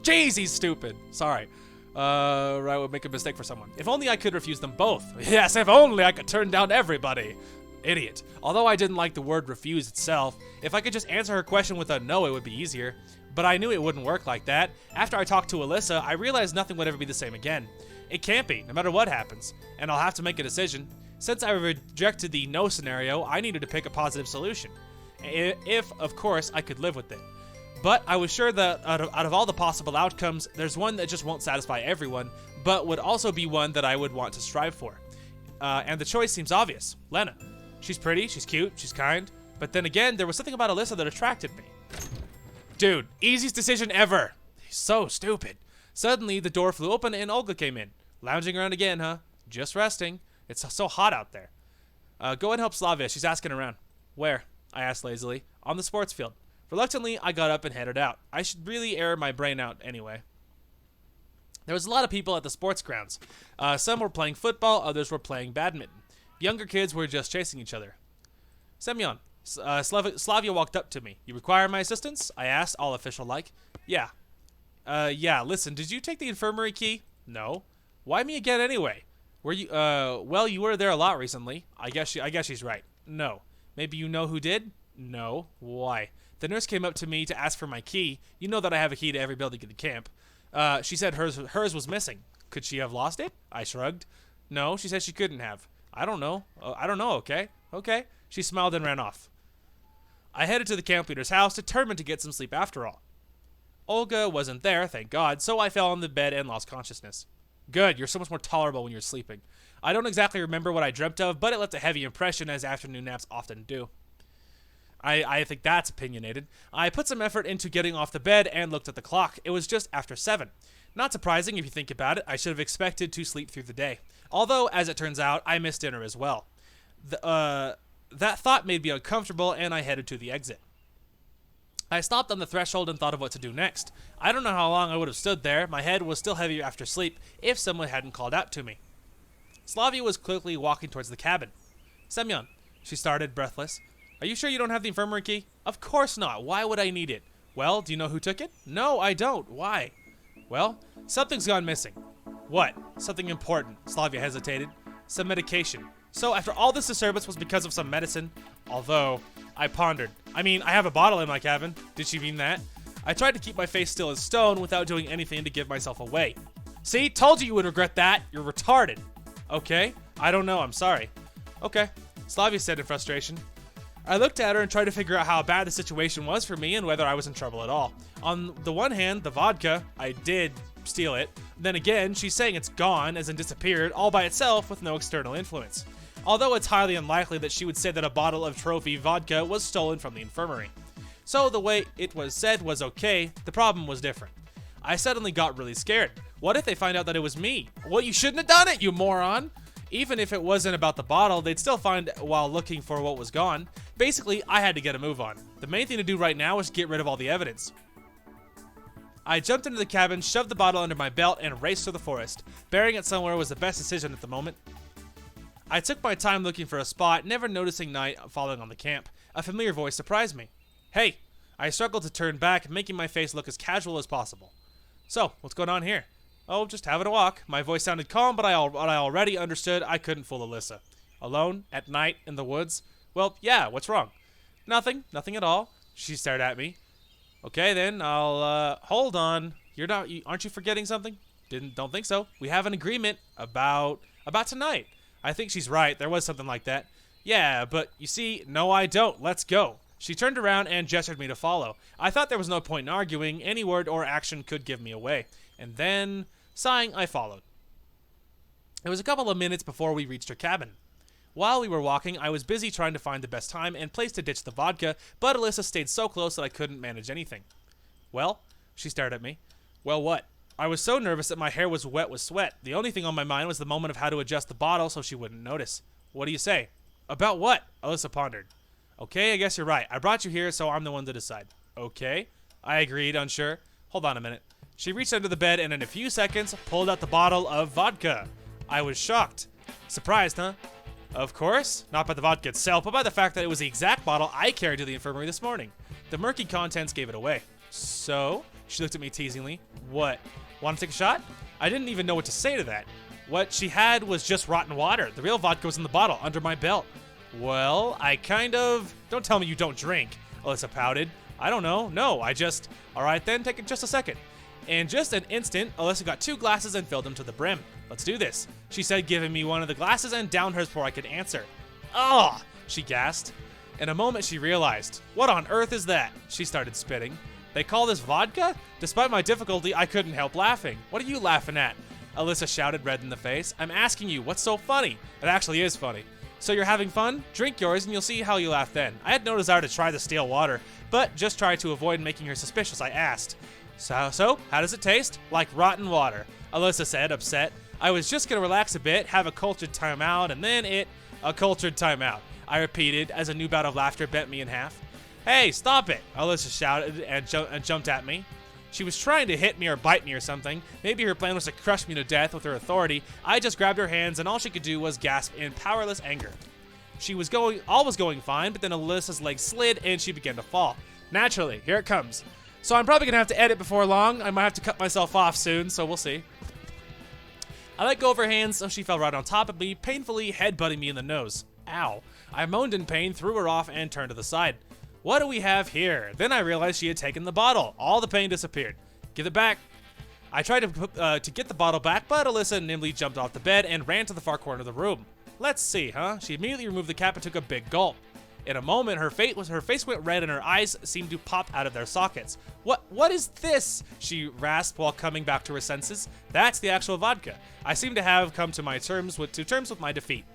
Jeez, he's stupid. Sorry. Right, would make a mistake for someone. If only I could refuse them both. Yes, if only I could turn down everybody. Idiot. Although I didn't like the word refuse itself, if I could just answer her question with a no, it would be easier. But I knew it wouldn't work like that. After I talked to Alisa, I realized nothing would ever be the same again. It can't be, no matter what happens. And I'll have to make a decision. Since I rejected the no scenario, I needed to pick a positive solution. If, of course, I could live with it. But I was sure that out of all the possible outcomes, there's one that just won't satisfy everyone, but would also be one that I would want to strive for. And the choice seems obvious. Lena. She's pretty, she's cute, she's kind. But then again, there was something about Alisa that attracted me. Dude, easiest decision ever. He's so stupid. Suddenly, the door flew open and Olga came in. Lounging around again, huh? Just resting. It's so hot out there. Go and help Slavia. She's asking around. Where? I asked lazily. On the sports field. Reluctantly, I got up and headed out. I should really air my brain out anyway. There was a lot of people at the sports grounds. Some were playing football, others were playing badminton. Younger kids were just chasing each other. Semyon, Slavia walked up to me. You require my assistance? I asked, all official-like. Yeah. Yeah, listen, did you take the infirmary key? No. Why me again anyway? Were you, well, you were there a lot recently. I guess she's right. No. Maybe you know who did? No. Why? The nurse came up to me to ask for my key. You know that I have a key to every building in the camp. She said hers was missing. Could she have lost it? I shrugged. No, she said she couldn't have. I don't know. I don't know, okay? Okay. She smiled and ran off. I headed to the camp leader's house, determined to get some sleep after all. Olga wasn't there, thank God, so I fell on the bed and lost consciousness. Good, you're so much more tolerable when you're sleeping. I don't exactly remember what I dreamt of, but it left a heavy impression, as afternoon naps often do. I think that's opinionated. I put some effort into getting off the bed and looked at the clock. It was just after 7. Not surprising if you think about it. I should have expected to sleep through the day. Although, as it turns out, I missed dinner as well. That thought made me uncomfortable, and I headed to the exit. I stopped on the threshold and thought of what to do next. I don't know how long I would have stood there. My head was still heavy after sleep, if someone hadn't called out to me. Slavia was quickly walking towards the cabin. Semyon, she started, breathless. Are you sure you don't have the infirmary key? Of course not. Why would I need it? Well, do you know who took it? No, I don't. Why? Well, something's gone missing. What? Something important. Slavia hesitated. Some medication. So after all this disturbance was because of some medicine? Although, I pondered. I mean, I have a bottle in my cabin. Did she mean that? I tried to keep my face still as stone without doing anything to give myself away. See? Told you would regret that. You're retarded. Okay? I don't know. I'm sorry. Okay. Slavia said in frustration. I looked at her and tried to figure out how bad the situation was for me and whether I was in trouble at all. On the one hand, the vodka, I did steal it. Then again, she's saying it's gone, as in disappeared, all by itself with no external influence. Although it's highly unlikely that she would say that a bottle of trophy vodka was stolen from the infirmary. So the way it was said was okay, the problem was different. I suddenly got really scared. What if they find out that it was me? Well, you shouldn't have done it, you moron! Even if it wasn't about the bottle, they'd still find while looking for what was gone. Basically, I had to get a move on. The main thing to do right now is get rid of all the evidence. I jumped into the cabin, shoved the bottle under my belt, and raced through the forest. Burying it somewhere was the best decision at the moment. I took my time looking for a spot, never noticing night falling on the camp. A familiar voice surprised me. Hey! I struggled to turn back, making my face look as casual as possible. So, what's going on here? Oh, just having a walk. My voice sounded calm, but I already understood I couldn't fool Alisa. Alone? At night? In the woods? Well, yeah, what's wrong? Nothing at all. She stared at me. Okay, then, hold on. Aren't you forgetting something? Don't think so. We have an agreement about tonight. I think she's right. There was something like that. Yeah, but you see, no I don't. Let's go. She turned around and gestured me to follow. I thought there was no point in arguing. Any word or action could give me away. And then, sighing, I followed. It was a couple of minutes before we reached her cabin. While we were walking, I was busy trying to find the best time and place to ditch the vodka, but Alisa stayed so close that I couldn't manage anything. Well? She stared at me. Well, what? I was so nervous that my hair was wet with sweat. The only thing on my mind was the moment of how to adjust the bottle so she wouldn't notice. What do you say? About what? Alisa pondered. Okay, I guess you're right. I brought you here, so I'm the one to decide. Okay. I agreed, unsure. Hold on a minute. She reached under the bed and in a few seconds pulled out the bottle of vodka. I was shocked. Surprised, huh? Of course, not by the vodka itself, but by the fact that it was the exact bottle I carried to the infirmary this morning. The murky contents gave it away. So? She looked at me teasingly. What? Want to take a shot? I didn't even know what to say to that. What she had was just rotten water. The real vodka was in the bottle, under my belt. Well, I kind of... Don't tell me you don't drink, Alisa pouted. I don't know. No, I just... Alright then, take it just a second. In just an instant, Alisa got 2 glasses and filled them to the brim. Let's do this, she said, giving me one of the glasses and downed hers before I could answer. Ugh, she gasped. In a moment, she realized. What on earth is that? She started spitting. They call this vodka? Despite my difficulty, I couldn't help laughing. What are you laughing at? Alisa shouted, red in the face. I'm asking you, what's so funny? It actually is funny. So you're having fun? Drink yours and you'll see how you laugh then. I had no desire to try the stale water, but just tried to avoid making her suspicious, I asked. So, how does it taste? Like rotten water, Alisa said, upset. I was just gonna relax a bit, have a cultured timeout, and then a cultured timeout, I repeated as a new bout of laughter bent me in half. Hey, stop it, Alisa shouted and jumped at me. She was trying to hit me or bite me or something. Maybe her plan was to crush me to death with her authority. I just grabbed her hands and all she could do was gasp in powerless anger. All was going fine, but then Alisa's leg slid and she began to fall. Naturally, here it comes. So I'm probably gonna have to edit before long. I might have to cut myself off soon, so we'll see. I let go of her hands, so she fell right on top of me, painfully headbutting me in the nose. Ow. I moaned in pain, threw her off, and turned to the side. What do we have here? Then I realized she had taken the bottle. All the pain disappeared. Give it back. I tried to get the bottle back, but Alisa nimbly jumped off the bed and ran to the far corner of the room. Let's see, huh? She immediately removed the cap and took a big gulp. In a moment, her face went red and her eyes seemed to pop out of their sockets. What is this? She rasped while coming back to her senses. That's the actual vodka. I seem to have come to terms with my defeat.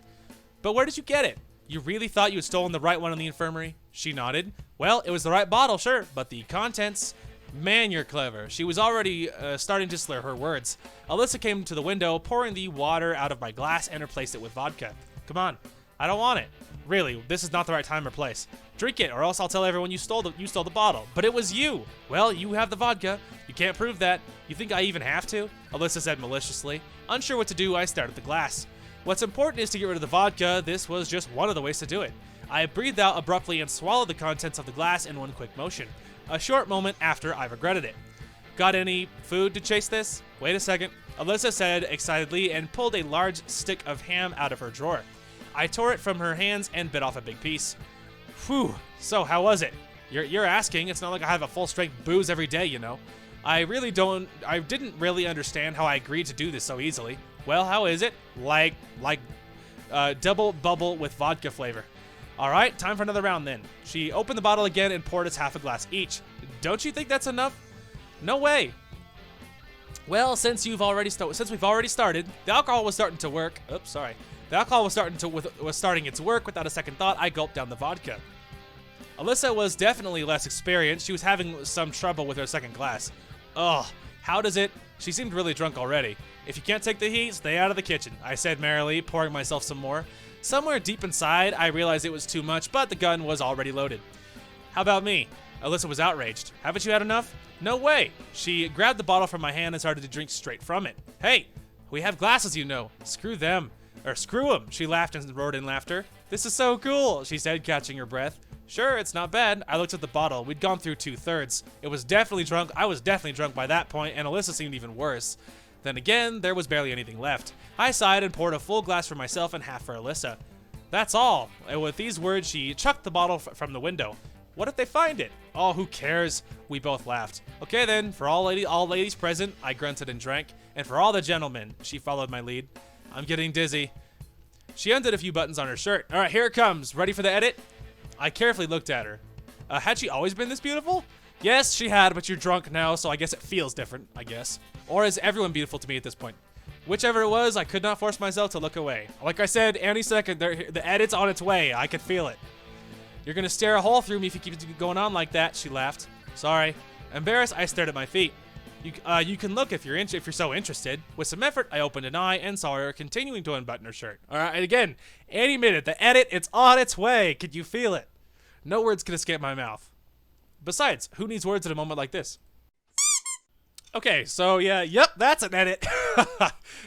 But where did you get it? You really thought you had stolen the right one in the infirmary? She nodded. Well, it was the right bottle, sure, but the contents... Man, you're clever. She was already starting to slur her words. Alisa came to the window, pouring the water out of my glass and replaced it with vodka. Come on. I don't want it. Really, this is not the right time or place. Drink it, or else I'll tell everyone you stole the bottle. But it was you. Well, you have the vodka. You can't prove that. You think I even have to? Alisa said maliciously. Unsure what to do, I started the glass. What's important is to get rid of the vodka. This was just one of the ways to do it. I breathed out abruptly and swallowed the contents of the glass in one quick motion. A short moment after, I regretted it. Got any food to chase this? Wait a second, Alisa said excitedly and pulled a large stick of ham out of her drawer. I tore it from her hands and bit off a big piece. Whew, so how was it? You're asking, it's not like I have a full-strength booze every day, you know. I didn't really understand how I agreed to do this so easily. Well, how is it? Like double bubble with vodka flavor. Alright, time for another round then. She opened the bottle again and poured us half a glass each. Don't you think that's enough? No way. Well, since we've already started, the alcohol was starting to work. Oops, sorry. The alcohol was starting its work. Without a second thought, I gulped down the vodka. Alisa was definitely less experienced. She was having some trouble with her second glass. Ugh, how does it? She seemed really drunk already. If you can't take the heat, stay out of the kitchen, I said merrily, pouring myself some more. Somewhere deep inside, I realized it was too much, but the gun was already loaded. How about me? Alisa was outraged. Haven't you had enough? No way. She grabbed the bottle from my hand and started to drink straight from it. Hey, we have glasses, you know. Screw them. Or screw them. She laughed and roared in laughter. This is so cool, she said, catching her breath. Sure, it's not bad. I looked at the bottle. We'd gone through 2/3. It was definitely drunk. I was definitely drunk by that point, and Alisa seemed even worse. Then again, there was barely anything left. I sighed and poured a full glass for myself and half for Alisa. That's all. And with these words, she chucked the bottle from the window. What if they find it? Oh, who cares? We both laughed. Okay then, for all ladies present, I grunted and drank. And for all the gentlemen, she followed my lead. I'm getting dizzy. She undid a few buttons on her shirt. All right, here it comes. Ready for the edit? I carefully looked at her. Had she always been this beautiful? Yes, she had, but you're drunk now, so I guess it feels different, I guess. Or is everyone beautiful to me at this point? Whichever it was, I could not force myself to look away. Like I said, any second, the edit's on its way. I could feel it. You're gonna stare a hole through me if you keep going on like that, she laughed. Sorry. Embarrassed, I stared at my feet. You can look if you're so interested. With some effort, I opened an eye and saw her continuing to unbutton her shirt. All right, again, any minute, the edit, it's on its way. Could you feel it? No words could escape my mouth. Besides, who needs words at a moment like this? Okay, so yeah, yep, that's an edit.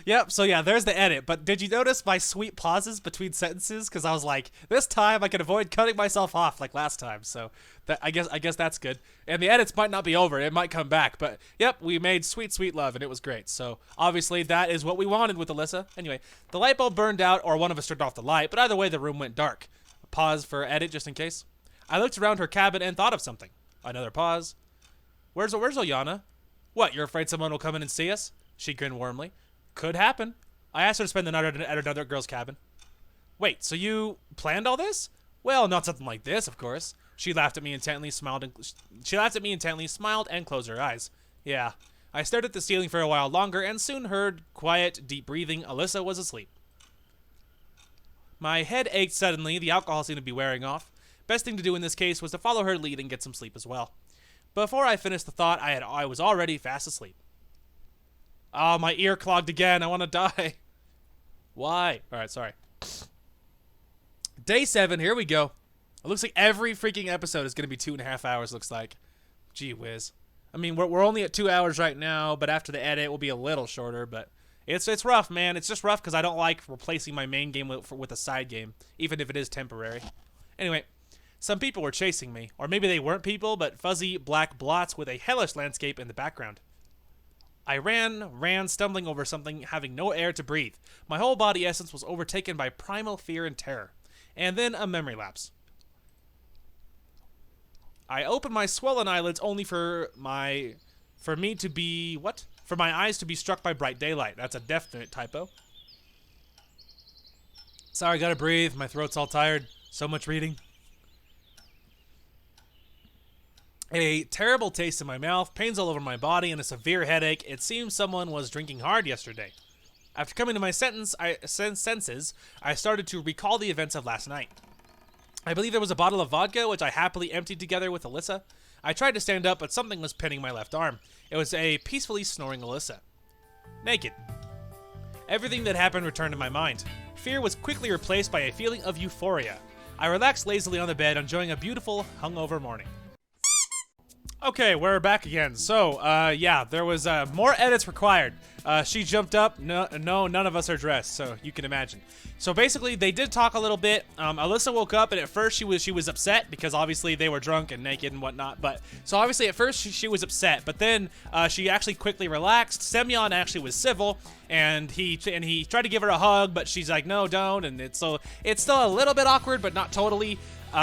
Yep, so yeah, there's the edit. But did you notice my sweet pauses between sentences? Because I was like, this time I can avoid cutting myself off like last time. So that I guess that's good. And the edits might not be over; it might come back. But yep, we made sweet, sweet love, and it was great. So obviously that is what we wanted with Alisa. Anyway, the light bulb burned out, or one of us turned off the light. But either way, the room went dark. Pause for edit just in case. I looked around her cabin and thought of something. Another pause. Where's Oyana? What, you're afraid someone will come in and see us? She grinned warmly. Could happen. I asked her to spend the night at another girl's cabin. Wait, so you planned all this? Well, not something like this, of course. She laughed at me intently, smiled, and closed her eyes. Yeah. I stared at the ceiling for a while longer and soon heard quiet, deep breathing. Alisa was asleep. My head ached suddenly. The alcohol seemed to be wearing off. Best thing to do in this case was to follow her lead and get some sleep as well. Before I finished the thought, I was already fast asleep. Oh, my ear clogged again. I want to die. Why? All right, sorry. Day 7, here we go. It looks like every freaking episode is going to be 2.5 hours, looks like. Gee whiz. I mean, we're only at 2 hours right now, but after the edit, we'll be a little shorter, but it's rough, man. It's just rough because I don't like replacing my main game with a side game, even if it is temporary. Anyway. Some people were chasing me, or maybe they weren't people, but fuzzy black blots with a hellish landscape in the background. I ran, stumbling over something, having no air to breathe. My whole body essence was overtaken by primal fear and terror. And then a memory lapse. I opened my swollen eyelids only for my eyes to be struck by bright daylight. That's a definite typo. Sorry, gotta breathe. My throat's all tired. So much reading. A terrible taste in my mouth, pains all over my body, and a severe headache. It seems someone was drinking hard yesterday. After coming to my senses, I started to recall the events of last night. I believe there was a bottle of vodka, which I happily emptied together with Alisa. I tried to stand up, but something was pinning my left arm. It was a peacefully snoring Alisa. Naked. Everything that happened returned to my mind. Fear was quickly replaced by a feeling of euphoria. I relaxed lazily on the bed, enjoying a beautiful, hungover morning. Okay, we're back again. So, yeah, there was more edits required. She jumped up. No, none of us are dressed, so you can imagine. So basically, they did talk a little bit. Alisa woke up, and at first she was upset because obviously they were drunk and naked and whatnot. But so obviously at first she was upset, but then she actually quickly relaxed. Semyon actually was civil, and he tried to give her a hug, but she's like, no, don't. And it's still a little bit awkward, but not totally. So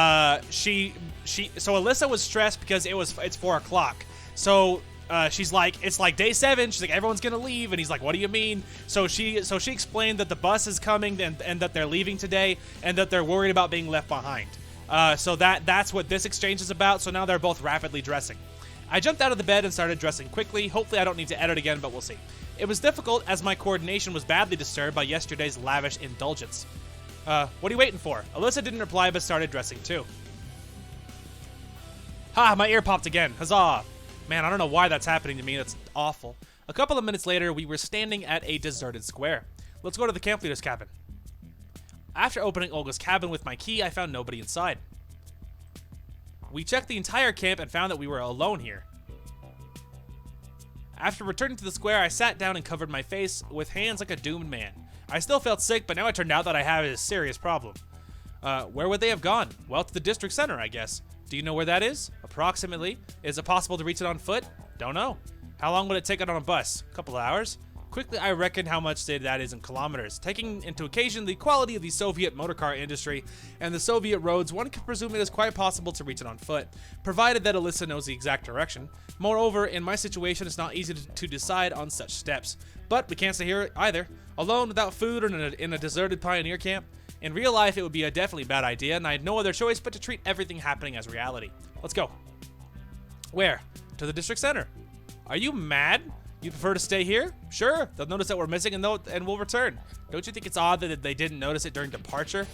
Alisa was stressed because it's 4 o'clock. So she's like, it's like day 7. She's like, everyone's gonna leave, and he's like, what do you mean? So she explained that the bus is coming and that they're leaving today and that they're worried about being left behind. So that's what this exchange is about. So now they're both rapidly dressing. I jumped out of the bed and started dressing quickly. Hopefully I don't need to edit again, but we'll see. It was difficult as my coordination was badly disturbed by yesterday's lavish indulgence. What are you waiting for? Alisa didn't reply but started dressing too. Ha! My ear popped again. Huzzah! Man, I don't know why that's happening to me. That's awful. A couple of minutes later, we were standing at a deserted square. Let's go to the camp leader's cabin. After opening Olga's cabin with my key, I found nobody inside. We checked the entire camp and found that we were alone here. After returning to the square, I sat down and covered my face with hands like a doomed man. I still felt sick, but now it turned out that I have a serious problem. Where would they have gone? Well, to the district center, I guess. Do you know where that is? Approximately. Is it possible to reach it on foot? Don't know. How long would it take it on a bus? A couple of hours? Quickly, I reckoned how much that is in kilometers. Taking into occasion the quality of the Soviet motorcar industry and the Soviet roads, one could presume it is quite possible to reach it on foot, provided that Alisa knows the exact direction. Moreover, in my situation, it's not easy to decide on such steps. But we can't stay here either. Alone, without food, or in a deserted pioneer camp. In real life, it would be a definitely bad idea, and I had no other choice but to treat everything happening as reality. Let's go. Where? To the district center. Are you mad? You prefer to stay here? Sure. They'll notice that we're missing and we'll return. Don't you think it's odd that they didn't notice it during departure?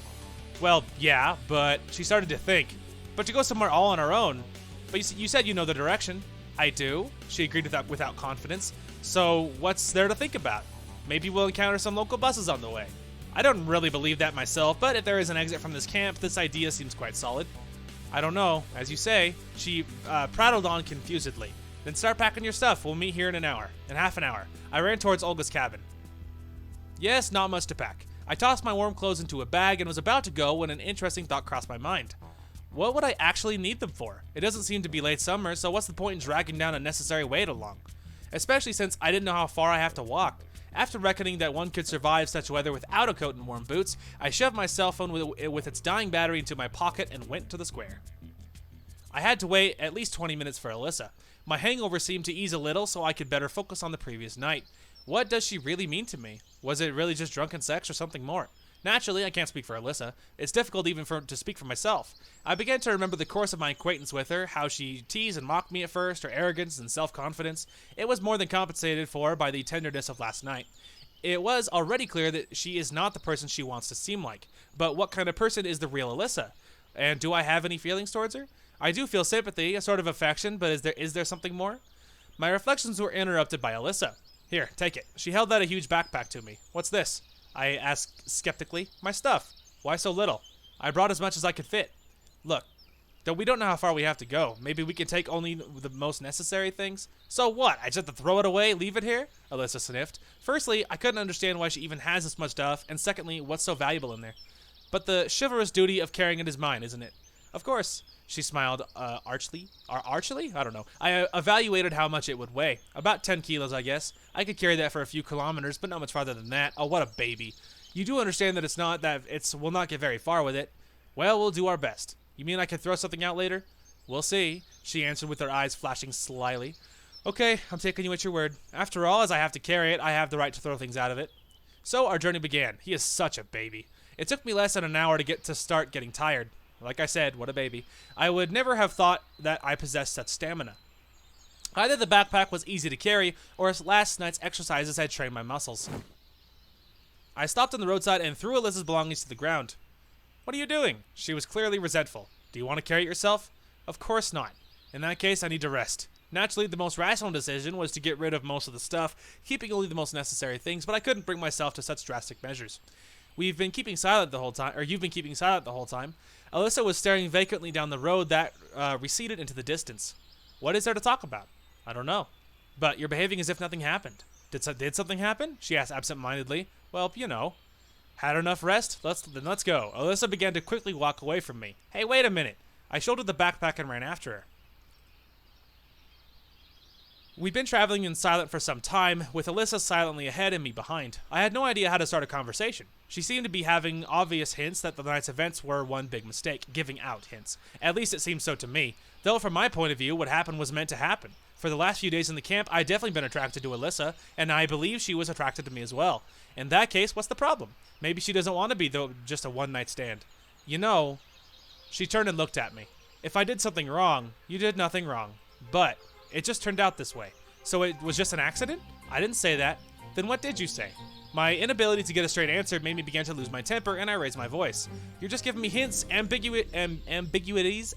Well, yeah, but she started to think. But to go somewhere all on her own. But you said you know the direction. I do. She agreed without confidence. So what's there to think about? Maybe we'll encounter some local buses on the way. I don't really believe that myself, but if there is an exit from this camp, this idea seems quite solid. I don't know. As you say, she prattled on confusedly. Then start packing your stuff. We'll meet here in half an hour. I ran towards Olga's cabin. Yes, not much to pack. I tossed my warm clothes into a bag and was about to go when an interesting thought crossed my mind. What would I actually need them for? It doesn't seem to be late summer, so what's the point in dragging down unnecessary weight along? Especially since I didn't know how far I have to walk. After reckoning that one could survive such weather without a coat and warm boots, I shoved my cell phone with its dying battery into my pocket and went to the square. I had to wait at least 20 minutes for Alisa. My hangover seemed to ease a little so I could better focus on the previous night. What does she really mean to me? Was it really just drunken sex or something more? Naturally, I can't speak for Alisa. It's difficult even to speak for myself. I began to remember the course of my acquaintance with her, how she teased and mocked me at first, her arrogance and self-confidence. It was more than compensated for by the tenderness of last night. It was already clear that she is not the person she wants to seem like. But what kind of person is the real Alisa? And do I have any feelings towards her? I do feel sympathy, a sort of affection, but is there something more? My reflections were interrupted by Alisa. Here, take it. She held out a huge backpack to me. What's this? I asked skeptically. My stuff. Why so little? I brought as much as I could fit. Look, though we don't know how far we have to go. Maybe we can take only the most necessary things? So what? I just have to throw it away, leave it here? Alisa sniffed. Firstly, I couldn't understand why she even has this much stuff, and secondly, what's so valuable in there? But the chivalrous duty of carrying it is mine, isn't it? Of course. She smiled archly. Archly? I don't know. I evaluated how much it would weigh. About 10 kilos, I guess. I could carry that for a few kilometers, but not much farther than that. Oh, what a baby. You do understand that we'll not get very far with it. Well, we'll do our best. You mean I could throw something out later? We'll see, she answered with her eyes flashing slyly. Okay, I'm taking you at your word. After all, as I have to carry it, I have the right to throw things out of it. So our journey began. He is such a baby. It took me less than an hour to start getting tired. Like I said, what a baby. I would never have thought that I possessed such stamina. Either the backpack was easy to carry, or last night's exercises had trained my muscles. I stopped on the roadside and threw Alisa's belongings to the ground. What are you doing? She was clearly resentful. Do you want to carry it yourself? Of course not. In that case, I need to rest. Naturally, the most rational decision was to get rid of most of the stuff, keeping only the most necessary things, but I couldn't bring myself to such drastic measures. You've been keeping silent the whole time. Alisa was staring vacantly down the road that receded into the distance. What is there to talk about? I don't know. But you're behaving as if nothing happened. Did something happen? She asked absent-mindedly. Well, you know. Had enough rest? Then let's go. Alisa began to quickly walk away from me. Hey, wait a minute. I shouldered the backpack and ran after her. We'd been traveling in silence for some time, with Alisa silently ahead and me behind. I had no idea how to start a conversation. She seemed to be having obvious hints that the night's events were one big mistake, giving out hints. At least it seemed so to me, though from my point of view, what happened was meant to happen. For the last few days in the camp, I'd definitely been attracted to Alisa, and I believe she was attracted to me as well. In that case, what's the problem? Maybe she doesn't want to be just a one-night stand. You know, she turned and looked at me. If I did something wrong, you did nothing wrong. But it just turned out this way. So it was just an accident? I didn't say that. Then what did you say? My inability to get a straight answer made me begin to lose my temper, and I raised my voice. You're just giving me hints, ambiguities.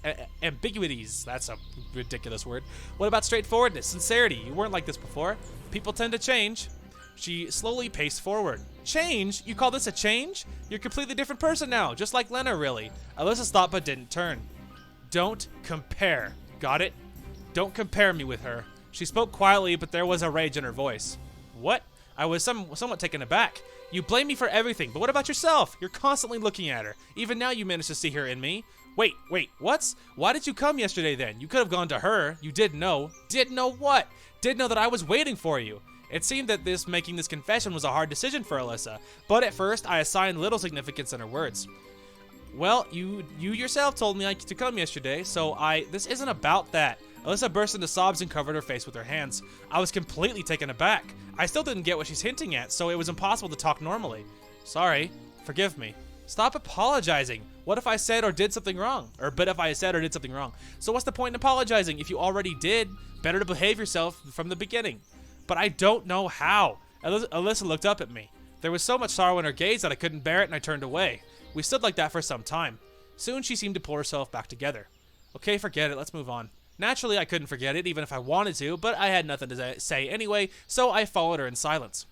That's a ridiculous word. What about straightforwardness, sincerity? You weren't like this before. People tend to change. She slowly paced forward. Change? You call this a change? You're a completely different person now, just like Lena, really. Alisa stopped but didn't turn. Don't compare. Got it? Don't compare me with her. She spoke quietly, but there was a rage in her voice. What? I was somewhat taken aback. You blame me for everything, but what about yourself? You're constantly looking at her. Even now you managed to see her in me. Wait, what? Why did you come yesterday then? You could have gone to her. You did know. Did know what? Did know that I was waiting for you. It seemed that making this confession was a hard decision for Alisa, but at first I assigned little significance in her words. Well, you yourself told me to come yesterday, so this isn't about that. Alisa burst into sobs and covered her face with her hands. I was completely taken aback. I still didn't get what she's hinting at, so it was impossible to talk normally. Sorry. Forgive me. Stop apologizing. What if I said or did something wrong? But if I said or did something wrong. So what's the point in apologizing if you already did? Better to behave yourself from the beginning. But I don't know how. Alisa looked up at me. There was so much sorrow in her gaze that I couldn't bear it and I turned away. We stood like that for some time. Soon she seemed to pull herself back together. Okay, forget it. Let's move on. Naturally, I couldn't forget it, even if I wanted to, but I had nothing to say anyway, so I followed her in silence.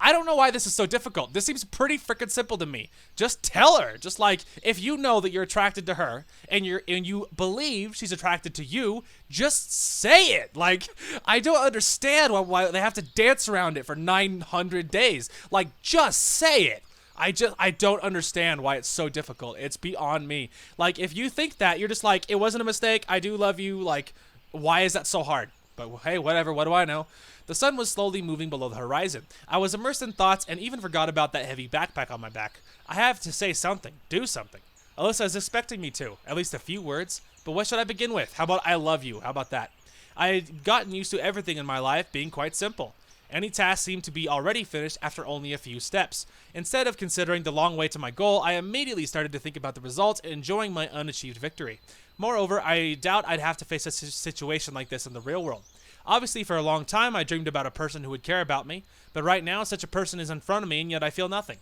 I don't know why this is so difficult. This seems pretty freaking simple to me. Just tell her. Just like, if you know that you're attracted to her and you believe she's attracted to you, just say it. Like, I don't understand why they have to dance around it for 900 days. Like, just say it. I don't understand why it's so difficult. It's beyond me. Like, if you think that, you're just like, it wasn't a mistake. I do love you. Like, why is that so hard? But hey, whatever. What do I know? The sun was slowly moving below the horizon. I was immersed in thoughts and even forgot about that heavy backpack on my back. I have to say something. Do something. Alisa is expecting me to. At least a few words. But what should I begin with? How about I love you? How about that? I had gotten used to everything in my life being quite simple. Any task seemed to be already finished after only a few steps. Instead of considering the long way to my goal, I immediately started to think about the results and enjoying my unachieved victory. Moreover, I doubt I'd have to face a situation like this in the real world. Obviously, for a long time, I dreamed about a person who would care about me, but right now, such a person is in front of me, and yet I feel nothing.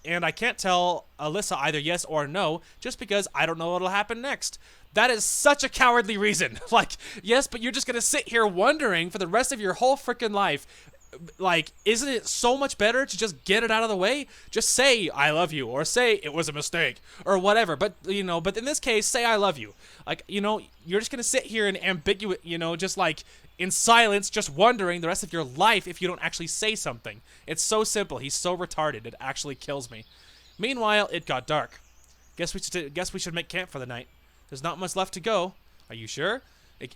And I can't tell Alisa either yes or no, just because I don't know what'll happen next. That is such a cowardly reason. Like, yes, but you're just gonna sit here wondering for the rest of your whole freaking life. Like, isn't it so much better to just get it out of the way? Just say, I love you, or say, it was a mistake, or whatever. But, you know, but in this case, say, I love you. Like, you know, you're just gonna sit here and ambiguous, you know, just like, in silence, just wondering the rest of your life if you don't actually say something. It's so simple. He's so retarded. It actually kills me. Meanwhile, it got dark. Guess we should make camp for the night. There's not much left to go. Are you sure?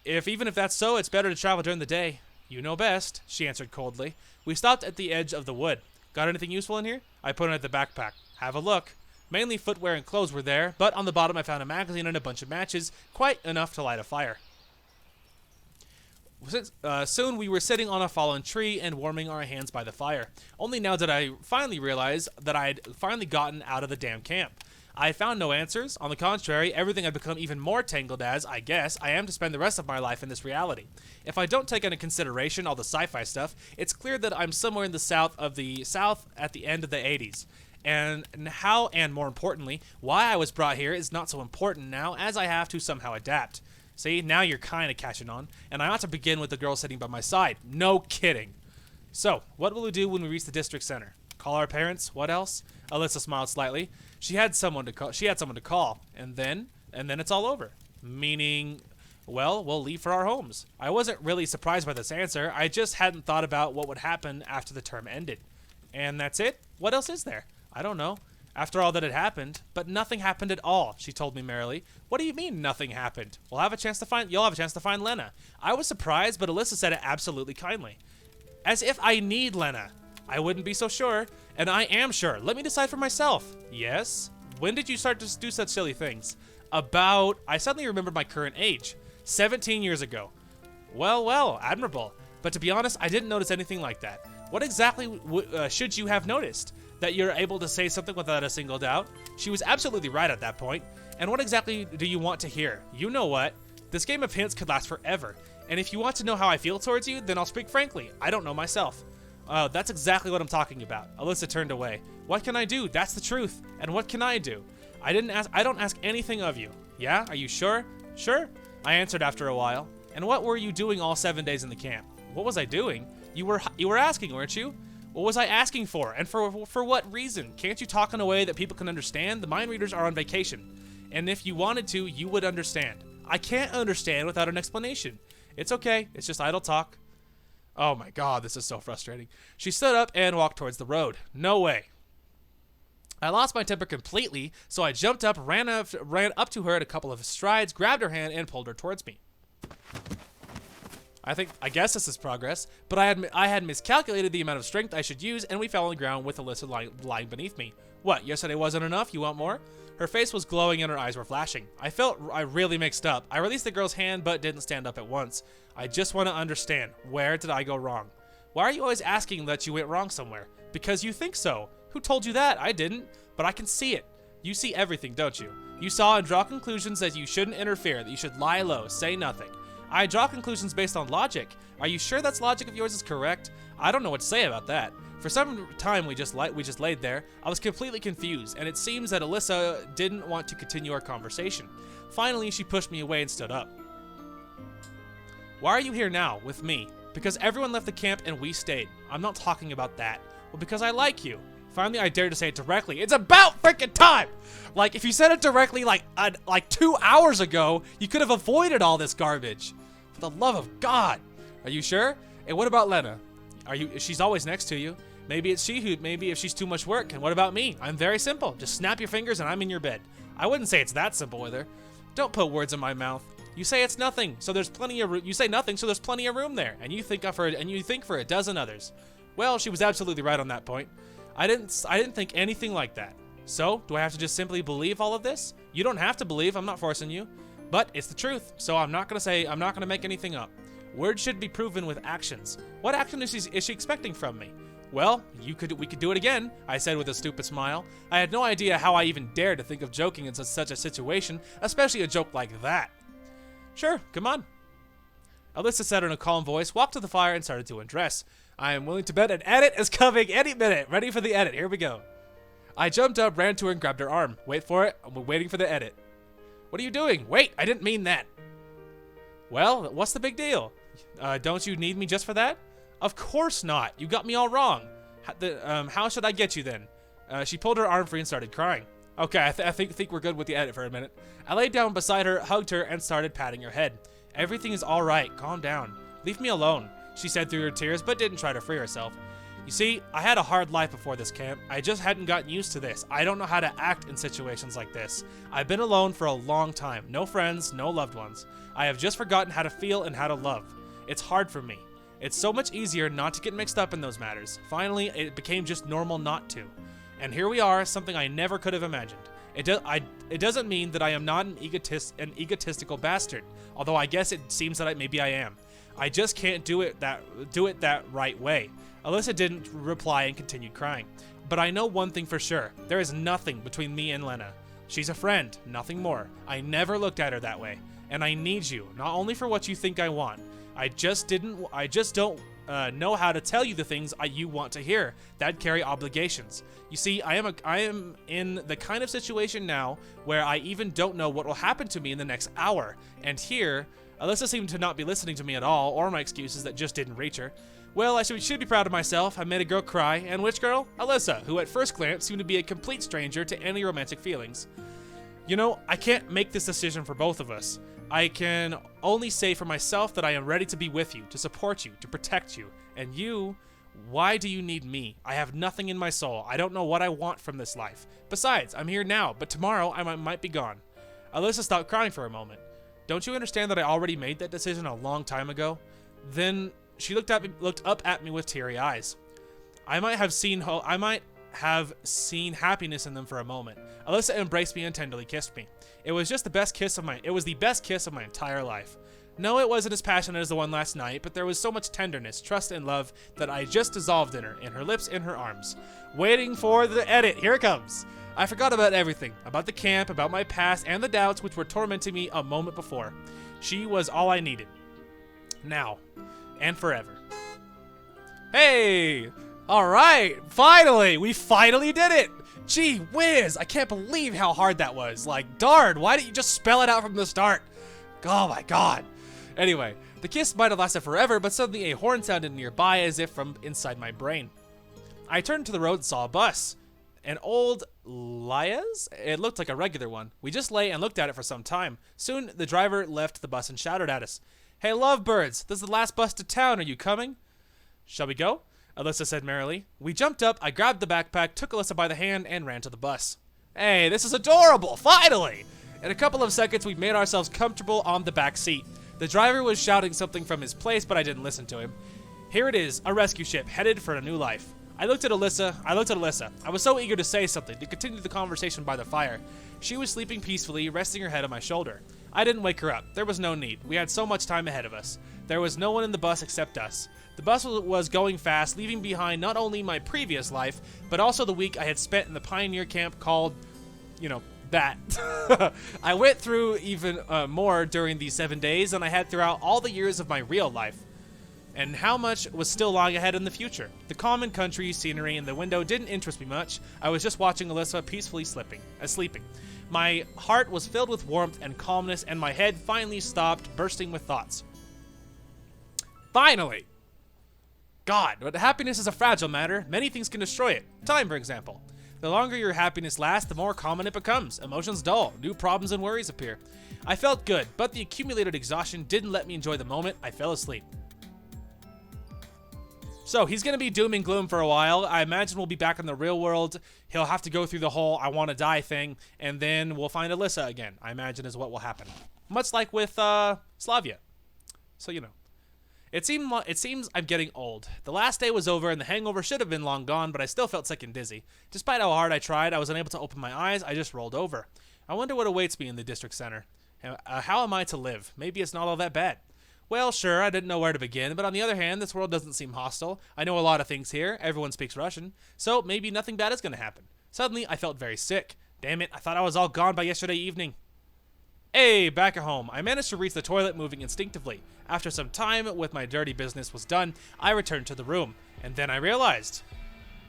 Even if that's so, it's better to travel during the day. You know best, she answered coldly. We stopped at the edge of the wood. Got anything useful in here? I put in the backpack. Have a look. Mainly footwear and clothes were there, but on the bottom I found a magazine and a bunch of matches, quite enough to light a fire. Soon we were sitting on a fallen tree and warming our hands by the fire. Only now did I finally realize that I had finally gotten out of the damn camp. I found no answers. On the contrary, everything had become even more tangled as, I guess, I am to spend the rest of my life in this reality. If I don't take into consideration all the sci-fi stuff, it's clear that I'm somewhere in the south at the end of the 80s. And how, and more importantly, why I was brought here is not so important now, as I have to somehow adapt. See, now you're kind of catching on, and I ought to begin with the girl sitting by my side. No kidding. So, what will we do when we reach the district center? Call our parents? What else? Alisa smiled slightly. She had someone to call, and then it's all over. Meaning, well, we'll leave for our homes. I wasn't really surprised by this answer. I just hadn't thought about what would happen after the term ended. And that's it? What else is there? I don't know. After all that had happened, but nothing happened at all, she told me merrily. What do you mean nothing happened? You'll have a chance to find Lena. I was surprised, but Alisa said it absolutely kindly. As if I need Lena. I wouldn't be so sure, and I am sure. Let me decide for myself. Yes? When did you start to do such silly things? I suddenly remembered my current age. 17 years ago. Well, admirable. But to be honest, I didn't notice anything like that. What exactly should you have noticed? That you're able to say something without a single doubt? She was absolutely right at that point. And what exactly do you want to hear? You know what? This game of hints could last forever. And if you want to know how I feel towards you, then I'll speak frankly. I don't know myself. That's exactly what I'm talking about. Alisa turned away. What can I do? That's the truth. And what can I do? I don't ask anything of you. Yeah? Are you sure? Sure? I answered after a while. And what were you doing all 7 days in the camp? What was I doing? You were asking, weren't you? What was I asking for? And for what reason? Can't you talk in a way that people can understand? The mind readers are on vacation. And if you wanted to, you would understand. I can't understand without an explanation. It's okay. It's just idle talk. Oh my god, this is so frustrating. She stood up and walked towards the road. No way. I lost my temper completely, so I jumped up, ran up to her at a couple of strides, grabbed her hand, and pulled her towards me. I guess this is progress, but I had miscalculated the amount of strength I should use, and we fell on the ground with Alisa lying beneath me. What, yesterday wasn't enough? You want more? Her face was glowing and her eyes were flashing. I felt really mixed up. I released the girl's hand, but didn't stand up at once. I just want to understand. Where did I go wrong? Why are you always asking that you went wrong somewhere? Because you think so. Who told you that? I didn't. But I can see it. You see everything, don't you? You saw and draw conclusions that you shouldn't interfere, that you should lie low, say nothing. I draw conclusions based on logic. Are you sure that logic of yours is correct? I don't know what to say about that. For some time we just laid there. I was completely confused, and it seems that Alisa didn't want to continue our conversation. Finally, she pushed me away and stood up. Why are you here now, with me? Because everyone left the camp and we stayed. I'm not talking about that. Well, because I like you. Finally, I dare to say it directly. It's about freaking time! Like, if you said it directly like 2 hours ago, you could have avoided all this garbage. For the love of God. Are you sure? And what about Lena? She's always next to you. Maybe it's she who, maybe if she's too much work. And what about me? I'm very simple. Just snap your fingers and I'm in your bed. I wouldn't say it's that simple with her. Don't put words in my mouth. You say it's nothing, so there's plenty of room. You say nothing, so there's plenty of room there. And you think for a dozen others. Well, she was absolutely right on that point. I didn't think anything like that. So, do I have to just simply believe all of this? You don't have to believe, I'm not forcing you. But it's the truth, so I'm not gonna make anything up. Words should be proven with actions. What action is she expecting from me? Well, we could do it again, I said with a stupid smile. I had no idea how I even dared to think of joking in such a situation, especially a joke like that. Sure, come on. Alisa said in a calm voice, walked to the fire, and started to undress. I am willing to bet an edit is coming any minute. Ready for the edit. Here we go. I jumped up, ran to her, and grabbed her arm. Wait for it. I'm waiting for the edit. What are you doing? Wait, I didn't mean that. Well, what's the big deal? Don't you need me just for that? Of course not. You got me all wrong. How should I get you then? She pulled her arm free and started crying. Okay, I think we're good with the edit for a minute. I laid down beside her, hugged her, and started patting her head. Everything is all right. Calm down. Leave me alone, she said through her tears, but didn't try to free herself. You see, I had a hard life before this camp. I just hadn't gotten used to this. I don't know how to act in situations like this. I've been alone for a long time. No friends, no loved ones. I have just forgotten how to feel and how to love. It's hard for me. It's so much easier not to get mixed up in those matters. Finally, it became just normal not to. And here we are, something I never could have imagined. It doesn't mean that I am not an egotistical bastard, although I guess it seems that maybe I am. I just can't do it that right way. Alisa didn't reply and continued crying. But I know one thing for sure. There is nothing between me and Lena. She's a friend, nothing more. I never looked at her that way. And I need you, not only for what you think I want. I just don't know how to tell you the things you want to hear that carry obligations. You see, I am in the kind of situation now where I even don't know what will happen to me in the next hour. And here, Alisa seemed to not be listening to me at all, or my excuses that just didn't reach her. Well, I should be proud of myself. I made a girl cry, and which girl? Alisa, who at first glance seemed to be a complete stranger to any romantic feelings. You know, I can't make this decision for both of us. I can only say for myself that I am ready to be with you, to support you, to protect you. And you, why do you need me? I have nothing in my soul. I don't know what I want from this life. Besides, I'm here now, but tomorrow I might be gone. Alisa stopped crying for a moment. Don't you understand that I already made that decision a long time ago? Then she looked up at me with teary eyes. I might have seen happiness in them for a moment. Alisa embraced me and tenderly kissed me. It was the best kiss of my entire life. No, it wasn't as passionate as the one last night, but there was so much tenderness, trust, and love that I just dissolved in her lips, in her arms. Waiting for the edit. Here it comes. I forgot about everything, about the camp, about my past, and the doubts which were tormenting me a moment before. She was all I needed. Now, and forever. Hey! Alright, finally! We finally did it! Gee whiz, I can't believe how hard that was. Like, darn, why didn't you just spell it out from the start? Oh my god. Anyway, the kiss might have lasted forever, but suddenly a horn sounded nearby as if from inside my brain. I turned to the road and saw a bus. An old Lias? It looked like a regular one. We just lay and looked at it for some time. Soon, the driver left the bus and shouted at us. Hey, lovebirds, this is the last bus to town. Are you coming? Shall we go? Alisa said merrily. We jumped up, I grabbed the backpack, took Alisa by the hand, and ran to the bus. Hey, this is adorable, finally! In a couple of seconds, we made ourselves comfortable on the back seat. The driver was shouting something from his place, but I didn't listen to him. Here it is, a rescue ship, headed for a new life. I looked at Alisa. I was so eager to say something, to continue the conversation by the fire. She was sleeping peacefully, resting her head on my shoulder. I didn't wake her up. There was no need. We had so much time ahead of us. There was no one in the bus except us. The bus was going fast, leaving behind not only my previous life, but also the week I had spent in the pioneer camp called, that. I went through even more during these 7 days than I had throughout all the years of my real life. And how much was still lying ahead in the future. The common country scenery in the window didn't interest me much. I was just watching Alisa peacefully sleeping. My heart was filled with warmth and calmness, and my head finally stopped bursting with thoughts. Finally! God, but happiness is a fragile matter. Many things can destroy it. Time, for example. The longer your happiness lasts, the more common it becomes. Emotions dull. New problems and worries appear. I felt good, but the accumulated exhaustion didn't let me enjoy the moment. I fell asleep. So he's going to be doom and gloom for a while. I imagine we'll be back in the real world. He'll have to go through the whole I want to die thing, and then we'll find Alisa again, I imagine is what will happen. Much like with Slavia. So, you know. It seems I'm getting old. The last day was over and the hangover should have been long gone, but I still felt sick and dizzy. Despite how hard I tried, I was unable to open my eyes. I just rolled over. I wonder what awaits me in the district center. How am I to live? Maybe it's not all that bad. Well, sure, I didn't know where to begin, but on the other hand, this world doesn't seem hostile. I know a lot of things here. Everyone speaks Russian, so maybe nothing bad is going to happen. Suddenly, I felt very sick. Damn it, I thought I was all gone by yesterday evening. Hey, back at home. I managed to reach the toilet moving instinctively. After some time with my dirty business was done, I returned to the room, and then I realized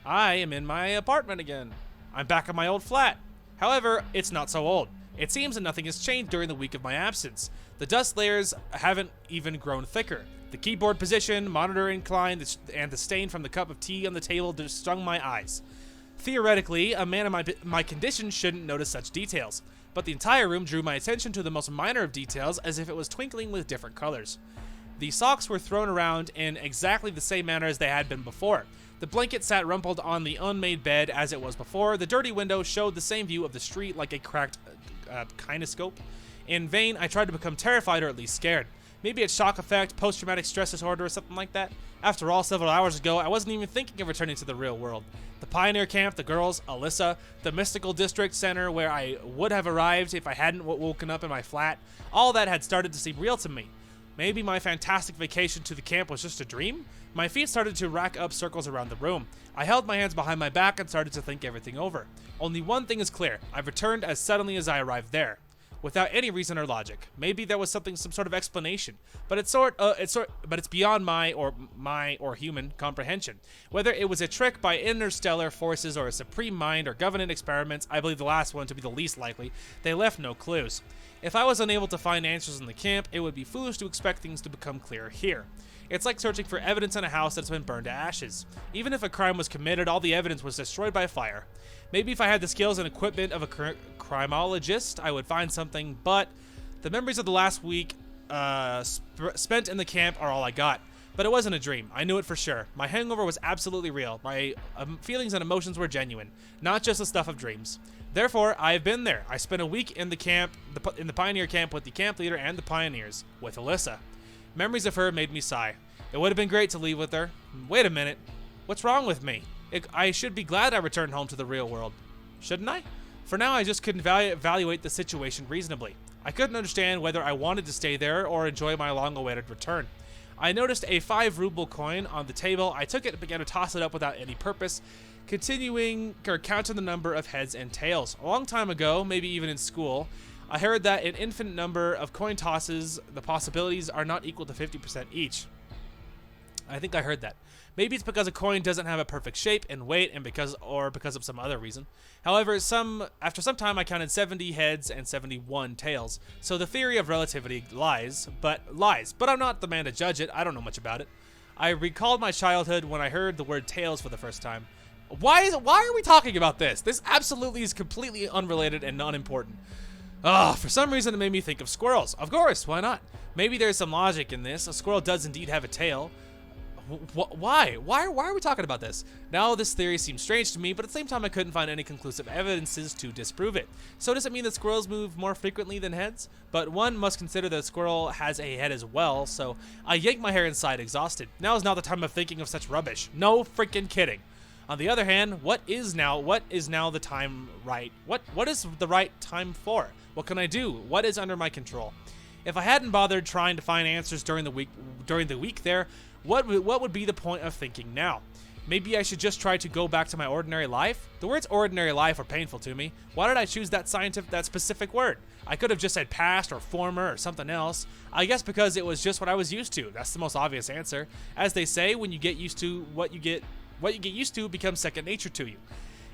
I am in my apartment again. I'm back in my old flat. However, it's not so old. It seems that nothing has changed during the week of my absence. The dust layers haven't even grown thicker. The keyboard position, monitor incline, and the stain from the cup of tea on the table just stung my eyes. Theoretically, a man in my condition shouldn't notice such details, but the entire room drew my attention to the most minor of details as if it was twinkling with different colors. The socks were thrown around in exactly the same manner as they had been before. The blanket sat rumpled on the unmade bed as it was before. The dirty window showed the same view of the street like a cracked kinescope. In vain, I tried to become terrified or at least scared. Maybe it's shock effect, post-traumatic stress disorder, or something like that. After all, several hours ago, I wasn't even thinking of returning to the real world. The pioneer camp, the girls, Alisa, the mystical district center where I would have arrived if I hadn't woken up in my flat, all that had started to seem real to me. Maybe my fantastic vacation to the camp was just a dream? My feet started to rack up circles around the room. I held my hands behind my back and started to think everything over. Only one thing is clear. I've returned as suddenly as I arrived there, without any reason or logic. Maybe there was some sort of explanation, but it's beyond my or human comprehension. Whether it was a trick by interstellar forces or a supreme mind or government experiments, I believe the last one to be the least likely. They left no clues. If I was unable to find answers in the camp, it would be foolish to expect things to become clearer here. It's like searching for evidence in a house that's been burned to ashes. Even if a crime was committed, all the evidence was destroyed by fire. Maybe if I had the skills and equipment of a criminologist, I would find something, but the memories of the last week spent in the camp are all I got. But it wasn't a dream. I knew it for sure. My hangover was absolutely real. My feelings and emotions were genuine, not just the stuff of dreams. Therefore, I have been there. I spent a week in the camp, in the pioneer camp with the camp leader and the pioneers, with Alisa. Memories of her made me sigh. It would have been great to leave with her. Wait a minute. What's wrong with me? I should be glad I returned home to the real world. Shouldn't I? For now, I just couldn't evaluate the situation reasonably. I couldn't understand whether I wanted to stay there or enjoy my long-awaited return. I noticed a 5-ruble coin on the table. I took it and began to toss it up without any purpose, counting the number of heads and tails. A long time ago, maybe even in school, I heard that an infinite number of coin tosses, the possibilities are not equal to 50% each. I think I heard that. Maybe it's because a coin doesn't have a perfect shape and weight, and because of some other reason. However, after some time, I counted 70 heads and 71 tails. So the theory of relativity lies, but I'm not the man to judge it. I don't know much about it. I recalled my childhood when I heard the word tails for the first time. Why are we talking about this? This absolutely is completely unrelated and unimportant. For some reason it made me think of squirrels. Of course, why not? Maybe there's some logic in this. A squirrel does indeed have a tail. Why? Why are we talking about this? Now this theory seems strange to me, but at the same time I couldn't find any conclusive evidences to disprove it. So does it mean that squirrels move more frequently than heads? But one must consider that a squirrel has a head as well, so I yanked my hair inside, exhausted. Now is not the time of thinking of such rubbish. No freaking kidding. On the other hand, what is now the time right? What is the right time for? What can I do? What is under my control? If I hadn't bothered trying to find answers during the week there, what would be the point of thinking now? Maybe I should just try to go back to my ordinary life? The words ordinary life are painful to me. Why did I choose that specific word? I could have just said past or former or something else. I guess because it was just what I was used to. That's the most obvious answer. As they say, when you get used to what you get used to becomes second nature to you.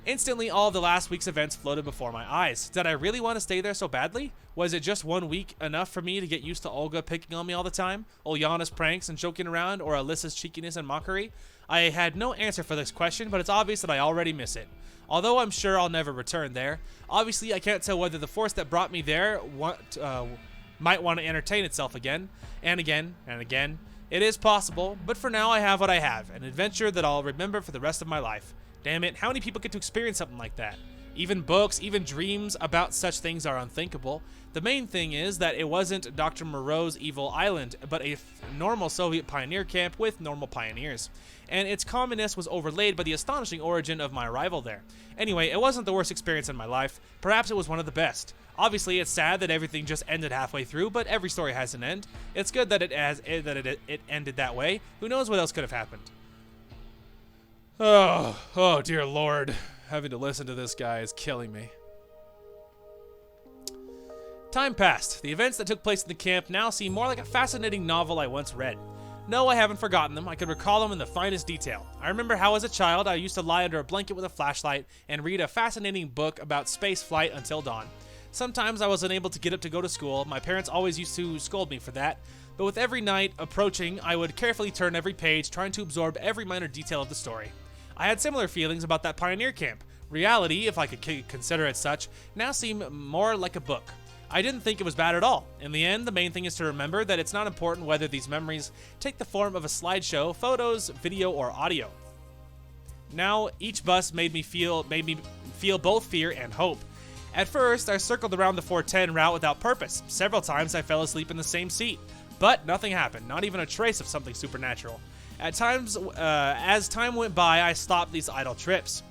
Instantly, all of the last week's events floated before my eyes. Did I really want to stay there so badly? Was it just 1 week enough for me to get used to Olga picking on me all the time, Ulyana's pranks and joking around, or Alisa's cheekiness and mockery? I had no answer for this question, but it's obvious that I already miss it. Although I'm sure I'll never return there, obviously I can't tell whether the force that brought me there might want to entertain itself again, and again, and again. It is possible, but for now I have what I have, an adventure that I'll remember for the rest of my life. Damn it, how many people get to experience something like that? Even books, even dreams about such things are unthinkable. The main thing is that it wasn't Dr. Moreau's evil island, but a normal Soviet pioneer camp with normal pioneers. And its commonness was overlaid by the astonishing origin of my arrival there. Anyway, it wasn't the worst experience in my life. Perhaps it was one of the best. Obviously, it's sad that everything just ended halfway through, but every story has an end. It's good that it ended that way. Who knows what else could have happened? Oh dear Lord. Having to listen to this guy is killing me. Time passed. The events that took place in the camp now seem more like a fascinating novel I once read. No, I haven't forgotten them. I could recall them in the finest detail. I remember how as a child I used to lie under a blanket with a flashlight and read a fascinating book about space flight until dawn. Sometimes I was unable to get up to go to school. My parents always used to scold me for that. But with every night approaching, I would carefully turn every page, trying to absorb every minor detail of the story. I had similar feelings about that pioneer camp. Reality, if I could consider it such, now seemed more like a book. I didn't think it was bad at all. In the end, the main thing is to remember that it's not important whether these memories take the form of a slideshow, photos, video, or audio. Now, each bus made me feel both fear and hope. At first, I circled around the 410 route without purpose. Several times I fell asleep in the same seat. But nothing happened, not even a trace of something supernatural. At times, as time went by, I stopped these idle trips.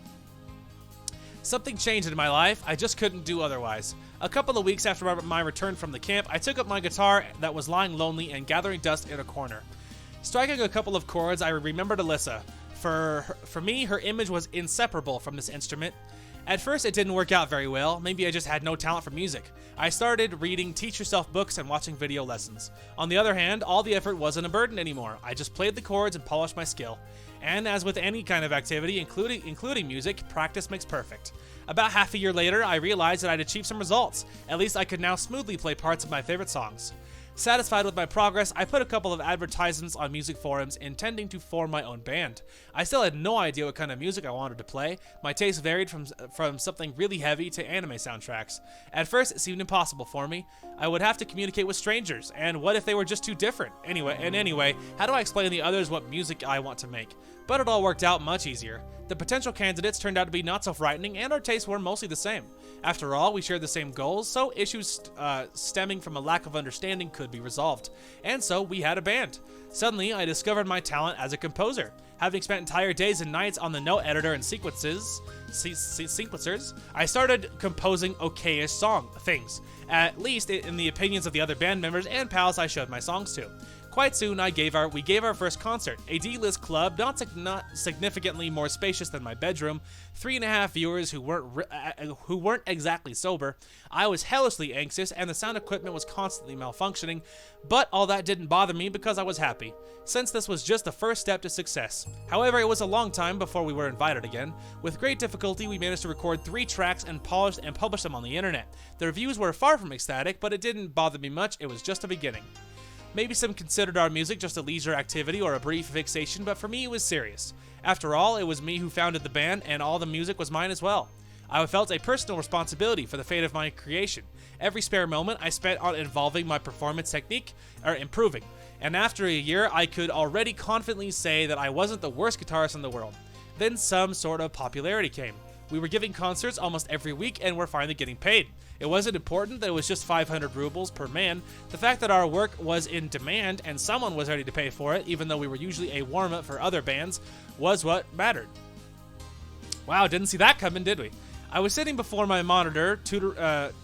Something changed in my life. I just couldn't do otherwise. A couple of weeks after my return from the camp, I took up my guitar that was lying lonely and gathering dust in a corner. Striking a couple of chords, I remembered Alisa. For me, her image was inseparable from this instrument. At first, it didn't work out very well. Maybe I just had no talent for music. I started reading teach-yourself books and watching video lessons. On the other hand, all the effort wasn't a burden anymore. I just played the chords and polished my skill. And as with any kind of activity, including music, practice makes perfect. About half a year later, I realized that I'd achieved some results. At least I could now smoothly play parts of my favorite songs. Satisfied with my progress, I put a couple of advertisements on music forums intending to form my own band. I still had no idea what kind of music I wanted to play. My taste varied from something really heavy to anime soundtracks. At first, it seemed impossible for me. I would have to communicate with strangers, and what if they were just too different? Anyway, how do I explain to the others what music I want to make? But it all worked out much easier. The potential candidates turned out to be not so frightening, and our tastes were mostly the same. After all, we shared the same goals, so issues stemming from a lack of understanding could be resolved. And so we had a band. Suddenly, I discovered my talent as a composer. Having spent entire days and nights on the note editor and sequencers, I started composing okay-ish things. At least in the opinions of the other band members and pals I showed my songs to. Quite soon, we gave our first concert, a D-list club, not significantly more spacious than my bedroom, 3.5 viewers who weren't exactly sober. I was hellishly anxious, and the sound equipment was constantly malfunctioning, but all that didn't bother me because I was happy, since this was just the first step to success. However, it was a long time before we were invited again. With great difficulty, we managed to record 3 tracks and publish them on the internet. The reviews were far from ecstatic, but it didn't bother me much. It was just a beginning. Maybe some considered our music just a leisure activity or a brief fixation, but for me it was serious. After all, it was me who founded the band, and all the music was mine as well. I felt a personal responsibility for the fate of my creation. Every spare moment I spent on improving my performance technique, and after a year I could already confidently say that I wasn't the worst guitarist in the world. Then some sort of popularity came. We were giving concerts almost every week and were finally getting paid. It wasn't important that it was just 500 rubles per man. The fact that our work was in demand and someone was ready to pay for it, even though we were usually a warm-up for other bands, was what mattered. Wow, didn't see that coming, did we? I was sitting before my monitor,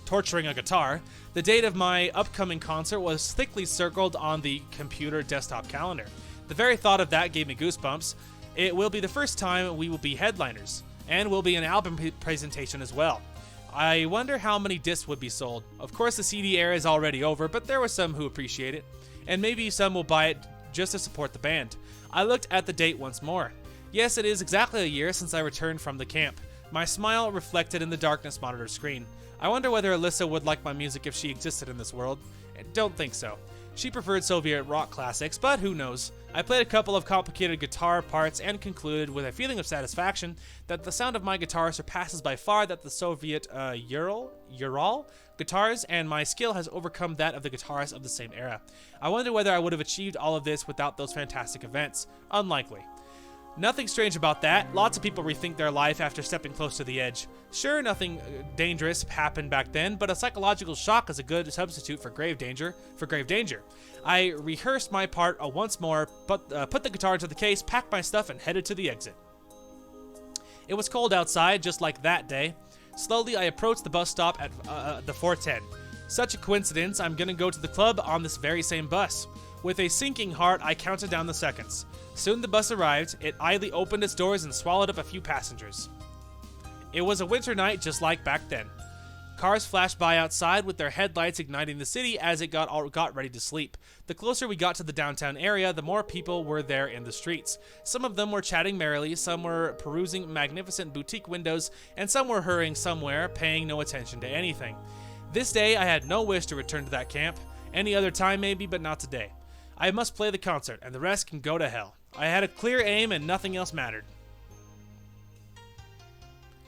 torturing a guitar. The date of my upcoming concert was thickly circled on the computer desktop calendar. The very thought of that gave me goosebumps. It will be the first time we will be headliners, and will be an album presentation as well. I wonder how many discs would be sold. Of course, the CD era is already over, but there were some who appreciate it, and maybe some will buy it just to support the band. I looked at the date once more. Yes, it is exactly a year since I returned from the camp. My smile reflected in the darkness monitor screen. I wonder whether Alisa would like my music if she existed in this world. I don't think so. She preferred Soviet rock classics, but who knows. I played a couple of complicated guitar parts and concluded with a feeling of satisfaction that the sound of my guitar surpasses by far that the Soviet Ural guitars, and my skill has overcome that of the guitarists of the same era. I wonder whether I would have achieved all of this without those fantastic events. Unlikely. Nothing strange about that. Lots of people rethink their life after stepping close to the edge. Sure, nothing dangerous happened back then, but a psychological shock is a good substitute for grave danger. I rehearsed my part once more, but put the guitar into the case, packed my stuff, and headed to the exit. It was cold outside, just like that day. Slowly, I approached the bus stop at the 410. Such a coincidence, I'm gonna go to the club on this very same bus. With a sinking heart, I counted down the seconds. Soon the bus arrived. It idly opened its doors and swallowed up a few passengers. It was a winter night just like back then. Cars flashed by outside with their headlights igniting the city as it got ready to sleep. The closer we got to the downtown area, the more people were there in the streets. Some of them were chatting merrily, some were perusing magnificent boutique windows, and some were hurrying somewhere, paying no attention to anything. This day, I had no wish to return to that camp. Any other time maybe, but not today. I must play the concert, and the rest can go to hell. I had a clear aim, and nothing else mattered.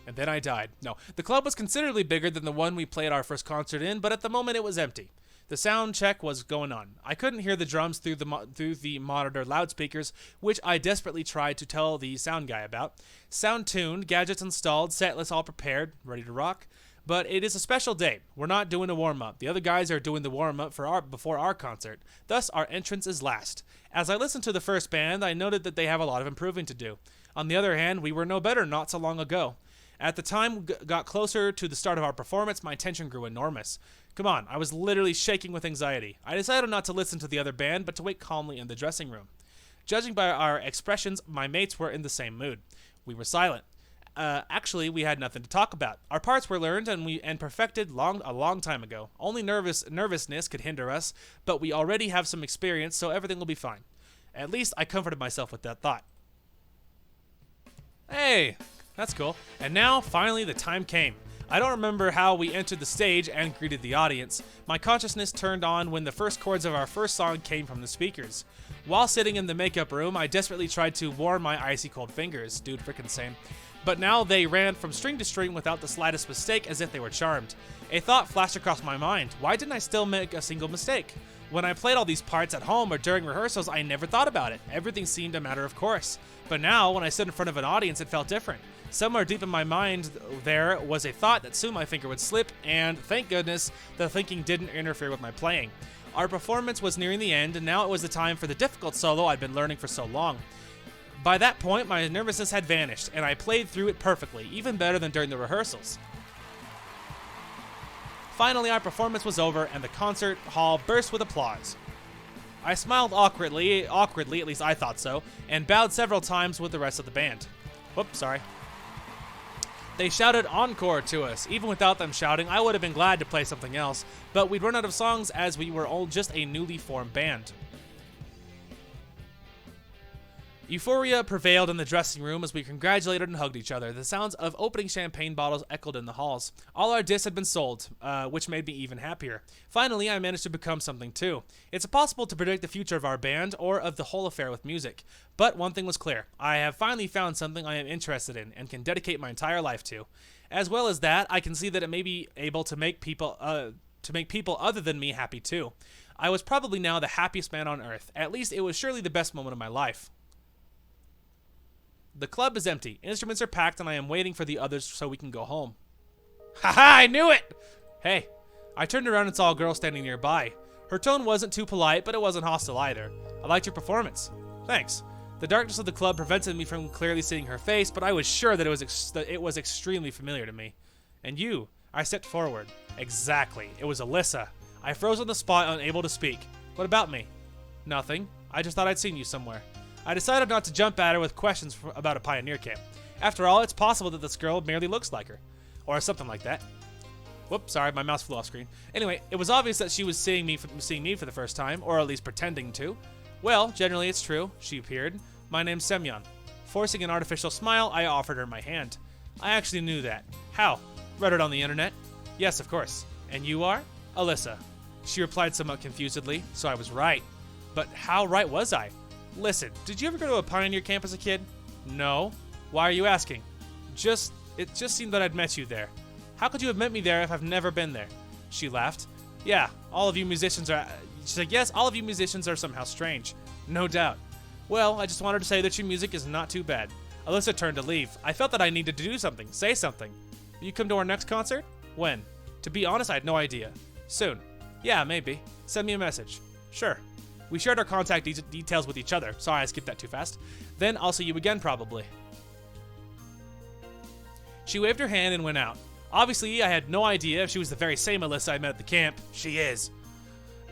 And then I died. No, the club was considerably bigger than the one we played our first concert in, but at the moment it was empty. The sound check was going on. I couldn't hear the drums through the monitor loudspeakers, which I desperately tried to tell the sound guy about. Sound tuned, gadgets installed, set list all prepared, ready to rock. But it is a special day. We're not doing a warm-up. The other guys are doing the warm-up before our concert. Thus, our entrance is last. As I listened to the first band, I noted that they have a lot of improving to do. On the other hand, we were no better not so long ago. At the time we got closer to the start of our performance, my tension grew enormous. Come on, I was literally shaking with anxiety. I decided not to listen to the other band, but to wait calmly in the dressing room. Judging by our expressions, my mates were in the same mood. We were silent. Actually, we had nothing to talk about. Our parts were learned and perfected a long time ago. Only nervousness could hinder us, but we already have some experience, so everything will be fine. At least I comforted myself with that thought. Hey, that's cool. And now, finally, the time came. I don't remember how we entered the stage and greeted the audience. My consciousness turned on when the first chords of our first song came from the speakers. While sitting in the makeup room, I desperately tried to warm my icy cold fingers. Dude, frickin' same. But now they ran from string to string without the slightest mistake, as if they were charmed. A thought flashed across my mind. Why didn't I still make a single mistake? When I played all these parts at home or during rehearsals, I never thought about it. Everything seemed a matter of course. But now, when I stood in front of an audience, it felt different. Somewhere deep in my mind, there was a thought that soon my finger would slip, and thank goodness, the thinking didn't interfere with my playing. Our performance was nearing the end, and now it was the time for the difficult solo I'd been learning for so long. By that point, my nervousness had vanished, and I played through it perfectly, even better than during the rehearsals. Finally, our performance was over, and the concert hall burst with applause. I smiled awkwardly, at least I thought so, and bowed several times with the rest of the band. Whoops, sorry. They shouted encore to us. Even without them shouting, I would have been glad to play something else, but we'd run out of songs as we were all just a newly formed band. Euphoria prevailed in the dressing room as we congratulated and hugged each other. The sounds of opening champagne bottles echoed in the halls. All our discs had been sold, which made me even happier. Finally, I managed to become something too. It's impossible to predict the future of our band or of the whole affair with music. But one thing was clear. I have finally found something I am interested in and can dedicate my entire life to. As well as that, I can see that it may be able to make people other than me happy too. I was probably now the happiest man on earth. At least it was surely the best moment of my life. The club is empty. Instruments are packed, and I am waiting for the others so we can go home. Haha, I knew it! Hey. I turned around and saw a girl standing nearby. Her tone wasn't too polite, but it wasn't hostile either. I liked your performance. Thanks. The darkness of the club prevented me from clearly seeing her face, but I was sure that it was extremely familiar to me. And you? I stepped forward. Exactly. It was Alisa. I froze on the spot, unable to speak. What about me? Nothing. I just thought I'd seen you somewhere. I decided not to jump at her with questions about a pioneer camp. After all, it's possible that this girl merely looks like her. Or something like that. Whoops, sorry, my mouse flew off screen. Anyway, it was obvious that she was seeing me for the first time, or at least pretending to. Well, generally it's true, she appeared. My name's Semyon. Forcing an artificial smile, I offered her my hand. I actually knew that. How? Read it on the internet. Yes, of course. And you are? Alisa. She replied somewhat confusedly, so I was right. But how right was I? Listen, did you ever go to a Pioneer camp as a kid? No. Why are you asking? It just seemed that I'd met you there. How could you have met me there if I've never been there? She laughed. Yeah, all of you musicians are... She said, yes, all of you musicians are somehow strange. No doubt. Well, I just wanted to say that your music is not too bad. Alisa turned to leave. I felt that I needed to do something, say something. Will you come to our next concert? When? To be honest, I had no idea. Soon. Yeah, maybe. Send me a message. Sure. We shared our contact details with each other. Sorry, I skipped that too fast. Then I'll see you again, probably. She waved her hand and went out. Obviously, I had no idea if she was the very same Alisa I met at the camp. She is.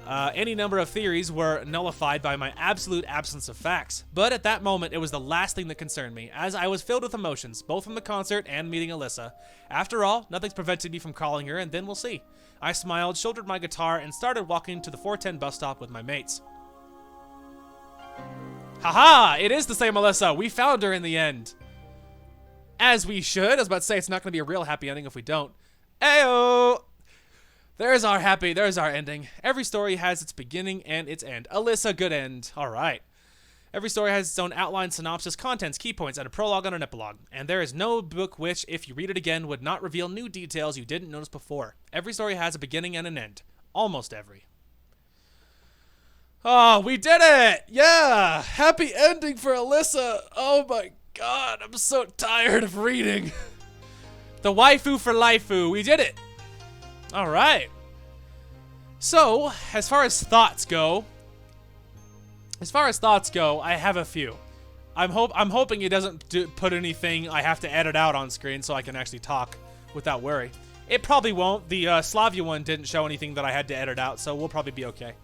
Any number of theories were nullified by my absolute absence of facts. But at that moment, it was the last thing that concerned me, as I was filled with emotions, both from the concert and meeting Alisa. After all, nothing's prevented me from calling her, and then we'll see. I smiled, shouldered my guitar, and started walking to the 410 bus stop with my mates. Haha! It is the same Alisa! We found her in the end! As we should. I was about to say, it's not going to be a real happy ending if we don't. Ayo! There's our ending. Every story has its beginning and its end. Alisa, good end. Alright. Every story has its own outline, synopsis, contents, key points, and a prologue and an epilogue. And there is no book which, if you read it again, would not reveal new details you didn't notice before. Every story has a beginning and an end. Almost every. Oh, we did it! Yeah! Happy ending for Alisa! Oh my god, I'm so tired of reading. The waifu for lifeu. We did it! Alright. So, as far as thoughts go, I have a few. I'm hoping it doesn't put anything I have to edit out on screen so I can actually talk without worry. It probably won't. The Slavia one didn't show anything that I had to edit out, so we'll probably be okay.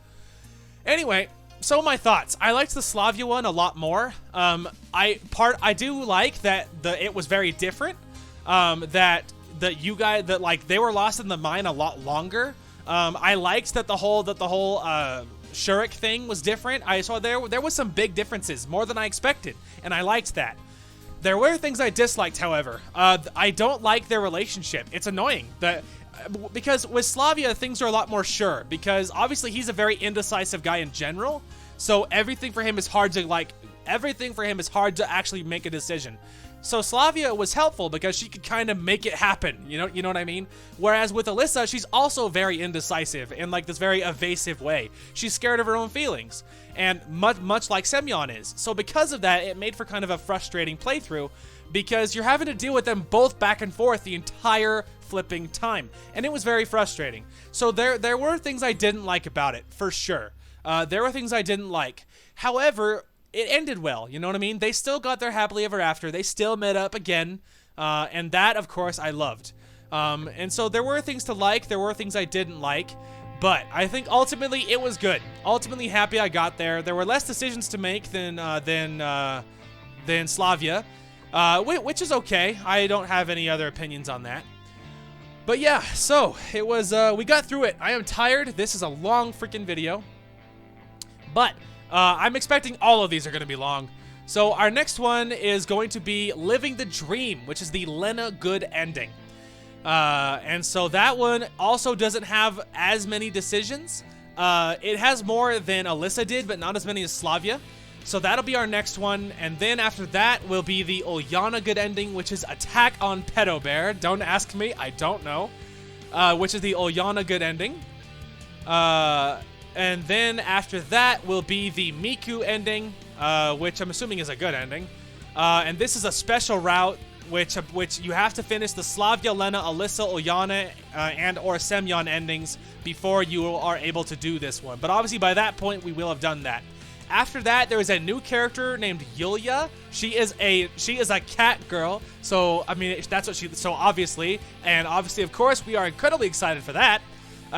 Anyway, so my thoughts. I liked the Slavia one a lot more. I do like that it was very different. That they were lost in the mine a lot longer. I liked that the whole Shurik thing was different. I saw there was some big differences, more than I expected, and I liked that. There were things I disliked, however. I don't like their relationship. It's annoying because with Slavia things are a lot more sure, because obviously he's a very indecisive guy in general. So everything for him is hard to actually make a decision. So Slavia was helpful because she could kind of make it happen, you know what I mean? Whereas with Alisa, she's also very indecisive in like this very evasive way. She's scared of her own feelings, and much like Semyon is. So because of that, it made for kind of a frustrating playthrough, because you're having to deal with them both back and forth the entire flipping time, and it was very frustrating. So there were things I didn't like about it, for sure. There were things I didn't like. However, it ended well, you know what I mean? They still got their happily ever after. They still met up again, and that, of course, I loved. And so there were things to like, there were things I didn't like, but I think ultimately it was good. Ultimately happy I got there. There were less decisions to make than Slavia, which is okay. I don't have any other opinions on that. But yeah, so it was, we got through it. I am tired. This is a long freaking video, but I'm expecting all of these are going to be long. So our next one is going to be Living the Dream, which is the Lena good ending. And so that one also doesn't have as many decisions. It has more than Alisa did, but not as many as Slavia. So that'll be our next one. And then after that will be the Ulyana good ending, which is Attack on Pedo Bear. Don't ask me, I don't know. Which is the Ulyana good ending. And then after that will be the Miku ending, which I'm assuming is a good ending. And this is a special route, which you have to finish the Slavia, Lena, Alisa, Ulyana, and or Semyon endings before you are able to do this one. But obviously by that point we will have done that. After that, there is a new character named Yulia. She is a cat girl. So I mean, that's what so obviously, of course, we are incredibly excited for that.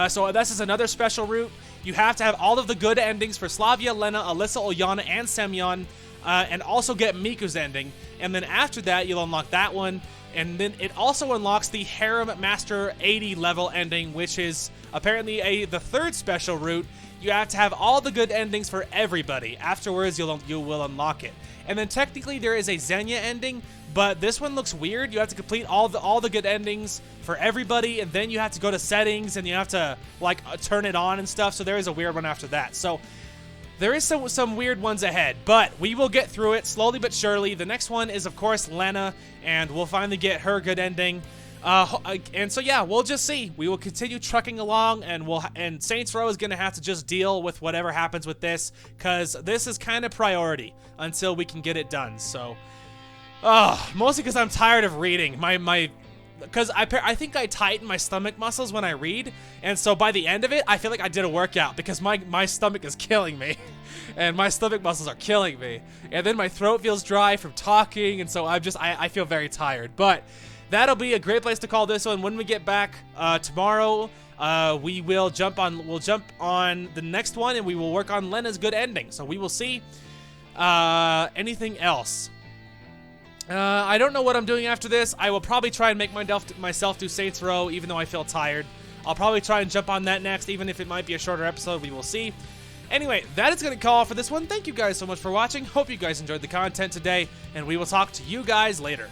So this is another special route. You have to have all of the good endings for Slavia, Lena, Alisa, Ulyana, and Semyon, and also get Miku's ending. And then after that, you'll unlock that one. And then it also unlocks the Harem Master 80 level ending, which is apparently the third special route. You have to have all the good endings for everybody. Afterwards, you will unlock it. And then technically there is a Xenia ending, but this one looks weird. You have to complete all the good endings for everybody, and then you have to go to settings, and you have to, like, turn it on and stuff, so there is a weird one after that. So there is some weird ones ahead, but we will get through it slowly but surely. The next one is, of course, Lena, and we'll finally get her good ending. And so yeah, we'll just see. We will continue trucking along, and Saints Row is gonna have to just deal with whatever happens with this, cause this is kind of priority until we can get it done. So, mostly because I'm tired of reading. Because I think I tighten my stomach muscles when I read, and so by the end of it, I feel like I did a workout because my stomach is killing me, and my stomach muscles are killing me, and then my throat feels dry from talking, and so I feel very tired. But that'll be a great place to call this one. When we get back tomorrow, we'll jump on the next one, and we will work on Lena's good ending. So we will see. Anything else? I don't know what I'm doing after this. I will probably try and make myself do Saints Row, even though I feel tired. I'll probably try and jump on that next, even if it might be a shorter episode. We will see. Anyway, that is going to call for this one. Thank you guys so much for watching. Hope you guys enjoyed the content today, and we will talk to you guys later.